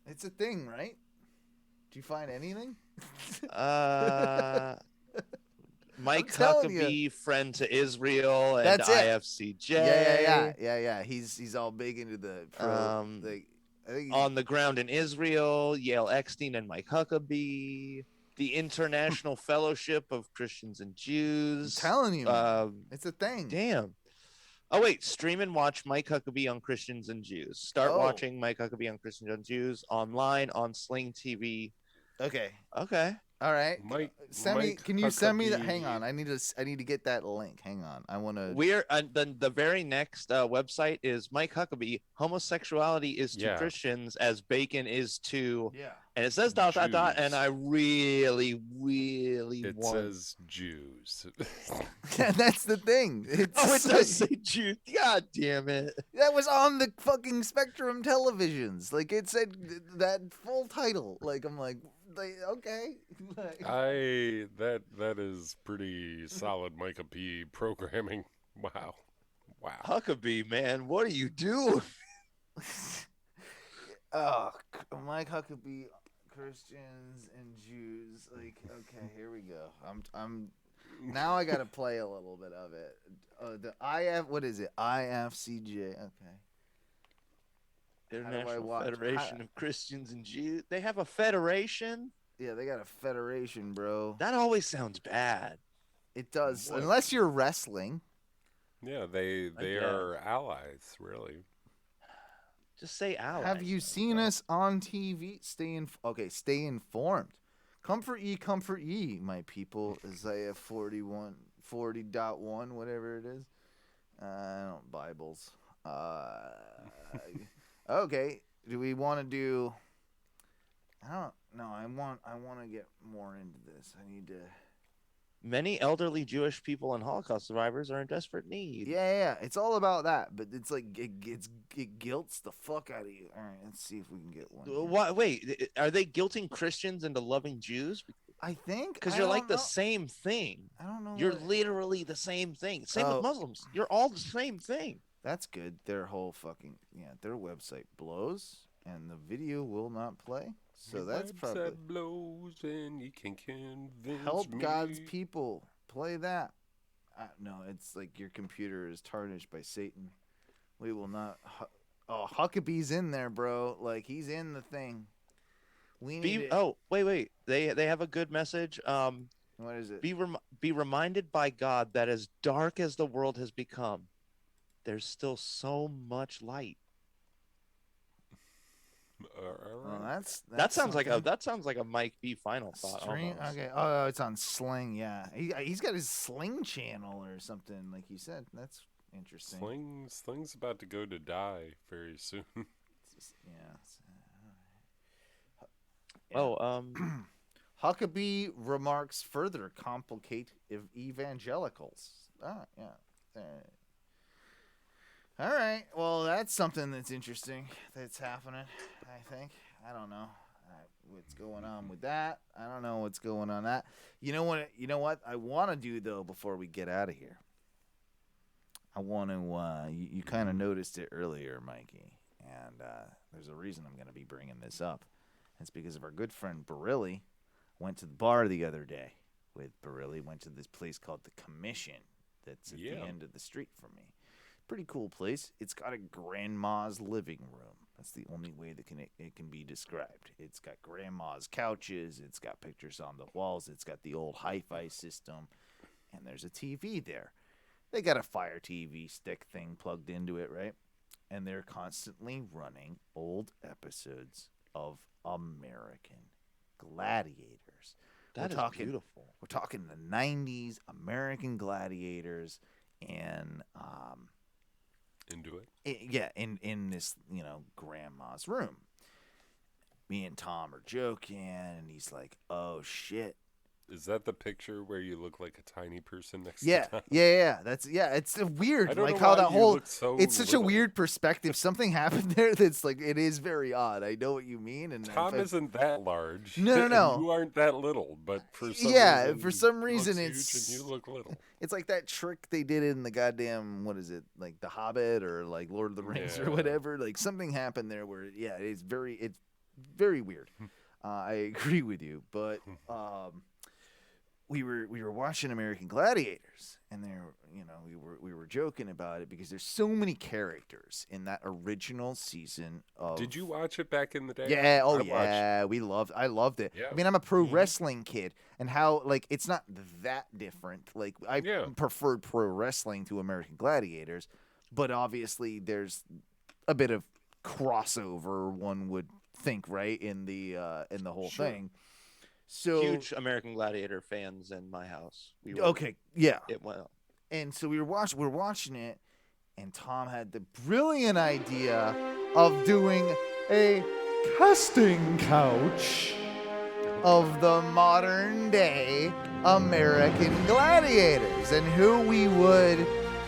It's a thing, right? Do you find anything? Mike Huckabee, friend to Israel and That's it. IFCJ. Yeah. He's all big into the pro. I think On the ground in Israel, Yale Eckstein and Mike Huckabee, the International Fellowship of Christians and Jews. I'm telling you, man. It's a thing. Damn. Oh wait, stream and watch Mike Huckabee on Christians and Jews. Start watching Mike Huckabee on Christians and Jews online on Sling TV. Okay. All right. Can you send me that? Hang on. I need to get that link. Hang on. I want to. We're the very next website is Mike Huckabee. Homosexuality is to Christians as bacon is to. Yeah. And it says ... and I really want. It says Jews. Yeah, that's the thing. It does say Jews. God damn it. That was on the fucking Spectrum televisions. Like it said that full title. Like I'm like okay. That is pretty solid Micah P programming. Wow. Huckabee, man, what are you doing? Oh, Mike Huckabee, Christians and Jews. Like, okay, here we go. I'm now I gotta play a little bit of it. The what is it? IFCJ. Okay. International Federation of Christians and Jews. They have a federation? Yeah, they got a federation, bro. That always sounds bad. It does. Unless you're wrestling. Yeah, they are allies, really. Just say allies. Have you seen us on TV? Stay informed. Comfort ye, my people. Isaiah 40.1, whatever it is. I don't Bibles. Okay. Do we want to do? I don't know. I want to get more into this. I need to. Many elderly Jewish people and Holocaust survivors are in desperate need. Yeah. It's all about that, but it's like it guilts the fuck out of you. All right, let's see if we can get one. What? Wait, are they guilting Christians into loving Jews? I think because you're like the same thing. I don't know. You're literally the same thing. Same with Muslims. You're all the same thing. That's good. Their whole fucking their website blows and the video will not play. So that's probably website blows and you can convince help me. God's people play that. No, it's like your computer is tarnished by Satan. We will not. Huckabee's in there, bro. Like he's in the thing. We need. Wait. They have a good message. What is it? Be reminded by God that as dark as the world has become, there's still so much light. Well, that sounds like a Mike B final thought. Okay. Oh, it's on Sling. Yeah, he's got his Sling channel or something, like you said. That's interesting. Sling's about to go to die very soon. Huckabee remarks further complicate evangelicals. All right. Well, that's something that's interesting that's happening, I think. I don't know what's going on with that. I don't know what's going on that. You know what I want to do, though, before we get out of here? I want to you kind of noticed it earlier, Mikey, and there's a reason I'm going to be bringing this up. It's because of our good friend Barilli. Went to the bar the other day with Barilli. Went to this place called The Commission that's at the end of the street from me. Pretty cool place. It's got a grandma's living room. That's the only way that it can be described. It's got grandma's couches. It's got pictures on the walls. It's got the old hi-fi system. And there's a TV there. They got a Fire TV stick thing plugged into it, right? And they're constantly running old episodes of American Gladiators. That is beautiful. We're talking the 90s American Gladiators, and into it. In this, grandma's room. Me and Tom are joking, and he's like, "Oh shit." Is that the picture where you look like a tiny person next Yeah, to Tom? yeah. It's weird, I don't like know how why that you whole. look so It's such little. a weird perspective. Something happened there that's like it is very odd. I know what you mean, and Tom isn't that large. No. And you aren't that little, but for some reason, for some he reason looks it's huge and you look little. It's like that trick they did in the goddamn what is it, like The Hobbit or like Lord of the Rings or whatever. Like something happened there where it's very weird. I agree with you, but we were watching American Gladiators, and we were joking about it because there's so many characters in that original season of. Did you watch it back in the day? Yeah, I loved it. Yeah. I mean, I'm a pro wrestling kid, and how like it's not that different. Like I preferred pro wrestling to American Gladiators, but obviously there's a bit of crossover, one would think, right, in the whole thing. So huge American Gladiator fans in my house. It went up. And so we're watching it, and Tom had the brilliant idea of doing a casting couch of the modern day American Gladiators and who we would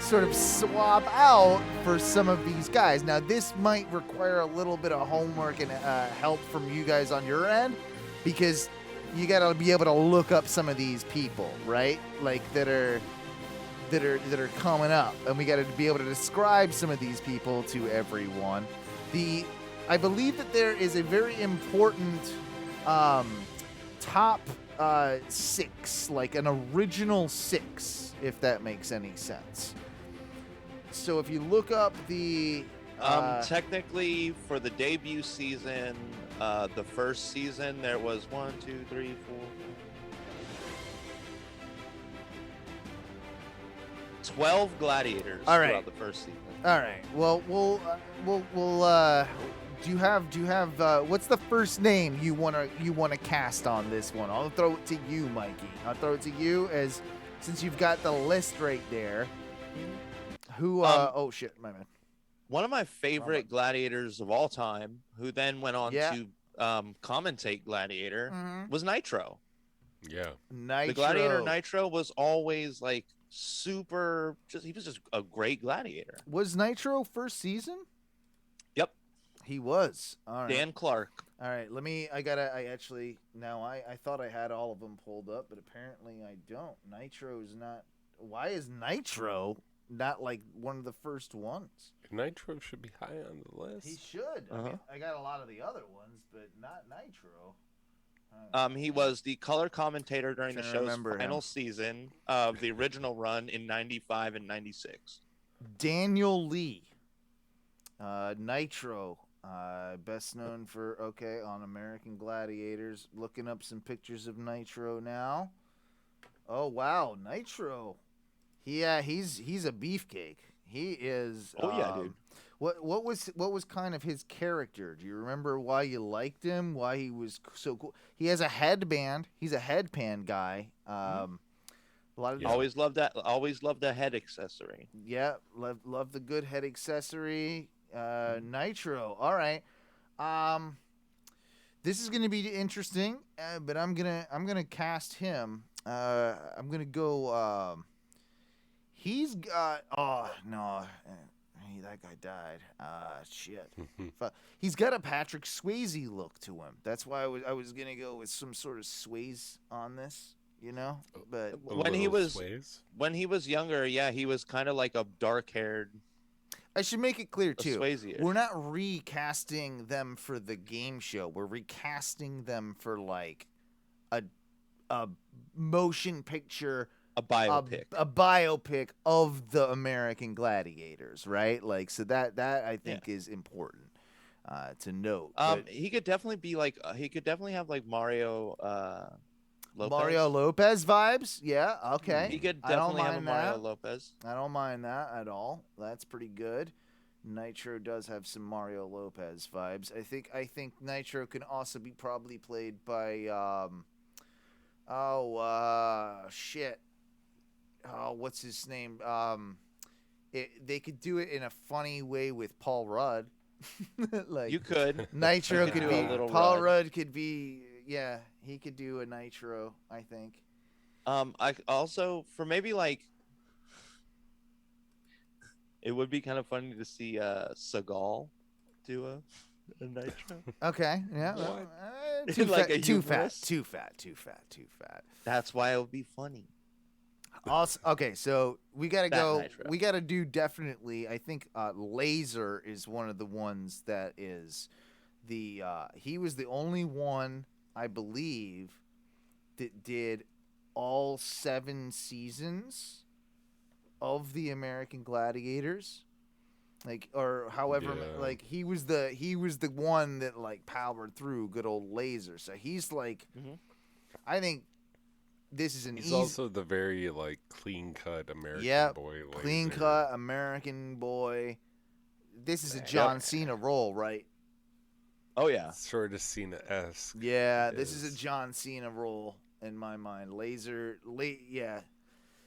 sort of swap out for some of these guys. Now, this might require a little bit of homework and help from you guys on your end, because you got to be able to look up some of these people, right? Like that are coming up, and we got to be able to describe some of these people to everyone. I believe that there is a very important top 6, like an original 6, if that makes any sense. So if you look up the technically for the debut season, the first season there was 1, 2, 3, 4, 12 gladiators throughout the first season. All right. Well, we'll do you have what's the first name you wanna cast on this one? I'll throw it to you, Mikey. I'll throw it to you since you've got the list right there. Who oh shit, my man. One of my favorite gladiators of all time, who then went on to commentate Gladiator, was Nitro. Yeah. Nitro. The Gladiator Nitro was always like super. He was just a great gladiator. Was Nitro first season? Yep. He was. All right. Dan Clark. All right. I thought I had all of them pulled up, but apparently I don't. Nitro is not. Why is Nitro not like one of the first ones? Nitro should be high on the list. He should. I mean, I got a lot of the other ones, but not Nitro. He was the color commentator during the show's final season of the original run in 95 and 96. Daniel Lee. Nitro. Best known for, on American Gladiators. Looking up some pictures of Nitro now. Oh, wow. Nitro. He's a beefcake. He is. Oh yeah, dude. What was kind of his character? Do you remember why you liked him? Why he was so cool? He has a headband. He's a headband guy. A lot of always loved that. Always loved the head accessory. Yeah, love the good head accessory. Nitro. All right. This is gonna be interesting, but I'm gonna cast him. I'm gonna go. He's got. Oh no. That guy died. Shit. He's got a Patrick Swayze look to him. That's why I was gonna go with some sort of Swayze on this, But when he was younger, he was kind of like a dark-haired. I should make it clear too. Swayze-ish. We're not recasting them for the game show. We're recasting them for like a motion picture. A biopic. A biopic of the American Gladiators, right? Like, so that I think is important to note. He could definitely be like he could definitely have like Mario Lopez. Mario Lopez vibes, yeah. Okay, he could definitely have a Mario Lopez. I don't mind that at all. That's pretty good. Nitro does have some Mario Lopez vibes. I think Nitro can also be probably played by shit. Oh, what's his name? They could do it in a funny way with Paul Rudd. Like You could. Nitro You could do be a little Paul Rudd. Rudd could be he could do a Nitro, I think. I also for maybe like it would be kind of funny to see Seagal do a Nitro. Okay, yeah. What? Too Like fat, a too fat, humorous? too fat. That's why it would be funny. Also, okay, so we gotta Fat go. Nitro. We gotta do definitely. I think Laser is one of the ones that is the. He was the only one, I believe, that did all 7 seasons of the American Gladiators. Like, or however, Yeah. like he was the one that like powered through good old Laser. So he's like, I think this is an He's easy. also the very like clean-cut American Yep, boy. clean Laser. cut American boy. This is a John Cena role, right? Oh yeah, sort of Cena-esque. Yeah, this is a John Cena role in my mind.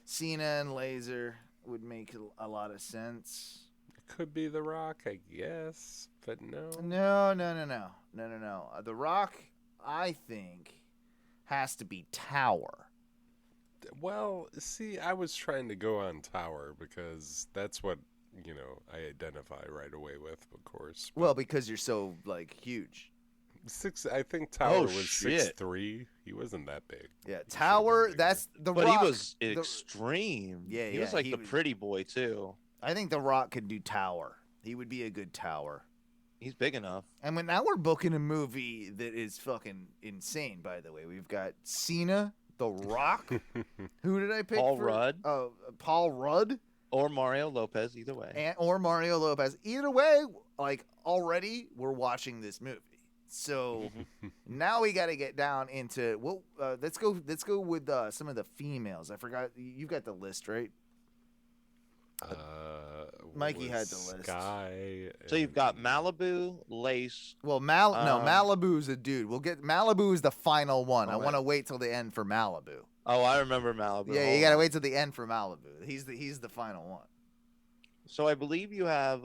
Cena and Laser would make a lot of sense. Could be The Rock, I guess, but no. No. The Rock, I think, has to be Tower. Well, see, I was trying to go on Tower because that's what, I identify right away with, of course. Well, because you're so like huge. I think Tower was shit. 6'3". He wasn't that big. Yeah, Tower. That's the but Rock. he was extreme. Yeah, he was like the pretty boy too. I think The Rock could do Tower. He would be a good Tower. He's big enough. And now we're booking a movie that is fucking insane. By the way, we've got Cena, The Rock. Who did I pick? Paul Rudd. Oh, Paul Rudd. Or Mario Lopez, either way. Or Mario Lopez. Either way, like already we're watching this movie. So now we got to get down into let's go with some of the females. I forgot you got the list, right? Mikey had the list. Sky. So you've got Malibu, Lace. Well, Malibu's a dude. Malibu is the final one. I Okay. want to wait till the end for Malibu. Oh, I remember Malibu. Yeah, you gotta wait till the end for Malibu. He's the final one. So I believe you have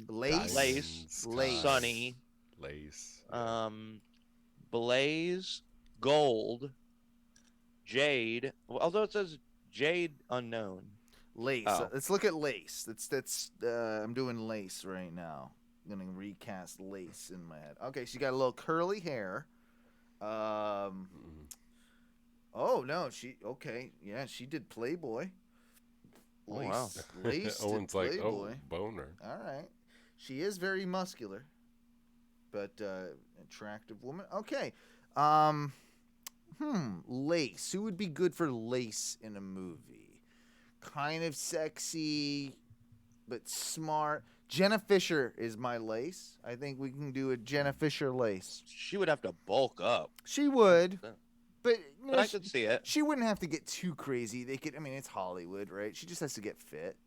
Lace, Sunny, Lace, Blaze, Gold, Jade. Although it says Jade unknown. Lace. Oh. Let's look at Lace. I'm doing Lace right now. I'm gonna recast Lace in my head. Okay, she got a little curly hair. Oh no, she did Playboy. Oh, wow. Lace did Owen's like, Playboy. boner. All right, she is very muscular, but attractive woman. Okay, Lace. Who would be good for Lace in a movie? Kind of sexy, but smart. Jenna Fisher is my Lace. I think we can do a Jenna Fisher Lace. She would have to bulk up. She would, but I could see it. She wouldn't have to get too crazy. They could. I mean, it's Hollywood, right? She just has to get fit.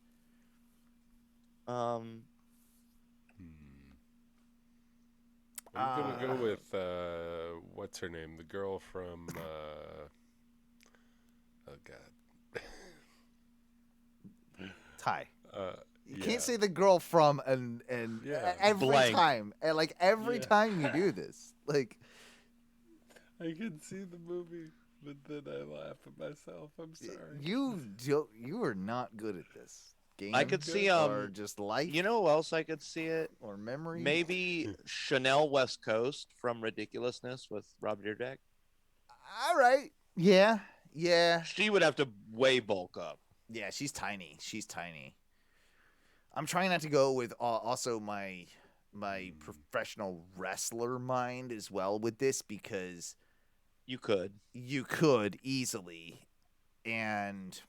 I'm gonna go with what's her name? The girl from oh god. Ty. You Yeah. can't say the girl from and Yeah. every Blank. time. And like every time you do this. Like I can see the movie, but then I laugh at myself. I'm sorry. you are not good at this. Game I could see or just life. You know who else I could see it? Or memory. Maybe Chanel West Coast from Ridiculousness with Rob Dyrdek. All right. Yeah. She would have to way bulk up. Yeah, she's tiny. I'm trying not to go with also my professional wrestler mind as well with this because you could easily, and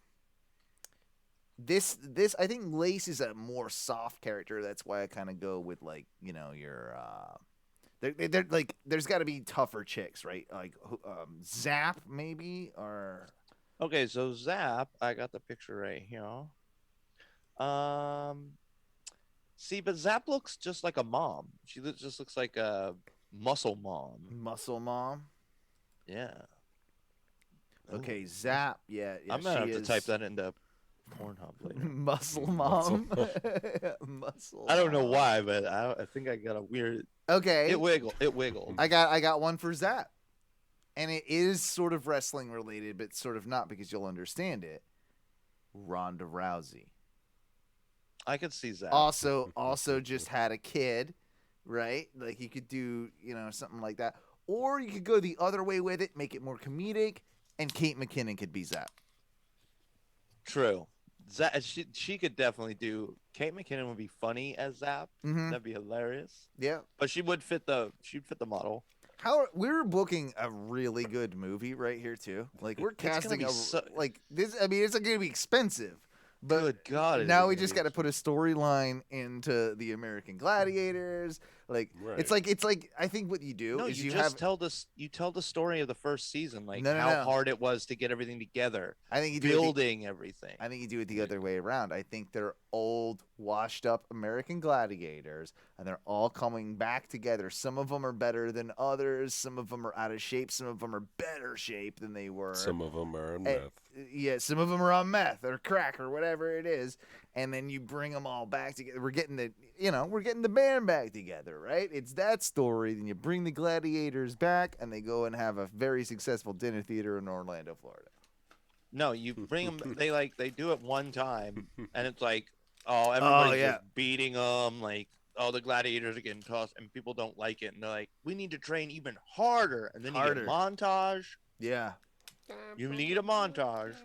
this I think Lace is a more soft character. That's why I kind of go with like your they're like there's got to be tougher chicks, right? Like Zap maybe or. Okay, so Zap, I got the picture right here. See, but Zap looks just like a mom. She just looks like a muscle mom. Muscle mom. Yeah. Okay, Zap. Yeah, I'm gonna have to type that into Pornhub later. Muscle mom. Muscle. I don't know why, but I think I got a weird. Okay. It wiggled. I got one for Zap, and it is sort of wrestling related, but sort of not because you'll understand it. Ronda Rousey. I could see Zap. Also just had a kid, right? Like you could do, something like that, or you could go the other way with it, make it more comedic, and Kate McKinnon could be Zap. True. Zap, she could definitely do. Kate McKinnon would be funny as Zap. Mhm. That'd be hilarious. Yeah. But she'd fit the model. We're booking a really good movie right here too. Like we're casting like this. I mean, it's going to be expensive. But good God! Now we just got to put a storyline into the American Gladiators. Like it's like I think what you do is you tell the story of the first season, like No. hard it was to get everything together. I think you building everything. I think you do it the other way around. I think they're old, washed up American gladiators, and they're all coming back together. Some of them are better than others. Some of them are out of shape. Some of them are better shape than they were. Some of them are on meth. Yeah, some of them are on meth or crack or whatever it is, and then you bring them all back together. We're getting the band back together, right? It's that story. Then you bring the gladiators back, and they go and have a very successful dinner theater in Orlando, Florida. No, you bring them. They do it one time, and it's like, everybody's just beating them. Like, the gladiators are getting tossed, and people don't like it, and they're like, we need to train even harder, and then you get a montage. Yeah. You need a montage.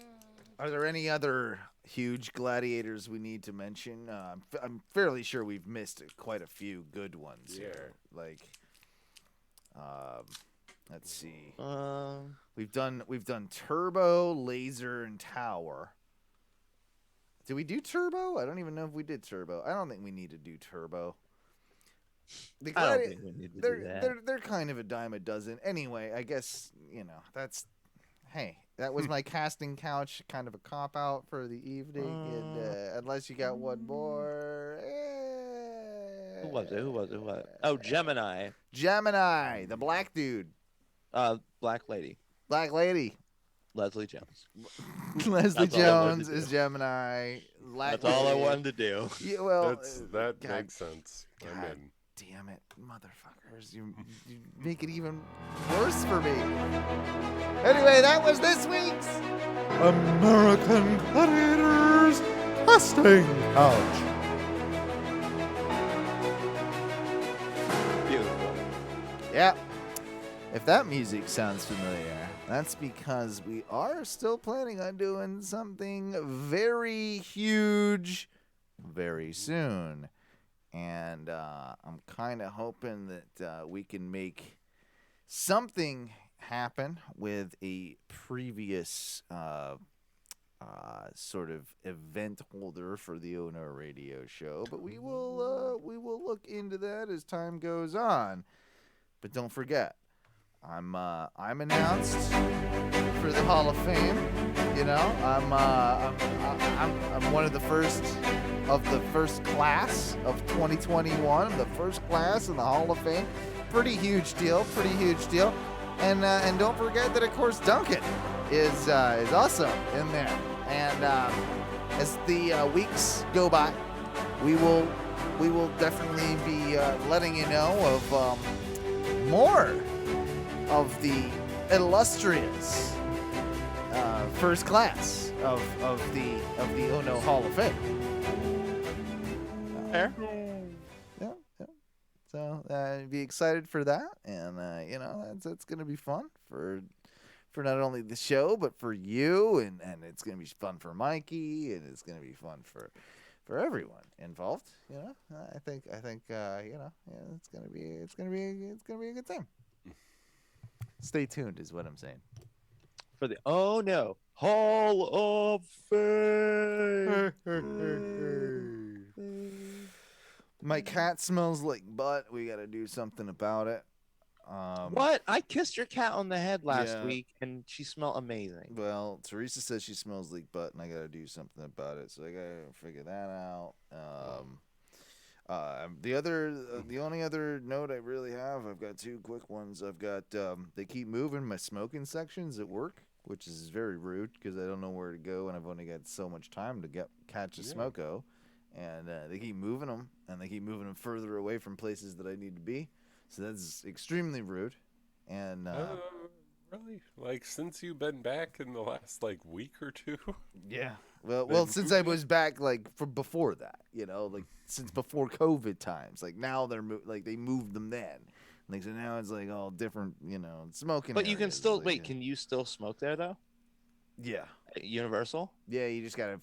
Are there any other huge gladiators we need to mention? I'm fairly sure we've missed quite a few good ones here. Like, let's see. We've done Turbo, Laser, and Tower. Did we do Turbo? I don't even know if we did Turbo. I don't think we need to do Turbo. I don't think we need to do that. They're kind of a dime a dozen. Anyway, I guess that's. Hey, that was my casting couch, kind of a cop out for the evening. And unless you got one more. Who was it? Oh, Gemini. Gemini, the black dude. Black lady. Black lady. Leslie Jones. Leslie Jones is Gemini. That's all I wanted to do. Yeah, well, that makes sense. I'm in. Damn it, motherfuckers. You make it even worse for me. Anyway, that was this week's American Gladiators Casting Couch. Beautiful. Yeah. If that music sounds familiar, that's because we are still planning on doing something very huge very soon. And I'm kind of hoping that we can make something happen with a previous sort of event holder for the Onrs radio show. But we will look into that as time goes on. But don't forget, I'm announced for the Hall of Fame. I'm one of the first class of 2021. The first class in the Hall of Fame. Pretty huge deal. And don't forget that, of course, Duncan is also in there. And as the weeks go by, we will definitely be letting you know of more of the illustrious first class of the Ono Hall of Fame. Fair. Yeah. So be excited for that, and that's gonna be fun for not only the show but for you, and it's gonna be fun for Mikey, and it's gonna be fun for everyone involved. I think it's gonna be a good time. Stay tuned is what I'm saying. For the Hall of Fame. My cat smells like butt. We got to do something about it. What? I kissed your cat on the head last week, and she smelled amazing. Well, Teresa says she smells like butt, and I got to do something about it. So I got to figure that out. The only other note I really have, I've got two quick ones. I've got they keep moving my smoking sections at work, which is very rude because I don't know where to go and I've only got so much time to catch a smoko, and they keep moving them and they keep moving them further away from places that I need to be, so that's extremely rude. And really, like since you've been back in the last like week or two. Yeah. Well, since I was back, like, from before that, like, since before COVID times, like, now they moved them then. Like, so now it's, like, all different, smoking But you can areas, still, like, wait, can you still smoke there, though? Yeah. At Universal? Yeah, you just gotta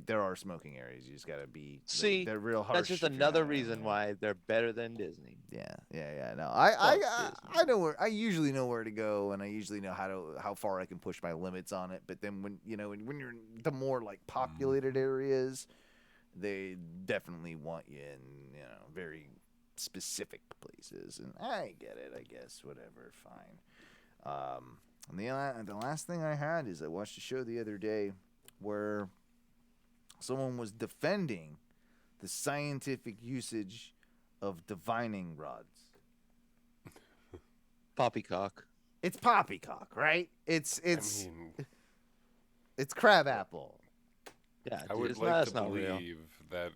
there are smoking areas. You just gotta be, See, they're real harsh. that's just if you're another not- reason why they're better than Disney. Yeah. No, I know where, I usually know where to go, and I usually know how far I can push my limits on it. But then when when you're in the more like populated areas, they definitely want you in very specific places, and I get it. I guess whatever, fine. And the last thing I had is I watched a show the other day where someone was defending the scientific usage of divining rods. Poppycock. It's poppycock, right? It's crab apple. Yeah, I would like to believe that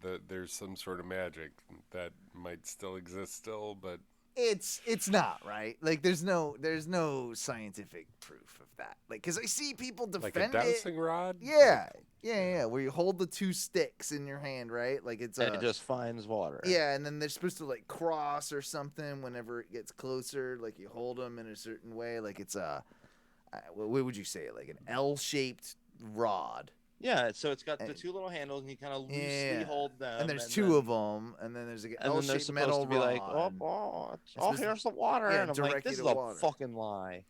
that there's some sort of magic that might still exist but it's not, right? Like there's no scientific proof of that. Like, because I see people defend like a dowsing rod. Yeah, where you hold the two sticks in your hand, right? Like it just finds water. Yeah, and then they're supposed to like cross or something whenever it gets closer. Like you hold them in a certain way. Like it's what would you say? Like an L-shaped rod. Yeah, so it's got the two little handles, and you kind of loosely hold them. And there's two of them, and then there's an L-shaped metal to be rod. like, here's the water, and I'm like, this is a fucking lie.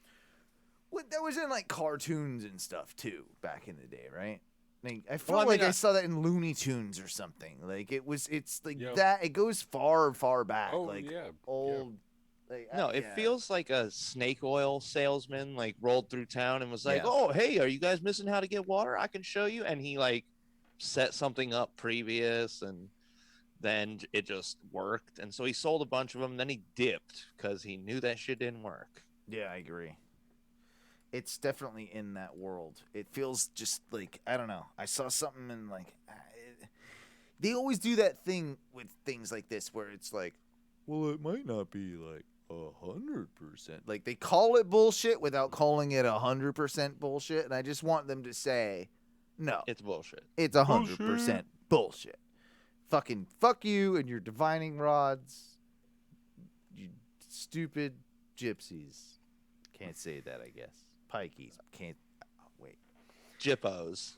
That was in like cartoons and stuff too back in the day, right? Like, I feel like I saw that in Looney Tunes or something. Like it's like that. It goes far back. Oh, like yeah. old. Like, No, it feels like a snake oil salesman like rolled through town and was like, Yeah. "Oh, hey, are you guys missing how to get water? I can show you." And he like set something up previous, and then it just worked. And so he sold a bunch of them. Then he dipped because he knew that shit didn't work. Yeah, I agree. It's definitely in that world. It feels just like, I don't know. I saw something in like, they always do that thing with things like this where it's like, well, it might not be like 100%. Like they call it bullshit without calling it 100% bullshit. And I just want them to say, no, it's bullshit. It's 100% bullshit. Fucking fuck you and your divining rods. You stupid gypsies. Can't say that, I guess. Pikeys. Can't. Oh, wait. Jippos.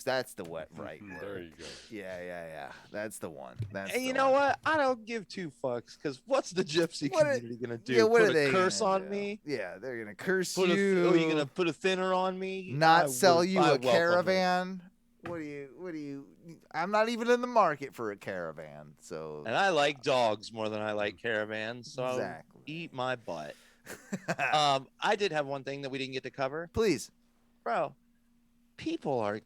That's the right word. There you go. Yeah. That's the one. And you know what? I don't give two fucks, because what's the gypsy community gonna do? Yeah, what put are they a curse gonna on do? me? Yeah, they're gonna curse Are you. you gonna put a thinner on me? Not sell I you a welcome it. caravan. What do you? I'm not even in the market for a caravan. So. And I like dogs more than I like caravans, so Exactly. eat my butt. I did have one thing that we didn't get to cover. Please, bro. People are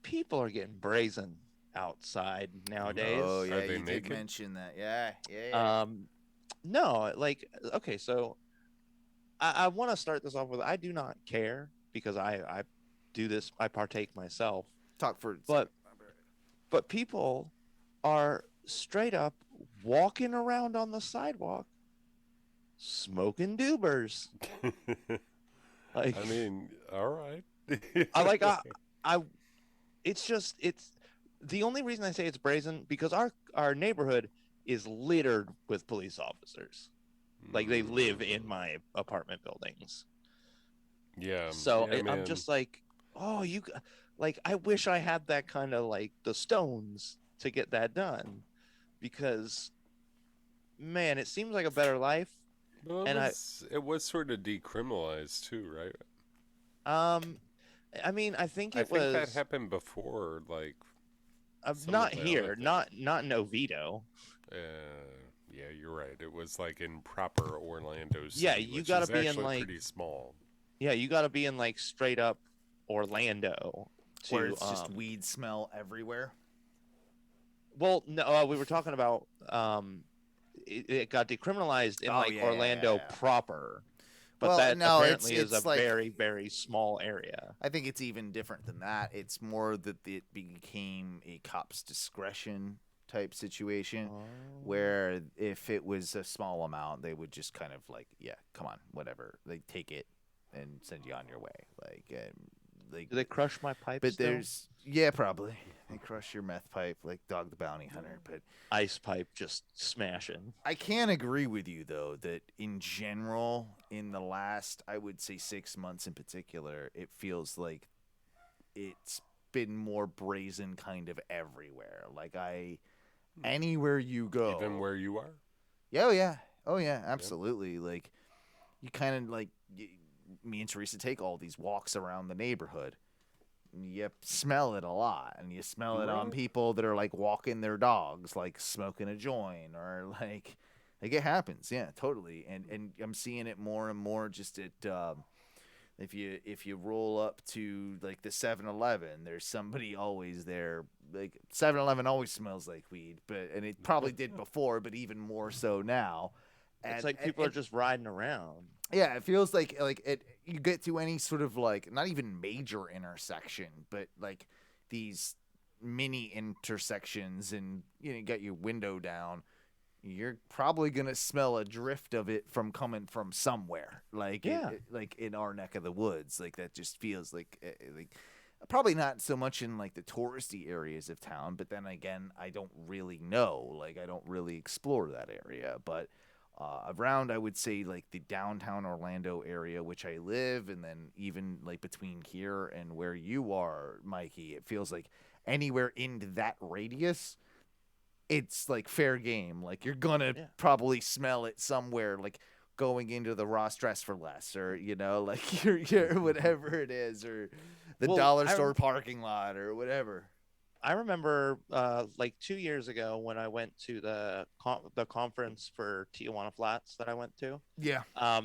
getting brazen outside nowadays. Oh yeah, you did mention that. Yeah. No, like, okay, so I want to start this off with, I do not care, because I do this, I partake myself. Talk for but people are straight up walking around on the sidewalk smoking doobers. Like, I mean, all right. It's the only reason I say it's brazen, because our neighborhood is littered with police officers. Like, they live in my apartment buildings. Yeah. So yeah, I'm just like, oh, I wish I had that kind of like the stones to get that done, because, man, it seems like a better life. Well, it was sort of decriminalized too, right? I mean, I think I think that happened before, like. Not here, not in Oviedo. Yeah, you're right. It was like in proper Orlando City. Yeah, you got to be in like pretty small. Yeah, you got to be in like straight up Orlando, where it's just weed smell everywhere. Well, no, we were talking about it got decriminalized in Orlando proper, but Well, that no, apparently is it's a like, very, very small area. I think it's even different than that. It's more that it became a cop's discretion type situation, where if it was a small amount, they would just kind of like, yeah, come on, whatever, they take it and send you on your way. Like, do they crush my pipe? But still? yeah, probably they crush your meth pipe like Dog the Bounty Hunter. But ice pipe just smashing. I can agree with you though that in general, in the last, I would say 6 months in particular, it feels like it's been more brazen kind of everywhere. Like anywhere you go, Even where you are. Oh yeah, absolutely. Like you kind of like me and Teresa take all these walks around the neighborhood. You smell it a lot, and you smell it on people that are like walking their dogs, like smoking a joint, or like it happens. Yeah, totally. And I'm seeing it more and more just at if you roll up to like the 7-Eleven, there's somebody always there. Like 7-Eleven always smells like weed, and it probably did before, but even more so now. It's like people are just riding around. Yeah, it feels like you get to any sort of like not even major intersection, but like these mini intersections, and you got your window down, you're probably gonna smell a drift of it coming from somewhere. Like like in our neck of the woods, like that just feels like probably not so much in like the touristy areas of town, but then again, I don't really know. Like I don't really explore that area, but. Around, I would say, like the downtown Orlando area, which I live, and then even like between here and where you are, Mikey, it feels like anywhere into that radius, it's like fair game. Like you're gonna probably smell it somewhere, like going into the Ross Dress for Less, or like your whatever it is, or the dollar store parking lot, or whatever. I remember like 2 years ago when I went to the conference for Tijuana Flats that I went to. Yeah. I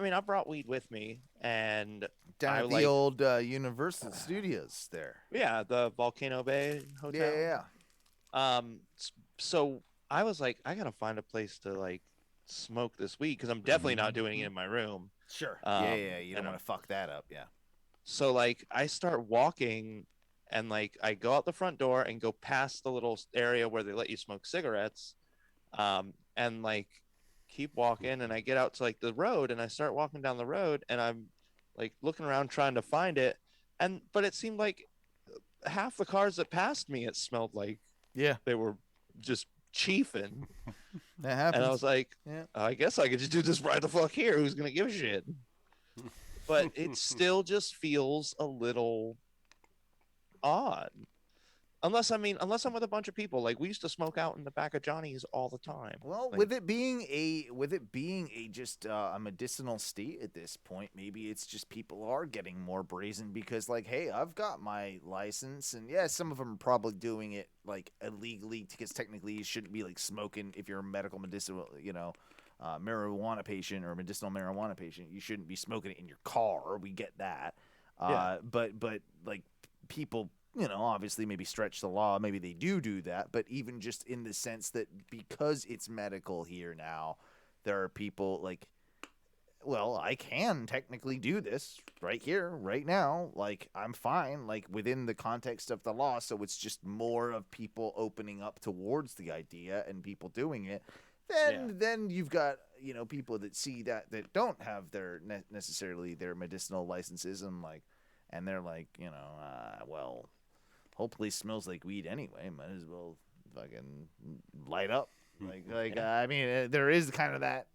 mean, I brought weed with me, and down at the old Universal Studios there. Yeah, the Volcano Bay Hotel. Yeah. So I was like, I gotta find a place to like smoke this weed because I'm definitely not doing it in my room. Sure. Yeah. You don't want to fuck that up. Yeah. So like, I start walking. And like I go out the front door and go past the little area where they let you smoke cigarettes, and like keep walking, and I get out to like the road, and I start walking down the road, and I'm like looking around trying to find it, but it seemed like half the cars that passed me, it smelled like they were just chiefing. That happens. And I was like, I guess I could just do this right the fuck here. Who's gonna give a shit? But it still just feels a little odd, unless I'm with a bunch of people. Like we used to smoke out in the back of Johnny's all the time. Well, like, with it being a just a medicinal state at this point, maybe it's just people are getting more brazen because like, hey, I've got my license, and yeah, some of them are probably doing it like illegally because technically you shouldn't be like smoking if you're a medicinal marijuana patient or a medicinal marijuana patient. You shouldn't be smoking it in your car. We get that. But like people, obviously maybe stretch the law. Maybe they do that. But even just in the sense that because it's medical here now, there are people like, well, I can technically do this right here, right now. Like, I'm fine, like, within the context of the law. So it's just more of people opening up towards the idea and people doing it. Then you've got, people that see that don't have their necessarily their medicinal licenses and they're like, well, hopefully smells like weed anyway. Might as well fucking light up. I mean, there is kind of that,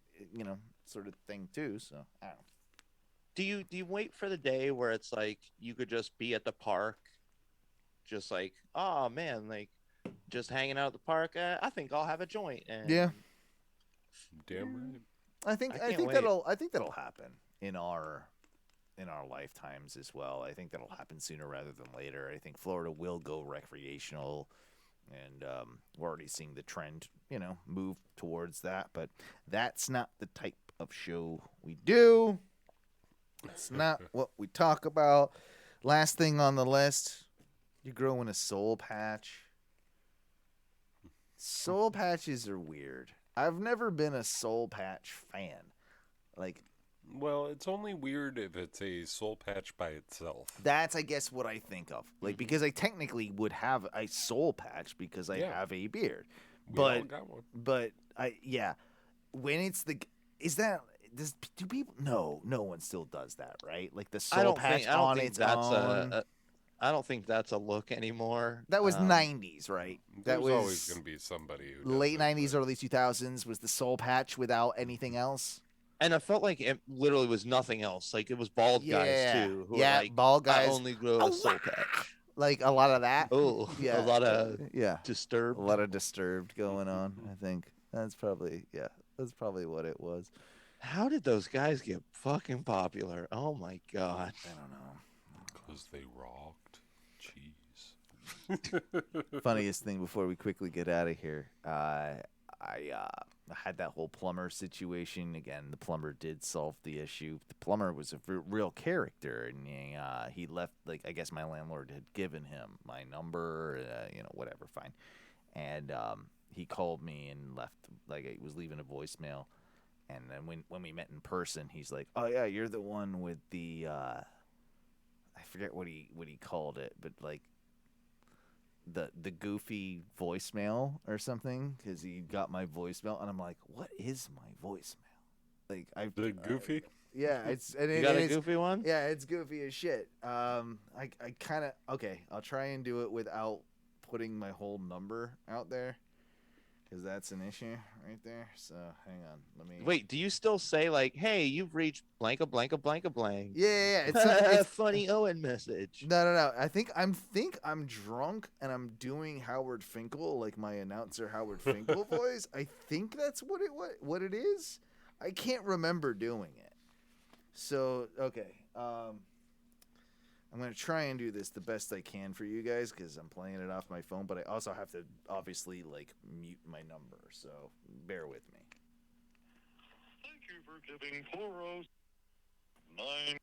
sort of thing too. So I don't know. Do you wait for the day where it's like you could just be at the park, just like, oh man, like just hanging out at the park? I think I'll have a joint. And damn right. I think that'll happen in our lifetimes as well. I think that'll happen sooner rather than later. I think Florida will go recreational, and we're already seeing the trend, move towards that. But that's not the type of show we do. It's not what we talk about. Last thing on the list, you're growing a soul patch. Soul patches are weird. I've never been a soul patch fan. Like, well, it's only weird if it's a soul patch by itself. that's, I guess, what I think of. Like, because I technically would have a soul patch because I have a beard. We all But, got one. but when it's do people? No one still does that, right? Like the soul patch on its own. I don't think that's a look anymore. That was 90s, right? That There's was always going to be somebody who does late that. 90s, early 2000s was the soul patch without anything else. And I felt like it literally was nothing else. Like it was bald guys too. Who were like, bald guys. I only grow a soul patch. Like a lot of that. Oh, yeah, a lot of disturbed. A lot of disturbed going on. I think that's probably what it was. How did those guys get fucking popular? Oh my god. I don't know. Because they rocked. Jeez. Funniest thing before we quickly get out of here, I had that whole plumber situation. Again, the plumber did solve the issue. The plumber was a real character, and he left, like, I guess my landlord had given him my number, whatever, fine. And he called me and left, like, he was leaving a voicemail. And then when we met in person, he's like, "Oh yeah, you're the one with the I forget what he called it, but like the goofy voicemail or something, because he got my voicemail." And I'm like, "What is my voicemail?" Like the goofy. Yeah, it's you got a goofy one. Yeah, it's goofy as shit. I kind of I'll try and do it without putting my whole number out there. Because that's an issue right there. So hang on, let me. Wait, do you still say like, "Hey, you've reached blanka blanka blanka blank"? Yeah. It's a funny Owen message. No. I think I'm drunk and I'm doing Howard Finkel, like my announcer Howard Finkel voice. I think that's what it is. I can't remember doing it. So okay. I'm going to try and do this the best I can for you guys because I'm playing it off my phone, but I also have to obviously like mute my number, so bear with me. Thank you for giving 409.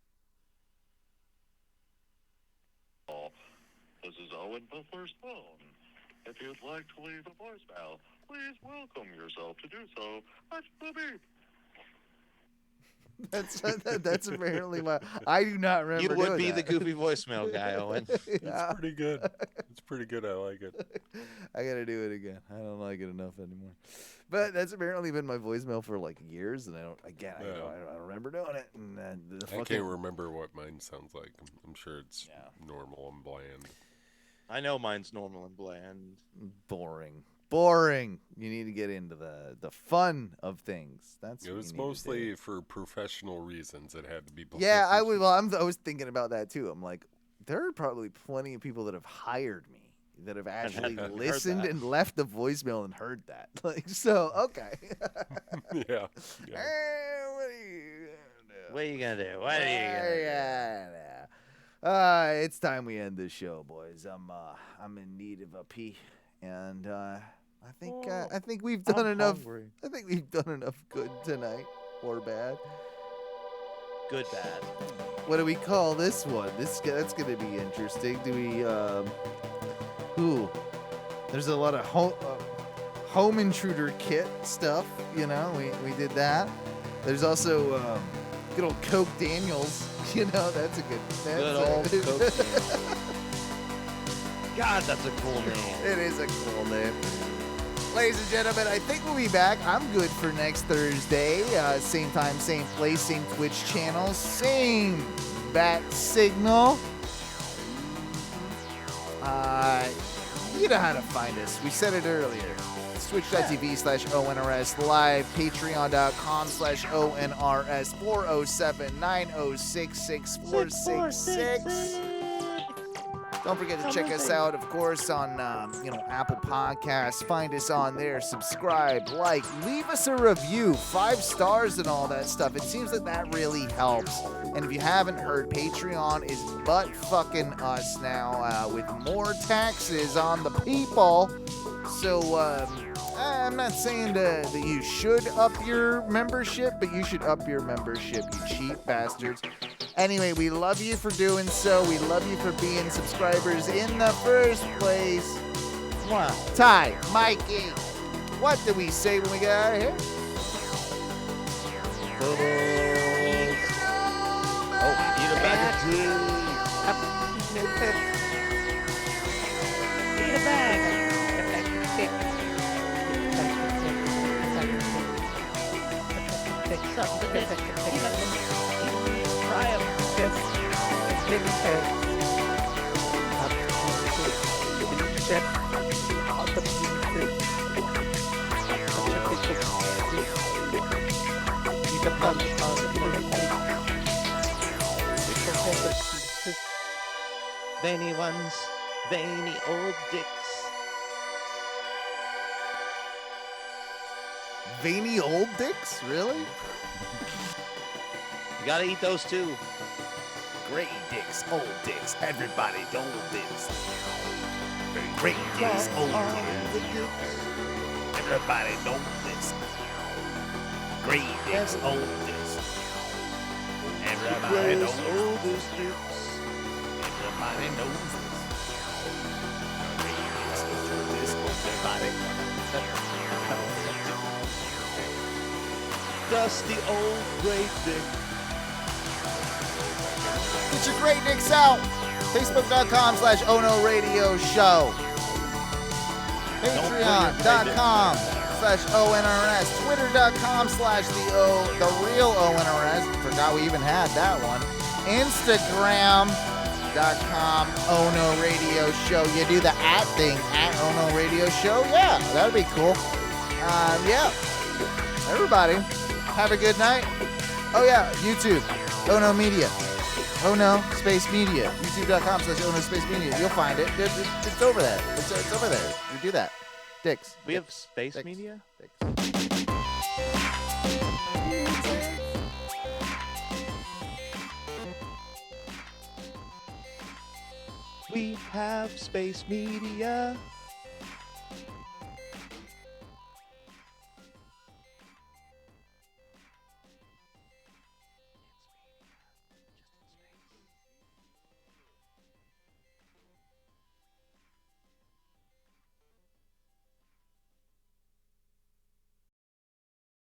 This is Owen Butler's phone. If you'd like to leave a voicemail, please welcome yourself to do so at the beep. That's apparently my. I do not remember. You would be that. the goofy voicemail guy, Owen. Yeah. It's pretty good. It's pretty good. I like it. I gotta do it again. I don't like it enough anymore. But that's apparently been my voicemail for like years, and I don't remember doing it. And I can't remember what mine sounds like. I'm sure it's normal and bland. I know mine's normal and bland. Boring. You need to get into the fun of things. It was mostly for professional reasons. It had to be. Yeah, I was thinking about that too. I'm like, there are probably plenty of people that have hired me that have actually listened and left the voicemail and heard that. Like, so okay. Yeah. What are you gonna do? It's time we end this show, boys. I'm in need of a pee, and I think we've done enough. Hungry. I think we've done enough good tonight, or bad. Good, bad. What do we call this one? That's gonna be interesting. Do we? There's a lot of home intruder kit stuff. We did that. There's also good old Coke Daniels. That's a good. Good old Coke Daniels. God, that's a cool name. It is a cool name. Ladies and gentlemen, I think we'll be back. I'm good for next Thursday. Same time, same place, same Twitch channel, same bat signal. You know how to find us. We said it earlier. It's twitch.tv/ONRS live, patreon.com/ONRS 407-906-6466. Don't forget to check us out, of course, on Apple Podcasts. Find us on there. Subscribe, like, leave us a review, 5 stars and all that stuff. It seems that really helps. And if you haven't heard, Patreon is butt fucking us now with more taxes on the people. So I'm not saying that you should up your membership, but you should up your membership, you cheap bastards. Anyway, we love you for doing so. We love you for being subscribers in the first place. Ty, Mikey. What did we say when we got out of here? Oh, eat a bag of cheese. Eat a bag. Try them. Veiny ones, veiny old dicks. Veiny old dicks? Really? You gotta eat those too. Great dicks, old dicks, everybody old dicks. Great dicks, old dicks. Everybody knows this. Great dicks, old dicks. Everybody knows this. Everybody knows this. Great dicks, old dicks, everybody. Dusty old great dick. Get your great dicks out. Facebook.com/Ono Radio Show. Patreon.com/ONRS. Twitter.com/the real ONRS. Forgot we even had that one. Instagram.com Ono Radio Show. You do the @ thing at Ono Radio Show. Yeah, that'd be cool. Yeah. Everybody, have a good night. Oh yeah, YouTube, Ono Media. Ono Space Media. YouTube.com/Ono Space Media. You'll find it. It's over there. It's over there. You do that. Dicks. We have Space Media? Dicks. We have Space Media.